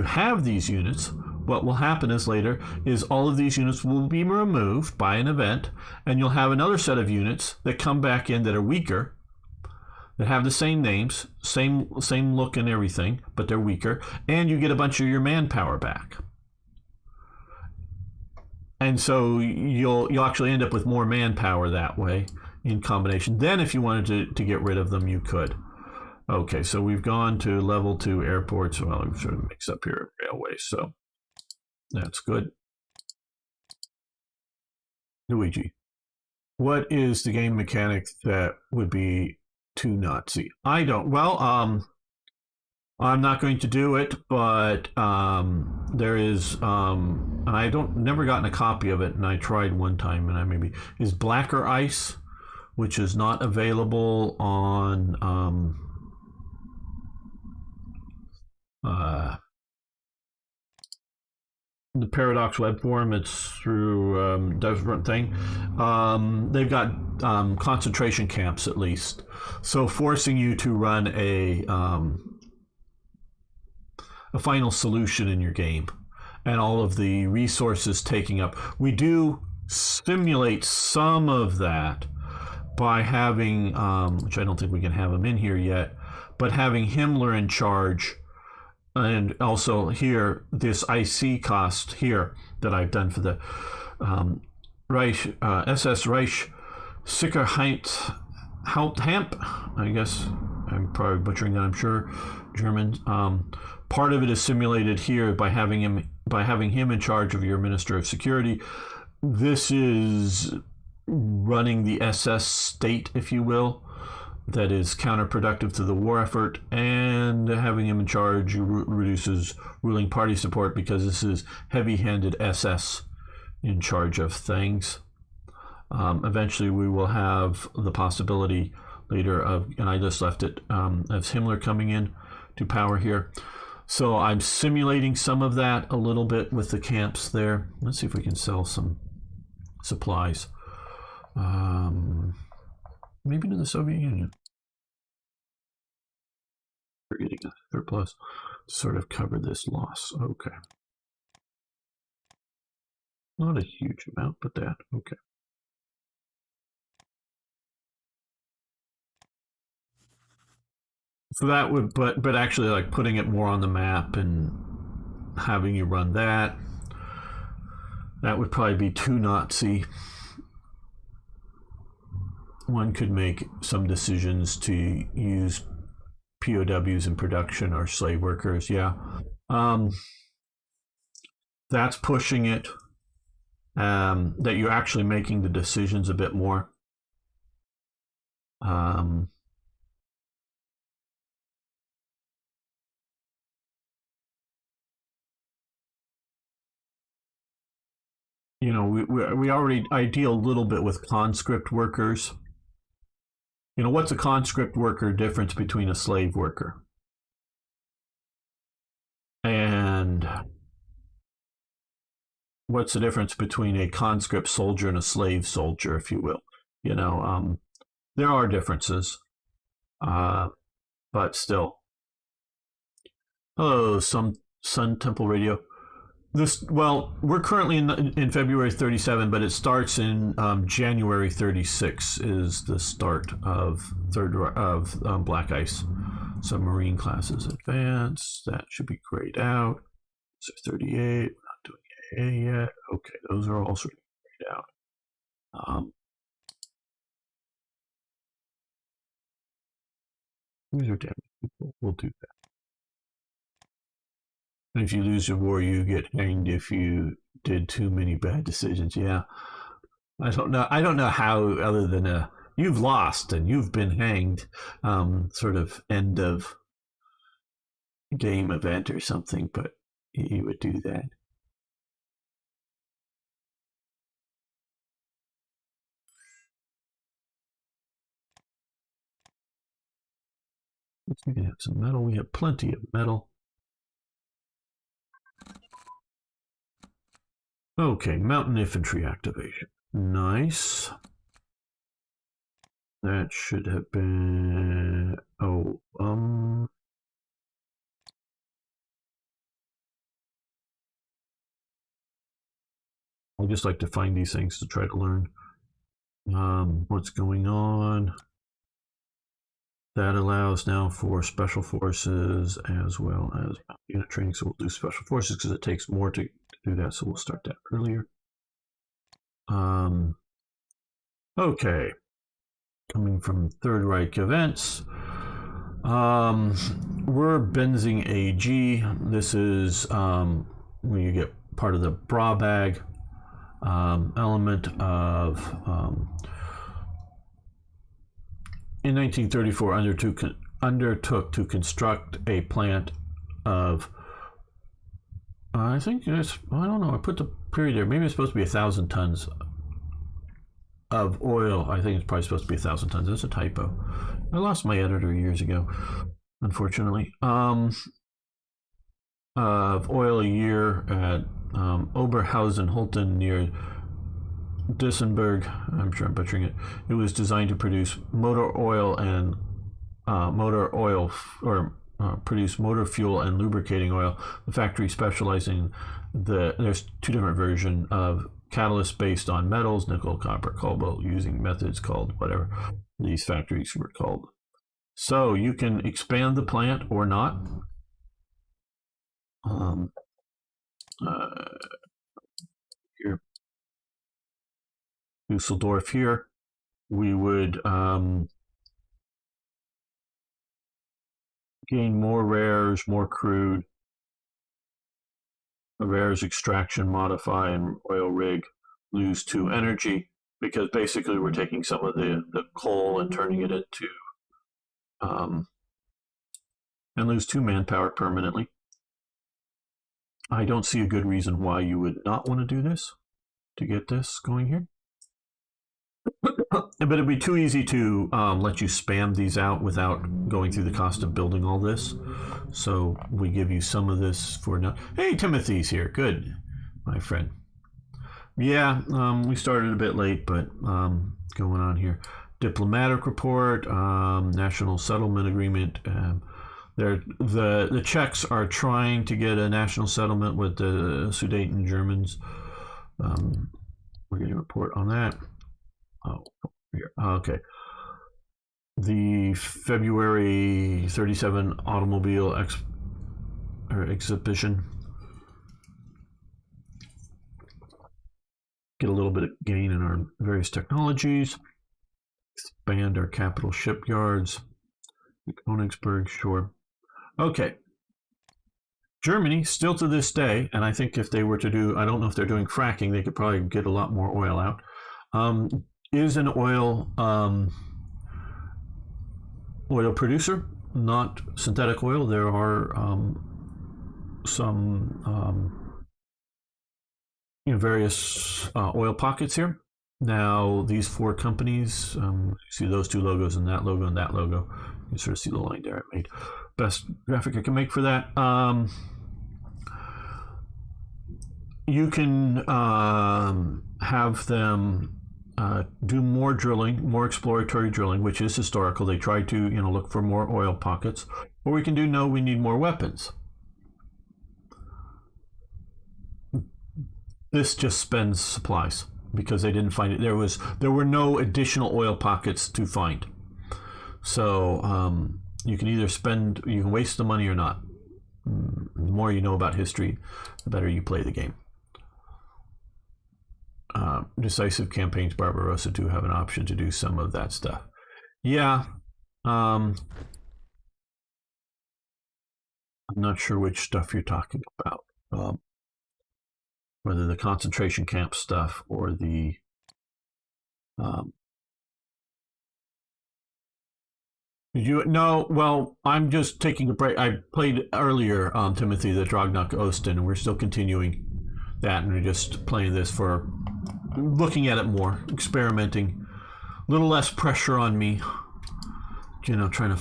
have these units, what will happen is later is all of these units will be removed by an event, and you'll have another set of units that come back in that are weaker, that have the same names, same look and everything, but they're weaker, and you get a bunch of your manpower back. And so you'll actually end up with more manpower that way in combination. Then if you wanted to get rid of them, you could. Okay, so we've gone to level 2 airports. Well, we've sort of mixed up here railways, so that's good. Luigi, what is the game mechanic that would be too Nazi? I don't. Well, I'm not going to do it, but there is, and I never gotten a copy of it, and I tried one time, and is Blacker Ice, which is not available on the Paradox web forum. It's through different thing. They've got concentration camps at least, so forcing you to run a final solution in your game, and all of the resources taking up. We do simulate some of that by having, which I don't think we can have him in here yet, but having Himmler in charge. And also here, this IC cost here that I've done for the Reich, SS Reich Sicherheit Hauptamp, I guess I'm probably butchering that, I'm sure, German. Part of it is simulated here by having him in charge of your Minister of Security. This is running the SS state, if you will, that is counterproductive to the war effort, and having him in charge reduces ruling party support because this is heavy-handed SS in charge of things. Eventually we will have the possibility later of, and I just left it as Himmler coming in to power here. So I'm simulating some of that a little bit with the camps there. Let's see if we can sell some supplies. Maybe to the Soviet Union. We're getting a surplus to sort of cover this loss. Okay. Not a huge amount, but that. Okay. So that would, but actually like putting it more on the map and having you run that would probably be too Nazi. One could make some decisions to use POWs in production or slave workers. Yeah. That's pushing it. that you're actually making the decisions a bit more. You know, I deal a little bit with conscript workers. You know, what's a conscript worker difference between a slave worker? And what's the difference between a conscript soldier and a slave soldier, if you will? You know, there are differences, but still. Hello, some Sun Temple Radio. Well, we're currently in February 37, but it starts in January 36 is the start of Black Ice. Submarine classes advanced. That should be grayed out. So 38. We're not doing AA yet. Okay, those are all sort of grayed out. These are damn people. We'll do that. And if you lose a war, you get hanged if you did too many bad decisions. Yeah. I don't know how, other than you've lost and you've been hanged, sort of end of game event or something, but you would do that. We can have some metal. We have plenty of metal. Okay, mountain infantry activation. Nice. That should have been... Oh, I just like to find these things to try to learn what's going on. That allows now for special forces as well as unit training. So we'll do special forces because it takes more to do that. So we'll start that earlier. Okay. Coming from Third Reich events. We're benzing AG. This is where you get part of the bra bag element of in 1934 undertook to construct a plant of I think it's, I don't know, I put the period there, maybe it's supposed to be 1,000 tons of oil. I think it's probably supposed to be 1,000 tons. That's a typo. I lost my editor years ago, unfortunately. Of oil a year at Oberhausen Holten near Dissenberg. I'm sure I'm butchering it. It was designed to produce motor oil produce motor fuel and lubricating oil. The factory specializing there's two different versions of catalysts based on metals, nickel, copper, cobalt, using methods called whatever these factories were called. So you can expand the plant or not. Here, Dusseldorf here, we would gain more rares, more crude, rares extraction, modify, and oil rig, lose 2 energy, because basically we're taking some of the coal and turning it into, and lose 2 manpower permanently. I don't see a good reason why you would not want to do this, to get this going here. But it'd be too easy to let you spam these out without going through the cost of building all this. So we give you some of this for now. Hey, Timothy's here. Good, my friend. Yeah, we started a bit late, but going on here. Diplomatic report, national settlement agreement. The Czechs are trying to get a national settlement with the Sudeten Germans. We're getting a report on that. Oh, here. Okay. The February 37 automobile exhibition. Get a little bit of gain in our various technologies. Expand our capital shipyards. Königsberg, sure. Okay. Germany, still to this day, and I think if they were to do, I don't know if they're doing fracking, they could probably get a lot more oil out, is an oil producer, not synthetic oil. There are some various oil pockets here. Now, these four companies, you see those two logos and that logo and that logo. You can sort of see the line there I made. Best graphic I can make for that. You can have them do more drilling, more exploratory drilling, which is historical. They try to, look for more oil pockets. Or we can do, no, we need more weapons. This just spends supplies because they didn't find it. There were no additional oil pockets to find. So you can either you can waste the money or not. The more you know about history, the better you play the game. Decisive campaigns, Barbarossa do have an option to do some of that stuff. Yeah. I'm not sure which stuff you're talking about. Whether the concentration camp stuff or the well, I'm just taking a break. I played earlier, Timothy, the Drang nach Osten, and we're still continuing that, and we're just playing this for looking at it more, experimenting, a little less pressure on me, trying to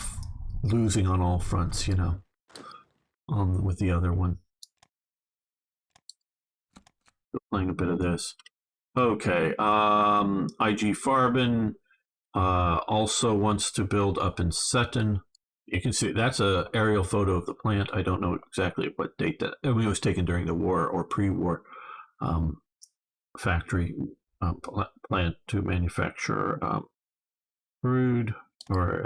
losing on all fronts, with the other one. Playing a bit of this. Okay, IG Farben also wants to build up in Seton. You can see that's an aerial photo of the plant. I don't know exactly what date that it was taken during the war or pre-war. Factory plant to manufacture crude or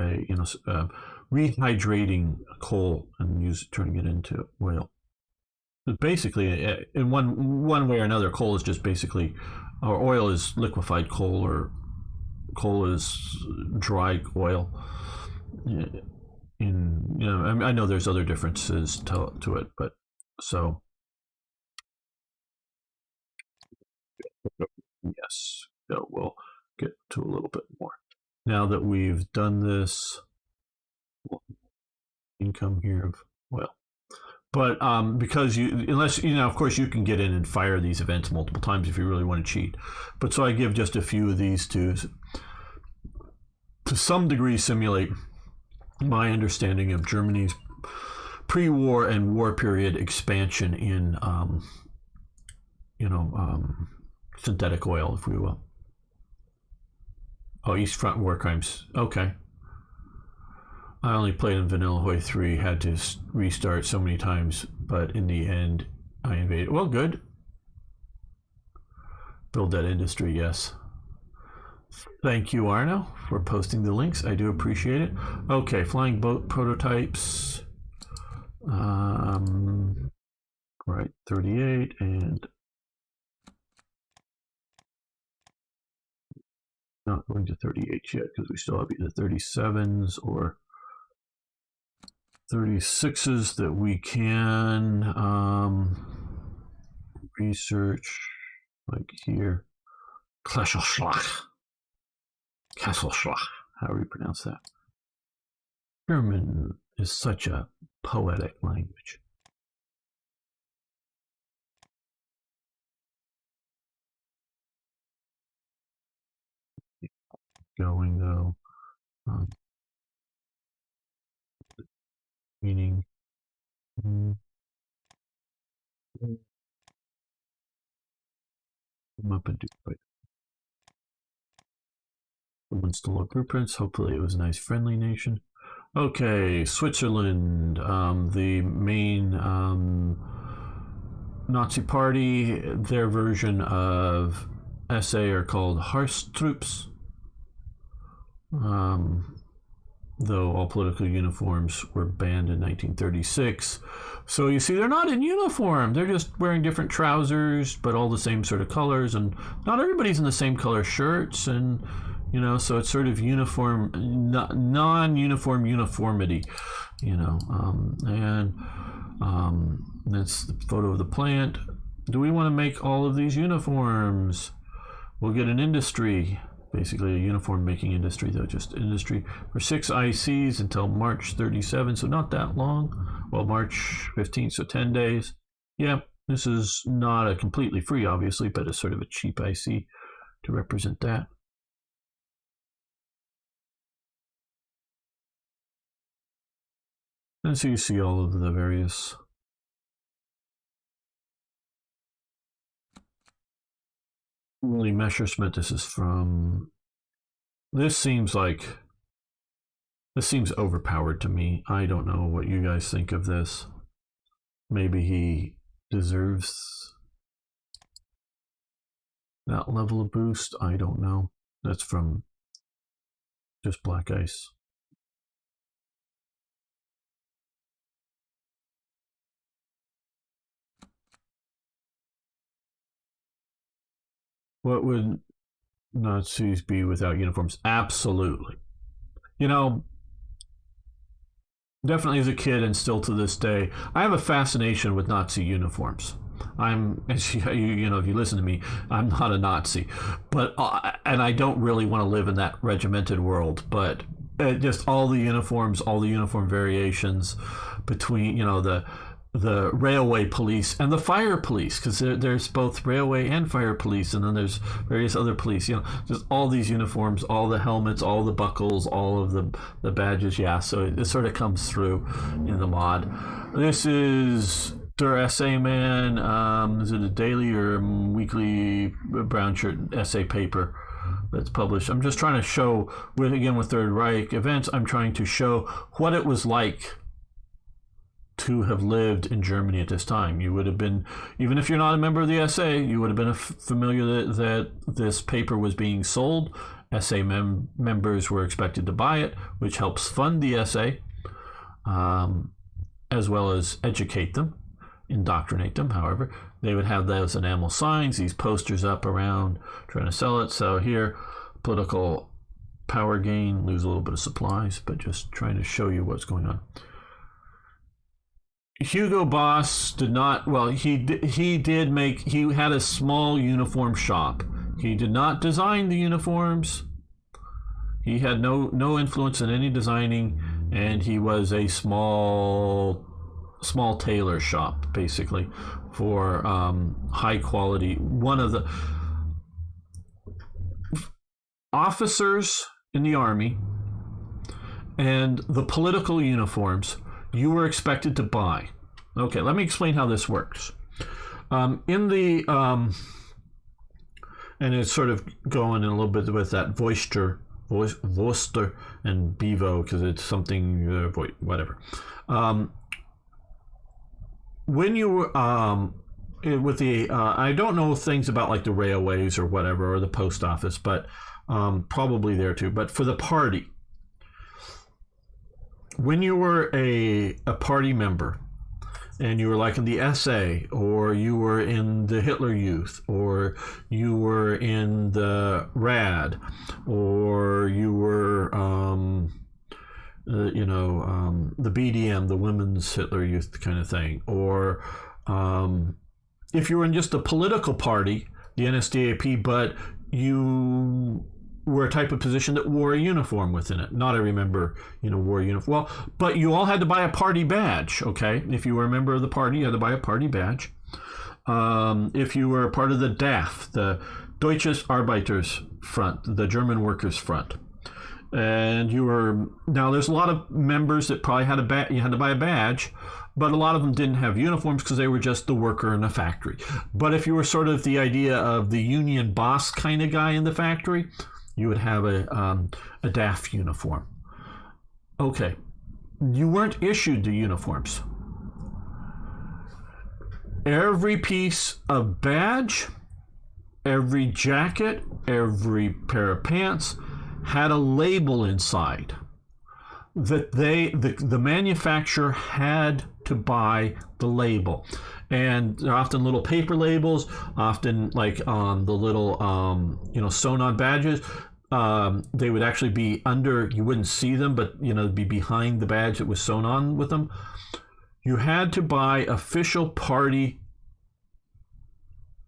rehydrating coal and turning it into oil. Basically, in one way or another, coal is just basically, or oil is liquefied coal, or coal is dry oil. I know there's other differences to it, but so yes, so we'll get to a little bit more now that we've done this. Income here of oil. But because unless, of course you can get in and fire these events multiple times if you really want to cheat. But so I give just a few of these to some degree simulate my understanding of Germany's pre-war and war period expansion in, synthetic oil, if we will. Oh, East Front war crimes. Okay. I only played in Vanilla Hoi 3, had to restart so many times, but in the end, I invaded. Well, good. Build that industry, yes. Thank you, Arno, for posting the links. I do appreciate it. Okay, flying boat prototypes. Right, 38 and not going to 38 yet because we still have either 37s or 36s that we can research, like here. Kasselschlag, however you pronounce that. German is such a poetic language. Going though, meaning come up and do it. Someone stole our blueprints. Hopefully it was a nice friendly nation. Okay, Switzerland, the main Nazi party, their version of SA are called Harstroops. Though all political uniforms were banned in 1936. So you see, they're not in uniform. They're just wearing different trousers, but all the same sort of colors. And not everybody's in the same color shirts. And, you know, so it's sort of uniform, non-uniform uniformity, you know, and that's the photo of the plant. Do we want to make all of these uniforms? We'll get an industry, basically a uniform making industry, though, just industry for 6 ICs until March 37, so not that long. Well, March 15th, so 10 days. Yeah, this is not a completely free, obviously, but it's sort of a cheap IC to represent that. And so you see all of the various Willie Messerschmitt. This is from, this seems overpowered to me. I don't know what you guys think of this. Maybe he deserves that level of boost. I don't know. That's from just Black Ice. What would Nazis be without uniforms? Absolutely. You know, definitely as a kid and still to this day, I have a fascination with Nazi uniforms. You know, if you listen to me, I'm not a Nazi, but and I don't really want to live in that regimented world. But just all the uniforms, all the uniform variations between, you know, the railway police and the fire police, because there's both railway and fire police, and then there's various other police, you know, just all these uniforms, all the helmets, all the buckles, all of the badges. Yeah, so it sort of comes through in the mod. This is Der Essay Man. Is it a daily or weekly brown shirt essay paper that's published? I'm just trying to show, with Third Reich events, I'm trying to show what it was like to have lived in Germany at this time. You would have been, even if you're not a member of the SA, you would have been familiar that this paper was being sold. SA members were expected to buy it, which helps fund the SA, as well as educate them, indoctrinate them. However, they would have those enamel signs, these posters up around trying to sell it. So here, political power gain, lose a little bit of supplies, but just trying to show you what's going on. Hugo Boss did not, well, he had a small uniform shop. He did not design the uniforms. He had no influence in any designing, and he was a small tailor shop, basically, for high quality. One of the officers in the army and the political uniforms you were expected to buy. Okay, let me explain how this works. And it's sort of going in a little bit with that Voster and Bevo, because it's something, whatever. When you were, with the, I don't know things about like the railways or whatever, or the post office, but probably there too, but for the party, when you were a party member and you were like in the SA, or you were in the Hitler Youth, or you were in the RAD, or you were the BDM, the Women's Hitler Youth kind of thing, or if you were in just a political party, the NSDAP, but you were a type of position that wore a uniform within it. Not every member, wore a uniform. Well, but you all had to buy a party badge, okay? If you were a member of the party, you had to buy a party badge. If you were a part of the DAF, the Deutsches Arbeiters Front, the German Workers Front, and you were, now there's a lot of members that probably had you had to buy a badge, but a lot of them didn't have uniforms because they were just the worker in a factory. But if you were sort of the idea of the union boss kind of guy in the factory, you would have a DAF uniform. Okay, you weren't issued the uniforms. Every piece of badge, every jacket, every pair of pants had a label inside that the manufacturer had to buy the label. And they're often little paper labels, often like the little sewn on badges. they would actually be under, you wouldn't see them, but be behind the badge that was sewn on with them. You had to buy official party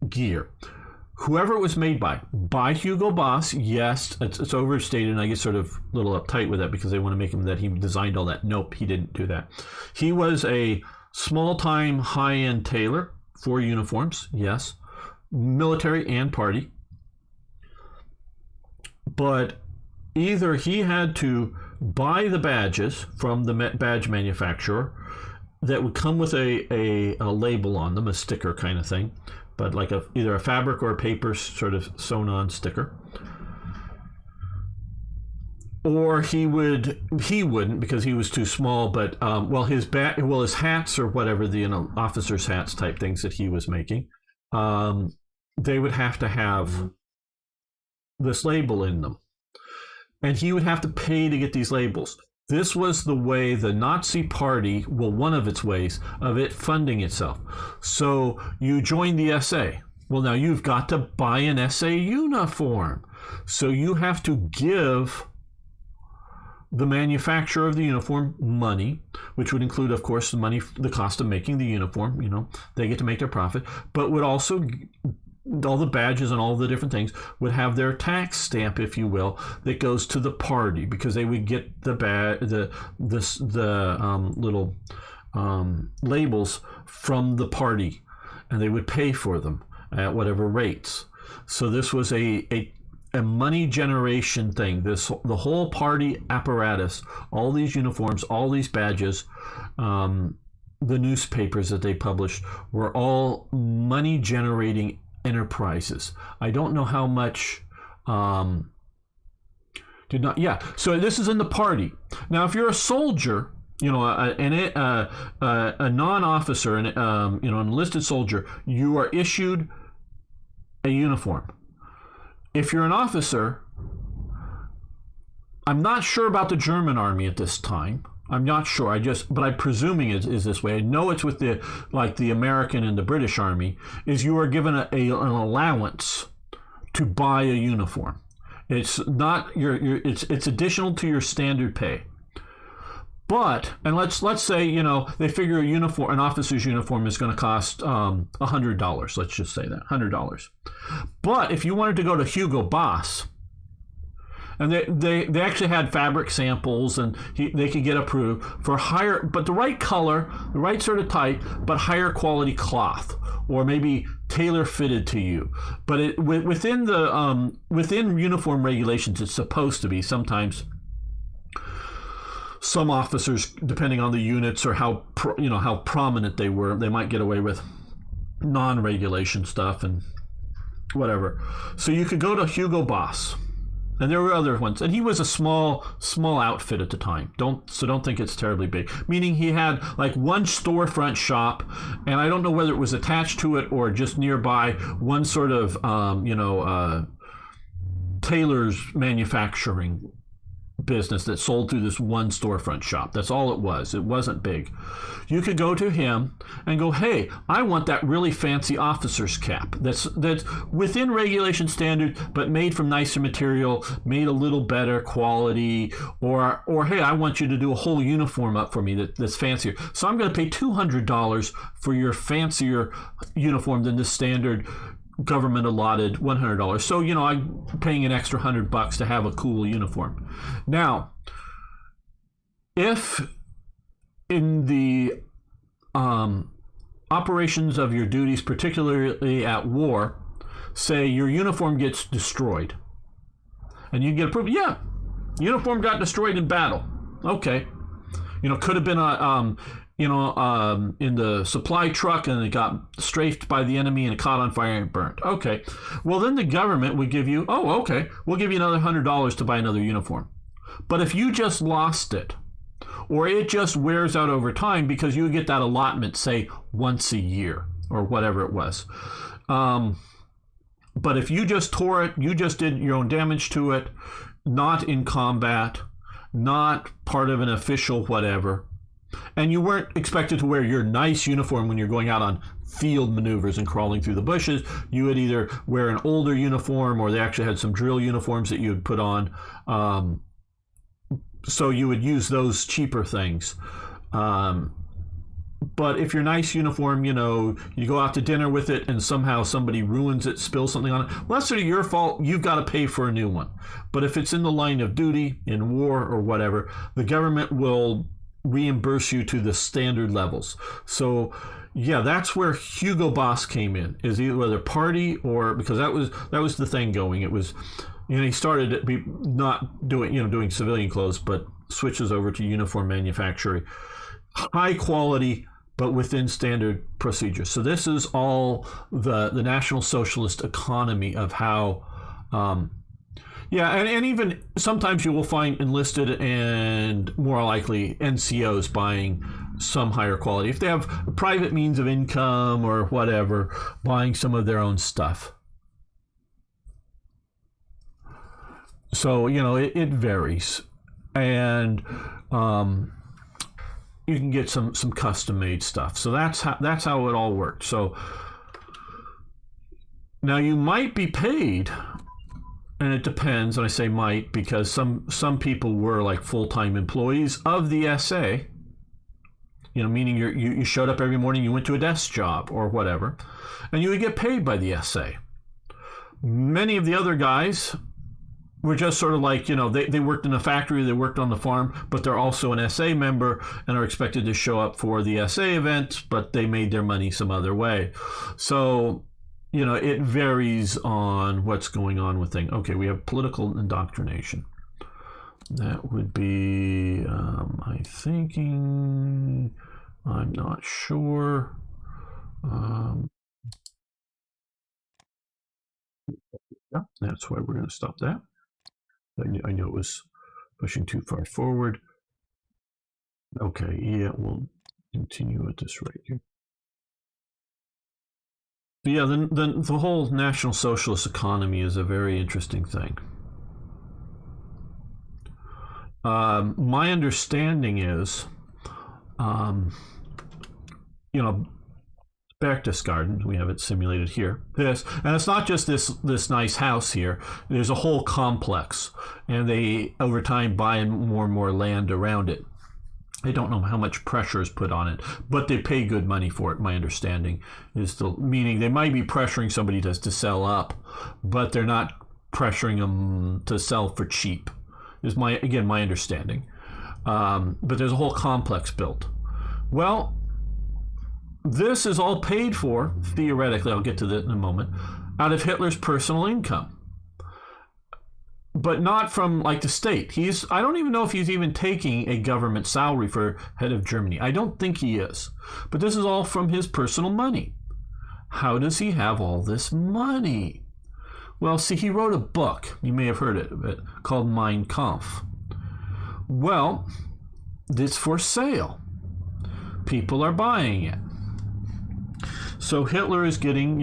gear. Whoever it was made by Hugo Boss, yes, it's overstated, and I get sort of a little uptight with that because they want to make him that he designed all that. Nope, he didn't do that. He was a small-time, high-end tailor for uniforms, yes, military and party. But either he had to buy the badges from the badge manufacturer that would come with a label on them, a sticker kind of thing, but like either a fabric or a paper sort of sewn on sticker. Or he wouldn't because he was too small, but his hats or whatever, the officers' hats type things that he was making, they would have to have this label in them. And he would have to pay to get these labels. This was the way the Nazi Party, one of its ways of it funding itself. So you join the SA. Well, now you've got to buy an SA uniform. So you have to give the manufacturer of the uniform money, which would include, of course, the cost of making the uniform. They get to make their profit, but would also, all the badges and all the different things would have their tax stamp, if you will, that goes to the party, because they would get the little labels from the party, and they would pay for them at whatever rates. So this was a money generation thing. The whole party apparatus, all these uniforms, all these badges, the newspapers that they published were all money generating enterprises. I don't know how much so this is in the party. Now, if you're a soldier, a non-officer, an enlisted soldier, you are issued a uniform. If you're an officer, I'm not sure about the German army at this time. I'm not sure. But I'm presuming it is this way. I know it's with the American and the British Army, is you are given an allowance to buy a uniform. It's not it's additional to your standard pay. But, and let's say, they figure an officer's uniform is going to cost $100. Let's just say that, $100. But if you wanted to go to Hugo Boss, and they actually had fabric samples, and they could get approved for higher, but the right color, the right sort of type, but higher quality cloth, or maybe tailor fitted to you. But within uniform regulations, it's supposed to be. Sometimes some officers, depending on the units or how prominent they were, they might get away with non-regulation stuff and whatever. So you could go to Hugo Boss, and there were other ones, and he was a small outfit at the time. Don't think it's terribly big. Meaning he had like one storefront shop, and I don't know whether it was attached to it or just nearby, one sort of tailor's manufacturing business that sold through this one storefront shop. That's all it was. It wasn't big. You could go to him and go, hey, I want that really fancy officer's cap that's within regulation standard, but made from nicer material, made a little better quality, or hey, I want you to do a whole uniform up for me that's fancier. So I'm going to pay $200 for your fancier uniform than the standard government allotted $100. So, I'm paying an extra $100 to have a cool uniform. Now, if in the operations of your duties, particularly at war, say your uniform gets destroyed, and you get approved, yeah, uniform got destroyed in battle. Okay. Could have been in the supply truck, and it got strafed by the enemy and it caught on fire and burnt. Okay. Well, then the government would give you, we'll give you another $100 to buy another uniform. But if you just lost it, or it just wears out over time, because you get that allotment, say, once a year or whatever it was. But if you just tore it, you just did your own damage to it, not in combat, not part of an official whatever, And you weren't expected to wear your nice uniform when you're going out on field maneuvers and crawling through the bushes. You would either wear an older uniform, or they actually had some drill uniforms that you would put on. So you would use those cheaper things. But if your nice uniform, you go out to dinner with it and somehow somebody ruins it, spills something on it, well, that's sort of your fault. You've got to pay for a new one. But if it's in the line of duty, in war or whatever, the government will reimburse you to the standard levels. So yeah, that's where Hugo Boss came in, is either whether party or, because that was the thing going. It was, he started not doing civilian clothes, but switches over to uniform manufacturing, high quality, but within standard procedures. So this is all the National Socialist economy of how, and even sometimes you will find enlisted and more likely NCOs buying some higher quality. If they have private means of income or whatever, buying some of their own stuff. So, it varies. And you can get some custom made stuff. So that's how it all worked. So now you might be paid, and it depends, and I say might because some people were like full-time employees of the SA, meaning you showed up every morning, you went to a desk job or whatever, and you would get paid by the SA. Many of the other guys were just sort of like, they worked in a factory, they worked on the farm, but they're also an SA member and are expected to show up for the SA event, but they made their money some other way. So, it varies on what's going on with things. Okay, we have political indoctrination. That would be, I'm thinking, I'm not sure. Yeah, that's why we're going to stop that. I knew it was pushing too far forward. Okay, yeah, we'll continue with this right here. But yeah, the whole National Socialist economy is a very interesting thing. My understanding is, Berchtesgaden, we have it simulated here. And it's not just this nice house here. There's a whole complex, and they over time buy more and more land around it. I don't know how much pressure is put on it, but they pay good money for it. My understanding is meaning they might be pressuring somebody to sell up, but they're not pressuring them to sell for cheap. Is my understanding. But there's a whole complex built. Well, this is all paid for, theoretically, I'll get to that in a moment, out of Hitler's personal income. But not from the state. I don't even know if he's even taking a government salary for head of Germany. I don't think he is. But this is all from his personal money. How does he have all this money? Well, see, he wrote a book, you may have heard of it, called Mein Kampf. Well, it's for sale. People are buying it. So Hitler is getting,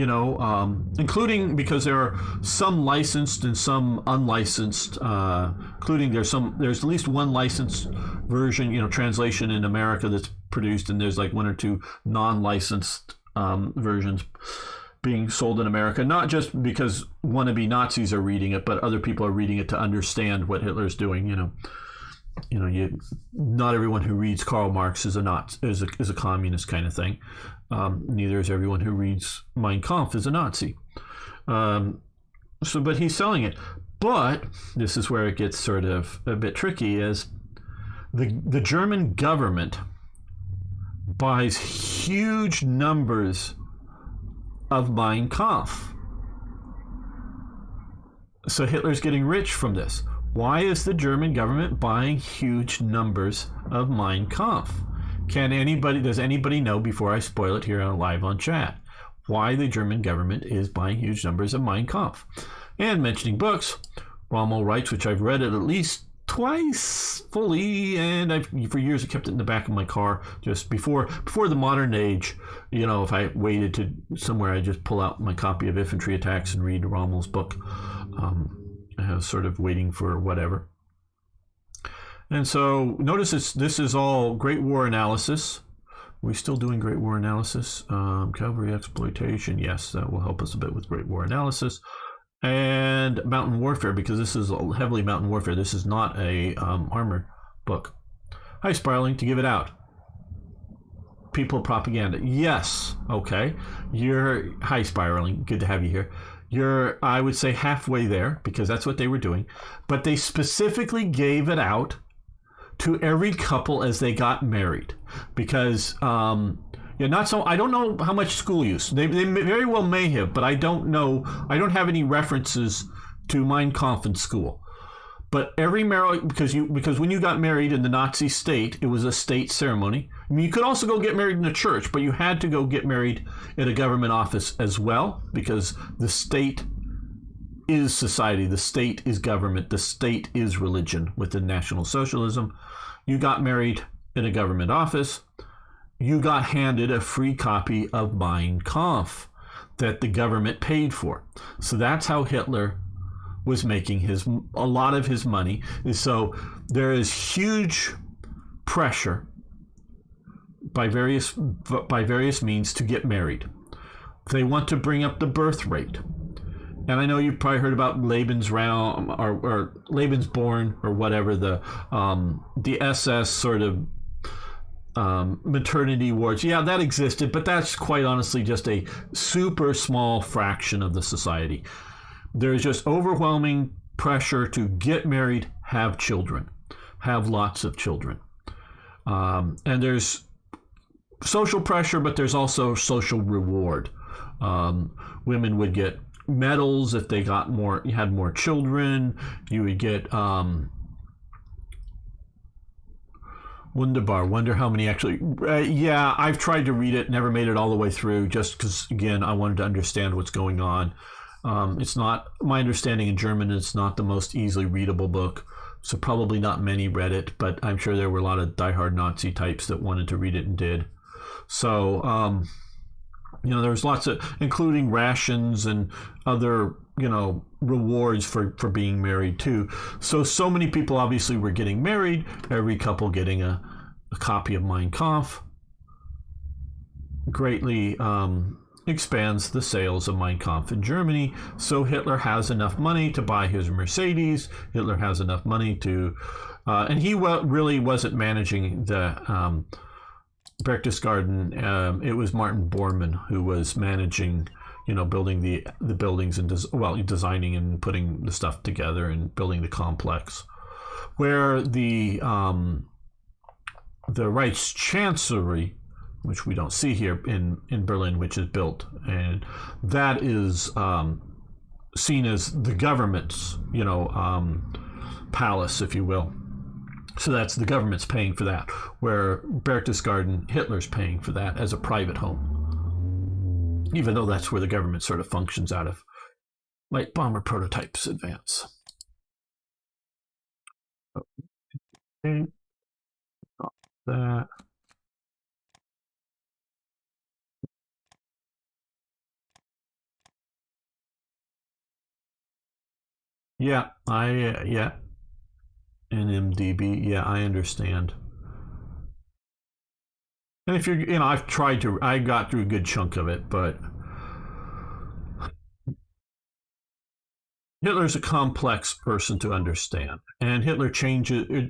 including, because there are some licensed and some unlicensed, including there's at least one licensed version, translation in America that's produced, and there's one or two non-licensed versions being sold in America, not just because wannabe Nazis are reading it, but other people are reading it to understand what Hitler's doing, not everyone who reads Karl Marx is a communist kind of thing. Neither is everyone who reads Mein Kampf is a Nazi. But he's selling it. But this is where it gets sort of a bit tricky, is the German government buys huge numbers of Mein Kampf. So Hitler's getting rich from this. Why is the German government buying huge numbers of Mein Kampf? Does anybody know, before I spoil it here live on chat, why the German government is buying huge numbers of Mein Kampf? And mentioning books, Rommel writes, which I've read it at least twice fully, and for years I kept it in the back of my car just before the modern age. If I waited to somewhere, I just pull out my copy of Infantry Attacks and read Rommel's book. I was sort of waiting for whatever. And so notice this is all Great War analysis. Are we still doing Great War analysis? Cavalry exploitation. Yes, that will help us a bit with Great War analysis. And mountain warfare, because this is heavily mountain warfare. This is not a armor book. High spiraling to give it out. People propaganda. Yes. Okay. You're high spiraling. Good to have you here. You're, I would say, halfway there, because that's what they were doing. But they specifically gave it out to every couple as they got married, because not so. I don't know how much school use they very well may have, but I don't know. I don't have any references to Mein Kampf in school. But every marriage, because when you got married in the Nazi state, it was a state ceremony. I mean, you could also go get married in a church, but you had to go get married in a government office as well, because the state is society, the state is government, the state is religion within National Socialism. You got married in a government office. You got handed a free copy of Mein Kampf that the government paid for. So that's how Hitler was making a lot of his money. So there is huge pressure by various means to get married. They want to bring up the birth rate. And I know you've probably heard about Lebensraum or Lebensborn or whatever, the SS sort of maternity wards. Yeah, that existed, but that's quite honestly just a super small fraction of the society. There's just overwhelming pressure to get married, have children, have lots of children. And there's social pressure, but there's also social reward. Women would get medals if they got had more children. You would get Wunderbar. Wonder how many actually. Yeah, I've tried to read it, never made it all the way through, just because, again, I wanted to understand what's going on. It's not, my understanding in German, it's not the most easily readable book, so probably not many read it, but I'm sure there were a lot of diehard Nazi types that wanted to read it and did. So, there's lots of, including rations and other, rewards for being married too. So many people obviously were getting married, every couple getting a copy of Mein Kampf. Greatly expands the sales of Mein Kampf in Germany. So Hitler has enough money to buy his Mercedes. Hitler has enough money to, and he really wasn't managing the Berchtesgaden. It was Martin Bormann who was managing, building the buildings and designing and putting the stuff together and building the complex. Where the Reichschancellery, which we don't see here in Berlin, which is built, and that is seen as the government's, palace, if you will. So that's the government's paying for that, where Berchtesgaden, Hitler's paying for that as a private home, even though that's where the government sort of functions out of. Light bomber prototypes advance. Okay, got that. Yeah, NMDB. Yeah, I understand. And if you're, I got through a good chunk of it, but Hitler's a complex person to understand, and Hitler changes.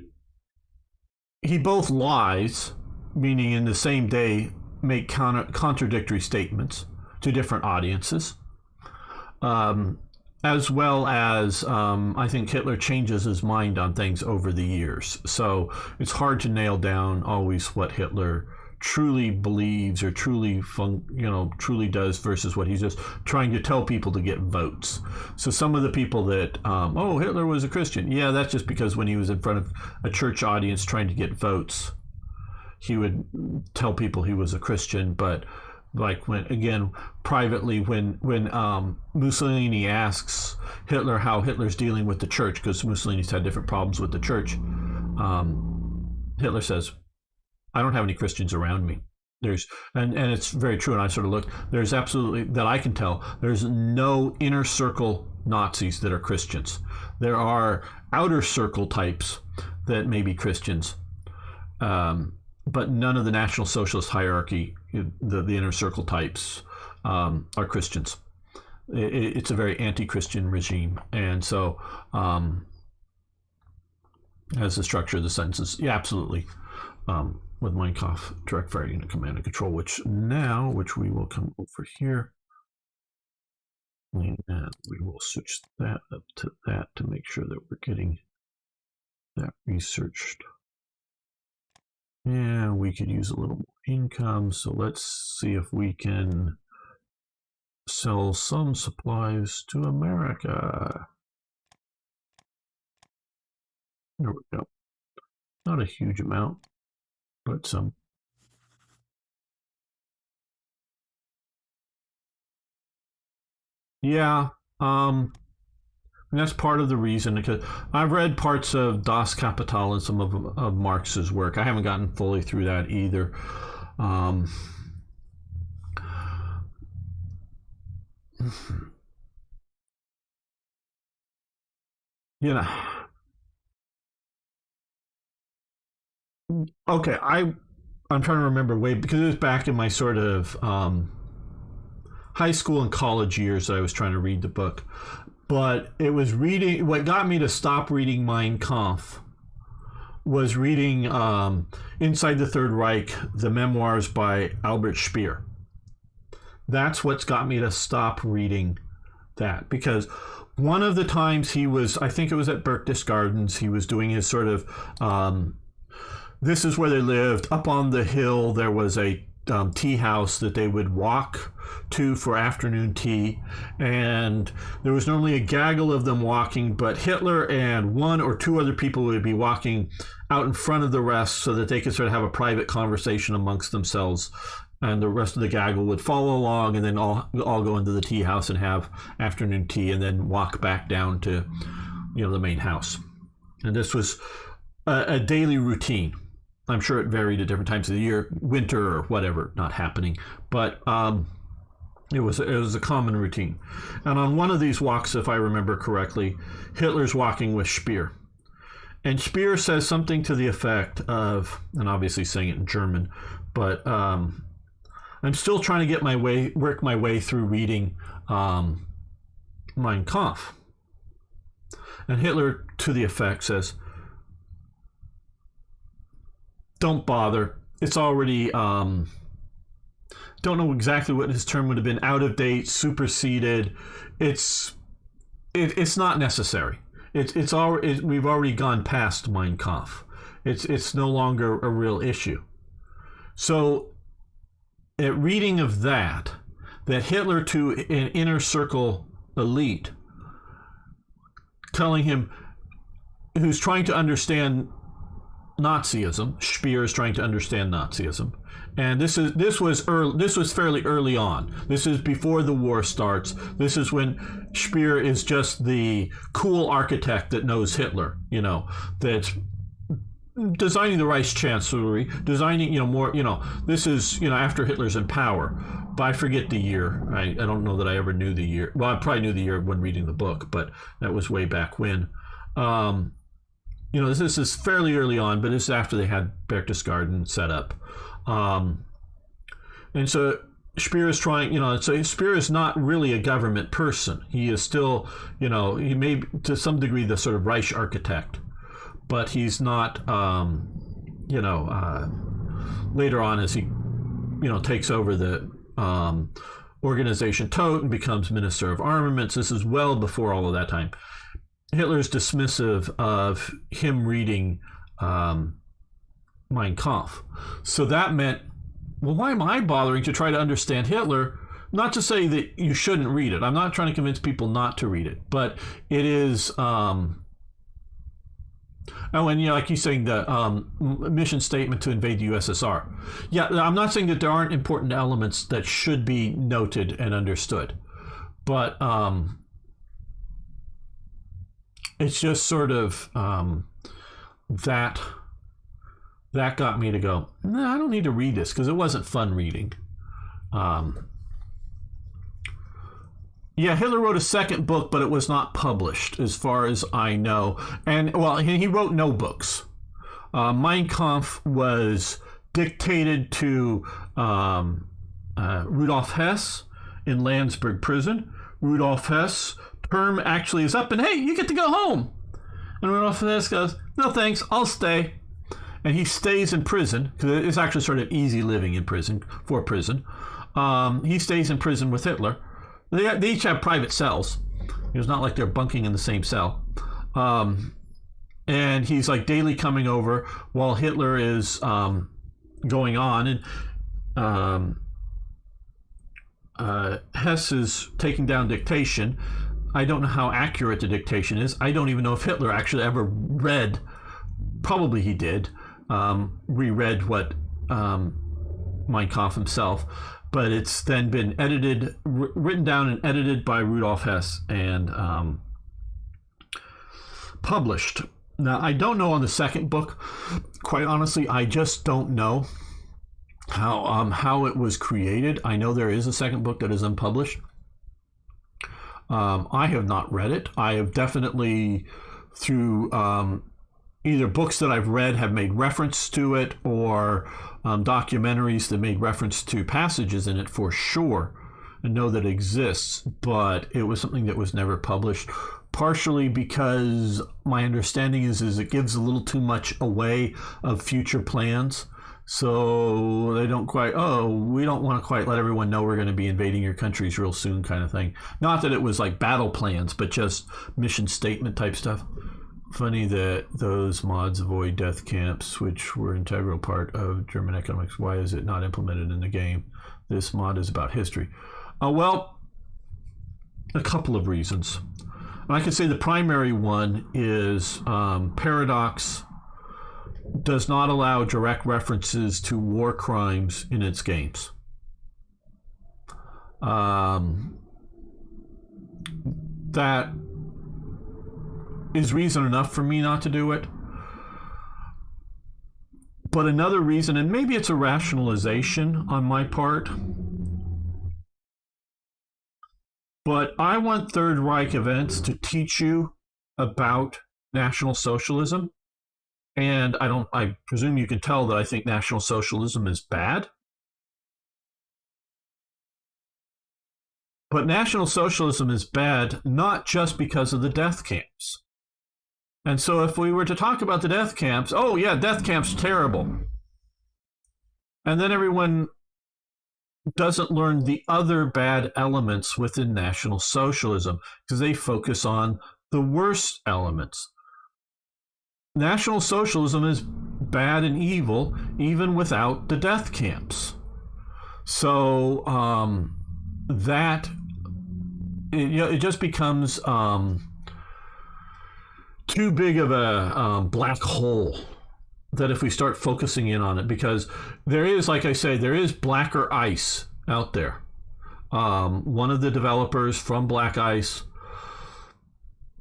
He both lies, meaning in the same day make contradictory statements to different audiences. As well as, I think Hitler changes his mind on things over the years. So it's hard to nail down always what Hitler truly believes or truly does versus what he's just trying to tell people to get votes. So some of the people that, Hitler was a Christian. Yeah, that's just because when he was in front of a church audience trying to get votes, he would tell people he was a Christian, but like privately when Mussolini asks Hitler how Hitler's dealing with the church, because Mussolini's had different problems with the church, Hitler says, I don't have any Christians around me. And it's very true, and I sort of looked, there's absolutely, that I can tell, there's no inner circle Nazis that are Christians. There are outer circle types that may be Christians, but none of the National Socialist hierarchy, the inner circle types, are Christians. It's a very anti-Christian regime, and so as the structure of the sentences, yeah, absolutely. With Mein Kampf, direct firing and command and control, which we will come over here, and we will switch that up to that to make sure that we're getting that researched. And we could use a little more income, so let's see if we can sell some supplies to America. There we go. Not a huge amount, but some. Yeah, and that's part of the reason, because I've read parts of Das Kapital and some of Marx's work. I haven't gotten fully through that either. You know, okay, I'm trying to remember because it was back in my sort of high school and college years that I was trying to read the book. But it was reading, what got me to stop reading Mein Kampf was reading Inside the Third Reich, the memoirs by Albert Speer. That's what's got me to stop reading that, because one of the times he was, I think it was at Berchtesgadens, he was doing his sort of, this is where they lived. Up on the hill, there was a tea house that they would walk to for afternoon tea, and there was normally a gaggle of them walking, but Hitler and one or two other people would be walking out in front of the rest so that they could sort of have a private conversation amongst themselves, and the rest of the gaggle would follow along and then all go into the tea house and have afternoon tea and then walk back down to the main house. And this was a daily routine. I'm sure it varied at different times of the year, winter or whatever, not happening, but it was a common routine. And on one of these walks, if I remember correctly, Hitler's walking with Speer. And Speer says something to the effect of, and obviously saying it in German, but I'm still trying to work my way through reading Mein Kampf. And Hitler, to the effect, says, don't bother. It's already, don't know exactly what his term would have been, out of date, superseded. It's not necessary. We've already gone past Mein Kampf. It's no longer a real issue. So, at reading of that Hitler to an inner circle elite, telling him, who's trying to understand Nazism, Speer is trying to understand Nazism, and this was fairly early on. This is before the war starts. This is when Speer is just the cool architect that knows Hitler, that's designing the Reich Chancellery, designing, more, this is, after Hitler's in power. But I forget the year. I don't know that I ever knew the year. Well, I probably knew the year when reading the book, but that was way back when. This is fairly early on, but this is after they had Berchtesgaden set up. And so Speer is trying, so Speer is not really a government person. He is still, he may be, to some degree, the sort of Reich architect, but he's not, later on as he, takes over the organization Todt and becomes Minister of Armaments. This is well before all of that time. Hitler's dismissive of him reading Mein Kampf. So that meant, well, why am I bothering to try to understand Hitler? Not to say that you shouldn't read it. I'm not trying to convince people not to read it, but it is. And like he's saying, the mission statement to invade the USSR. Yeah, I'm not saying that there aren't important elements that should be noted and understood, but it's just sort of that got me to go, no, I don't need to read this, because it wasn't fun reading. Yeah, Hitler wrote a second book, but it was not published, as far as I know. And, well, he wrote no books. Mein Kampf was dictated to Rudolf Hess in Landsberg prison. Rudolf Hess' term actually is up, and hey, you get to go home. And Rudolf Hess goes, no thanks, I'll stay. And he stays in prison, because it's actually sort of easy living in prison, for prison. He stays in prison with Hitler. They each have private cells. It's not like they're bunking in the same cell. And he's like daily coming over while Hitler is going on. And Hess is taking down dictation. I don't know how accurate the dictation is. I don't even know if Hitler actually ever read, probably he did, reread what Mein Kampf himself, but it's then been edited, written down and edited by Rudolf Hess and published. Now, I don't know on the second book. Quite honestly, I just don't know how it was created. I know there is a second book that is unpublished. I have not read it. I have definitely, through either books that I've read, have made reference to it, or documentaries that made reference to passages in it for sure, and know that it exists, but it was something that was never published, partially because my understanding is it gives a little too much away of future plans. So they don't quite, we don't want to quite let everyone know we're going to be invading your countries real soon kind of thing. Not that it was like battle plans, but just mission statement type stuff. Funny that those mods avoid death camps, which were an integral part of German economics. Why is it not implemented in the game? This mod is about history. Well, a couple of reasons. And I can say the primary one is Paradox does not allow direct references to war crimes in its games. That is reason enough for me not to do it. But another reason, and maybe it's a rationalization on my part, but I want Third Reich events to teach you about National Socialism. And I presume you can tell that I think National Socialism is bad. But National Socialism is bad not just because of the death camps. And so if we were to talk about the death camps, oh yeah, death camps terrible. And then everyone doesn't learn the other bad elements within National Socialism because they focus on the worst elements. National Socialism is bad and evil even without the death camps. So that it just becomes too big of a black hole that if we start focusing in on it, because there is, like I say, there is Blacker Ice out there. One of the developers from Black Ice,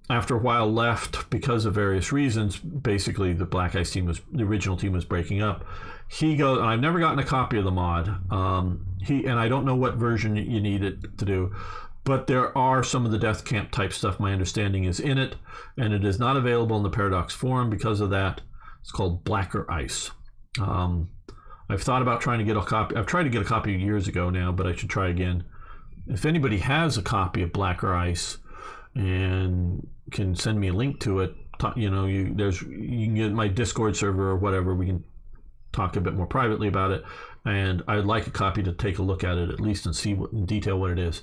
after a while, left because of various reasons. Basically, the Black Ice team the original team was breaking up. He goes, and I've never gotten a copy of the mod. And I don't know what version you need it to do, but there are some of the death camp type stuff, my understanding, is in it, and it is not available in the Paradox forum because of that. It's called Blacker Ice. I've thought about trying to get a copy. I've tried to get a copy years ago now, but I should try again. If anybody has a copy of Blacker Ice and can send me a link to it, you can get my Discord server or whatever. We can talk a bit more privately about it, and I'd like a copy to take a look at it at least and see in detail what it is.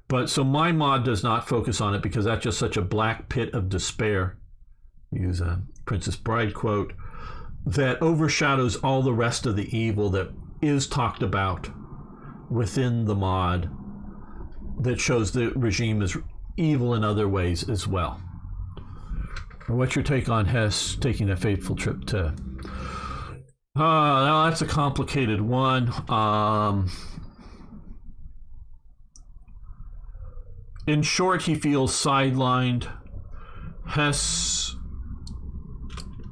But so my mod does not focus on it because that's just such a black pit of despair, use a Princess Bride quote, that overshadows all the rest of the evil that is talked about within the mod, that shows the regime is evil in other ways as well. What's your take on Hess taking that fateful trip to... now that's a complicated one. In short, he feels sidelined. Hess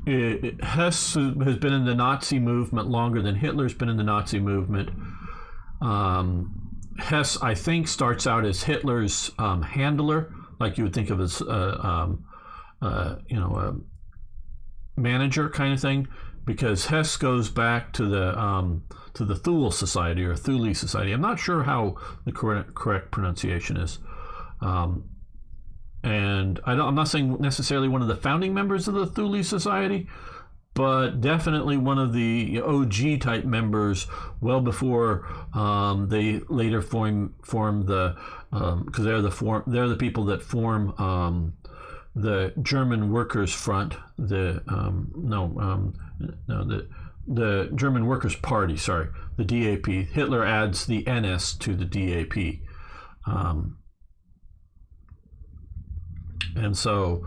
has been in the Nazi movement longer than Hitler's been in the Nazi movement. Hess, I think, starts out as Hitler's handler, like you would think of as manager kind of thing, because Hess goes back to the Thule Society or Thule Society. I'm not sure how the correct pronunciation is. And I'm not saying necessarily one of the founding members of the Thule Society, but definitely one of the OG type members, well before they later form the, because they're the people that form the German Workers' Front, the German Workers' Party, sorry, the DAP. Hitler adds the NS to the DAP. And so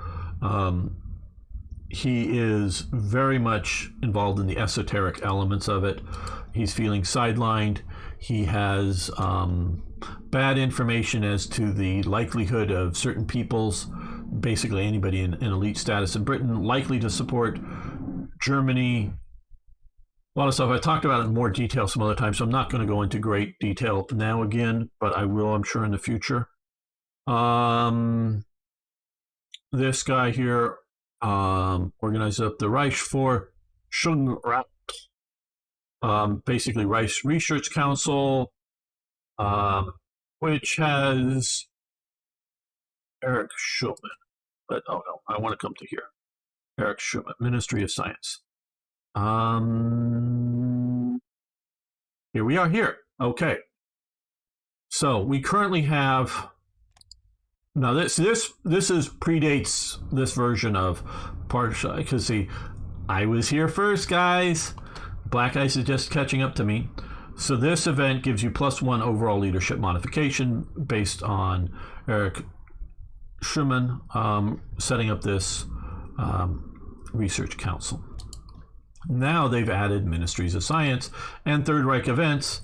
he is very much involved in the esoteric elements of it. He's feeling sidelined. He has bad information as to the likelihood of certain peoples, basically anybody in elite status in Britain, likely to support Germany. A lot of stuff. I talked about it in more detail some other time, so I'm not going to go into great detail now again, but I will, I'm sure, in the future. This guy here organized up the Reich for Schulrat, basically Reich Research Council, which has Eric Schulman. But oh no, I want to come to here. Eric Schulman, Ministry of Science. Here we are here. Okay. So we currently have. Now this is predates this version of Partial, because see, I was here first, guys. Black Ice is just catching up to me. So this event gives you +1 overall leadership modification based on Eric Schumann setting up this research council. Now they've added Ministries of Science, and Third Reich Events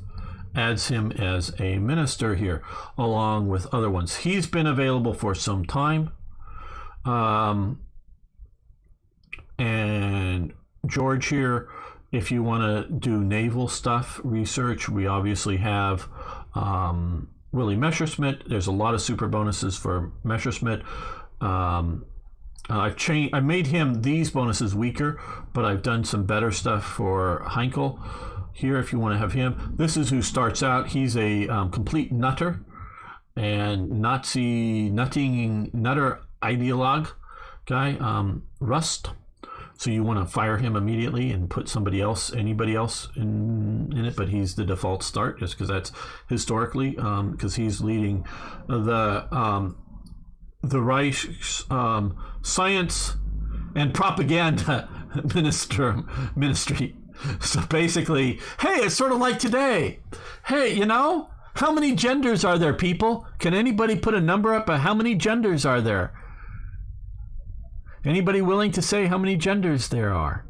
adds him as a minister here, along with other ones. He's been available for some time. And George here, if you want to do naval stuff, research, we obviously have Willie Messerschmitt. There's a lot of super bonuses for Messerschmitt. I made him these bonuses weaker, but I've done some better stuff for Heinkel. Here, if you want to have him, this is who starts out. He's a complete nutter and Nazi nutter ideologue guy, Rust. So you want to fire him immediately and put anybody else in it, but he's the default start just because that's historically, because he's leading the Reich's science and propaganda ministry. So basically, hey, it's sort of like today. Hey, how many genders are there, people? Can anybody put a number up of how many genders are there? Anybody willing to say how many genders there are?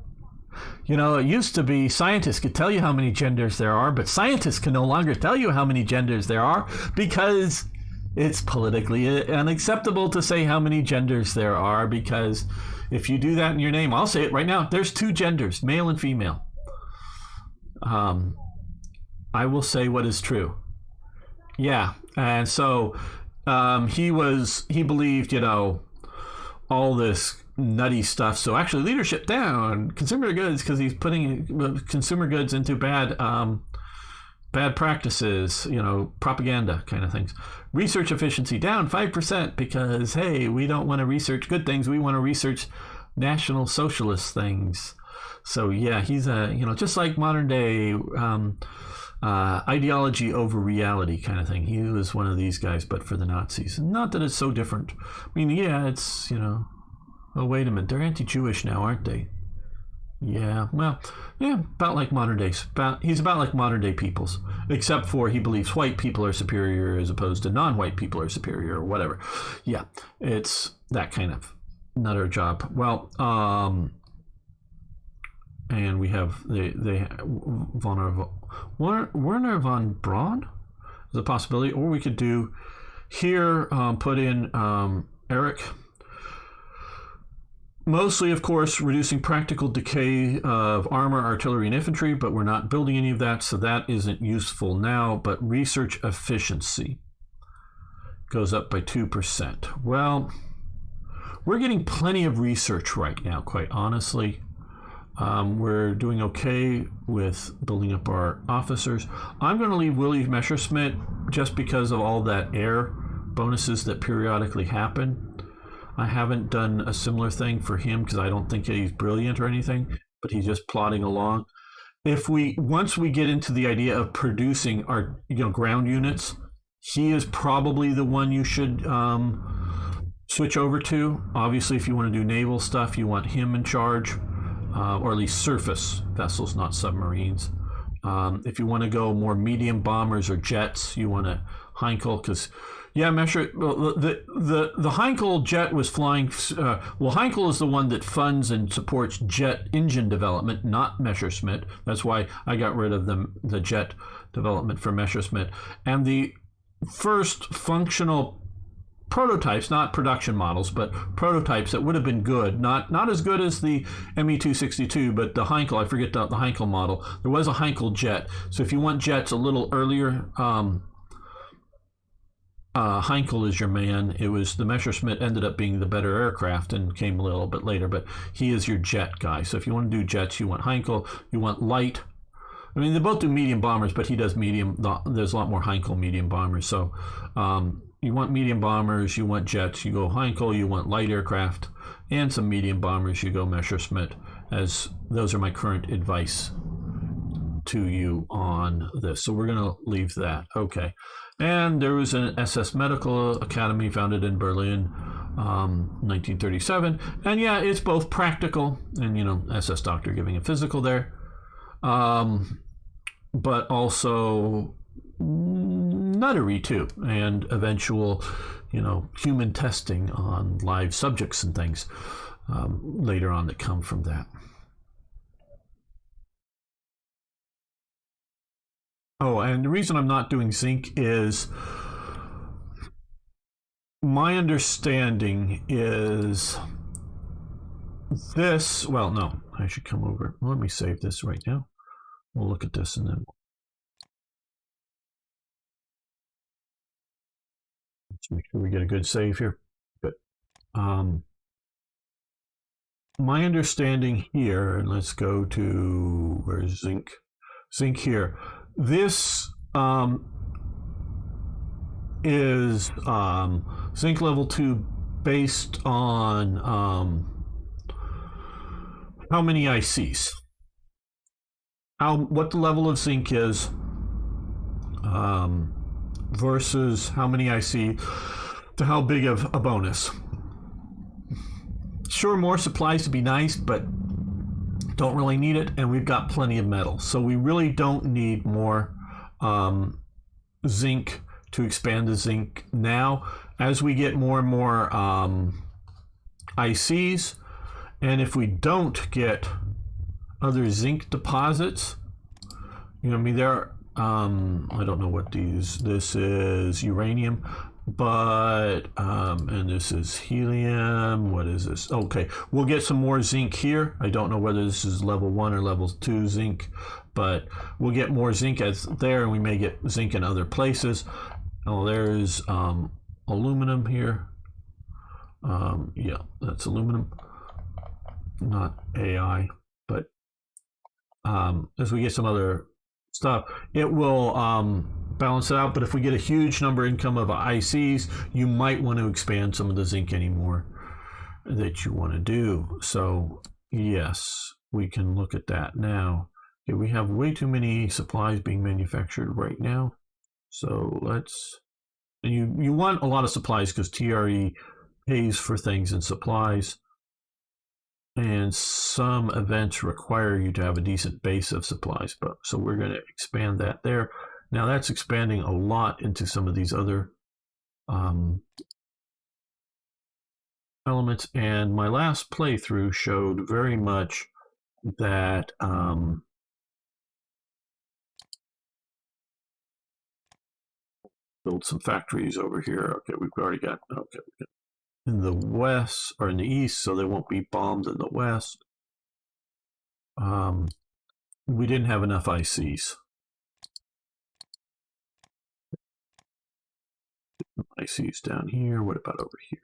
It used to be scientists could tell you how many genders there are, but scientists can no longer tell you how many genders there are because it's politically unacceptable to say how many genders there are, because if you do that in your name, I'll say it right now, there's 2 genders, male and female. I will say what is true. Yeah, and so he believed, all this nutty stuff. So actually, leadership down, consumer goods, because he's putting consumer goods into bad practices, propaganda kind of things. Research efficiency down 5% because, hey, we don't want to research good things. We want to research National Socialist things. So yeah, he's just like modern day ideology over reality kind of thing. He was one of these guys, but for the Nazis. Not that it's so different. I mean, yeah, it's, oh, wait a minute. They're anti-Jewish now, aren't they? Yeah, well, yeah, about like modern days. He's about like modern day peoples, except for he believes white people are superior as opposed to non-white people are superior or whatever. Yeah, it's that kind of nutter job. Well, and we have Werner von Braun is a possibility, or we could do here, put in Eric. Mostly, of course, reducing practical decay of armor, artillery, and infantry, but we're not building any of that, so that isn't useful now. But research efficiency goes up by 2%. Well, we're getting plenty of research right now, quite honestly. We're doing okay with building up our officers. I'm going to leave Willie Messerschmitt just because of all that air bonuses that periodically happen. I haven't done a similar thing for him because I don't think he's brilliant or anything, but he's just plodding along. Once we get into the idea of producing our ground units, he is probably the one you should switch over to. Obviously, if you want to do naval stuff, you want him in charge, or at least surface vessels, not submarines. If you want to go more medium bombers or jets, you want to Heinkel, because the Heinkel jet was flying. Heinkel is the one that funds and supports jet engine development, not Messerschmitt. That's why I got rid of the jet development for Messerschmitt. And the first functional prototypes, not production models, but prototypes that would have been good, not as good as the ME-262, but the Heinkel, I forget the Heinkel model. There was a Heinkel jet. So if you want jets a little earlier, Heinkel is your man. It was the Messerschmitt ended up being the better aircraft and came a little bit later, but he is your jet guy. So if you want to do jets, you want Heinkel. You want light. I mean, they both do medium bombers, but he does medium. There's a lot more Heinkel medium bombers. So you want medium bombers, you want jets, you go Heinkel. You want light aircraft and some medium bombers, you go Messerschmitt. As those are my current advice to you on this. So we're going to leave that. Okay. And there was an SS Medical Academy founded in Berlin, 1937. And yeah, it's both practical and, SS doctor giving a physical there, but also nuttery too, and eventual, human testing on live subjects and things later on that come from that. Oh, and the reason I'm not doing zinc is my understanding is this. Well, no, I should come over. Let me save this right now. We'll look at this and then let's make sure we get a good save here. Good. My understanding here, and let's go to where's zinc? Zinc here. This is zinc level 2 based on how many ICs, what the level of zinc is versus how many IC to how big of a bonus. Sure, more supplies to be nice, but don't really need it, and we've got plenty of metal, so we really don't need more zinc to expand the zinc now. As we get more and more ICs, and if we don't get other zinc deposits, I mean, there are I don't know what this is uranium, but and this is helium. What is this? Okay, we'll get some more zinc here. I don't know whether this is level 1 or level 2 zinc, but we'll get more zinc as there, and we may get zinc in other places. Oh, there's aluminum here. Yeah, that's aluminum, not AI, but as we get some other stuff, it will balance it out. But if we get a huge number income of ICs, you might want to expand some of the zinc anymore that you want to do. So yes, we can look at that now. Okay, we have way too many supplies being manufactured right now. So let's, and you want a lot of supplies because TRE pays for things and supplies. And some events require you to have a decent base of supplies, but so we're going to expand that there. Now that's expanding a lot into some of these other elements. And my last playthrough showed very much that build some factories over here. Okay, we've already got, okay, in the west or in the east, so they won't be bombed in the west. We didn't have enough ICs. ICs down here. What about over here?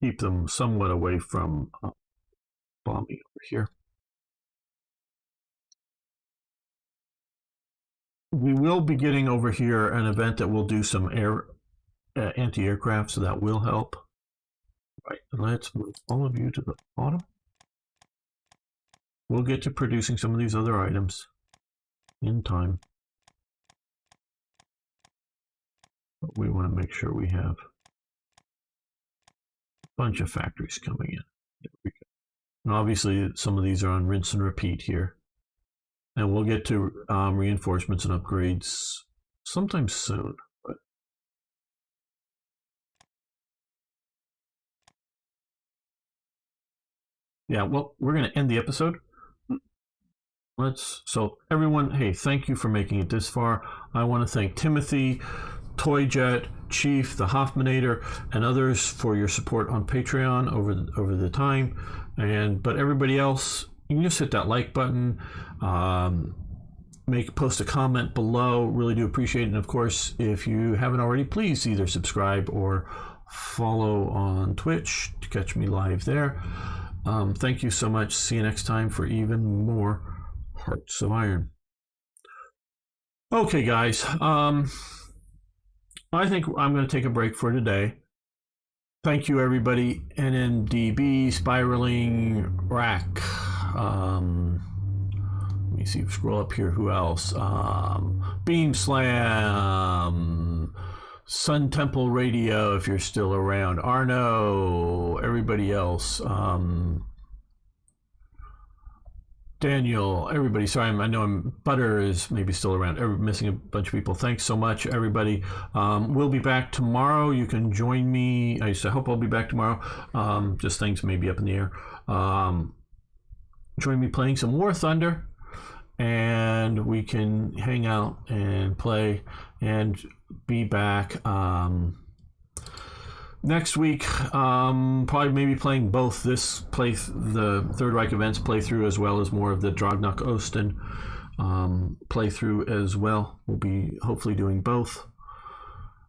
keep them somewhat away from bombing over here. We will be getting over here an event that will do some anti-aircraft, so that will help. Right, let's move all of you to the bottom. We'll get to producing some of these other items in time. But we want to make sure we have a bunch of factories coming in. There we go. And obviously, some of these are on rinse and repeat here. And we'll get to reinforcements and upgrades sometime soon. But yeah, well, we're going to end the episode. So everyone, hey, thank you for making it this far. I want to thank Timothy, Toyjet, Chief, the Hoffmanator, and others for your support on Patreon over the time. But everybody else, you can just hit that like button, post a comment below. Really do appreciate it. And of course, if you haven't already, please either subscribe or follow on Twitch to catch me live there. Thank you so much. See you next time for even more Hearts of Iron. Okay, guys. I think I'm going to take a break for today. Thank you, everybody. NNDB, Spiraling, Rack. Let me see. Scroll up here. Who else? Beam Slam. Sun Temple Radio, if you're still around. Arno. Everybody else. Daniel, everybody, sorry, I know Butter is maybe still around. Missing a bunch of people. Thanks so much, everybody. We'll be back tomorrow. You can join me. I hope I'll be back tomorrow. Just things may be up in the air. Join me playing some War Thunder, and we can hang out and play and be back next week. Probably maybe playing both the Third Reich Events playthrough, as well as more of the Drang nach Osten playthrough as well. We'll be hopefully doing both.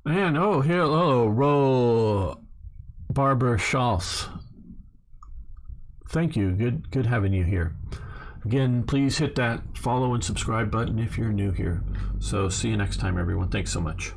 And hello, Ro Barber Schultz. Thank you. Good having you here. Again, please hit that follow and subscribe button if you're new here. So see you next time, everyone. Thanks so much.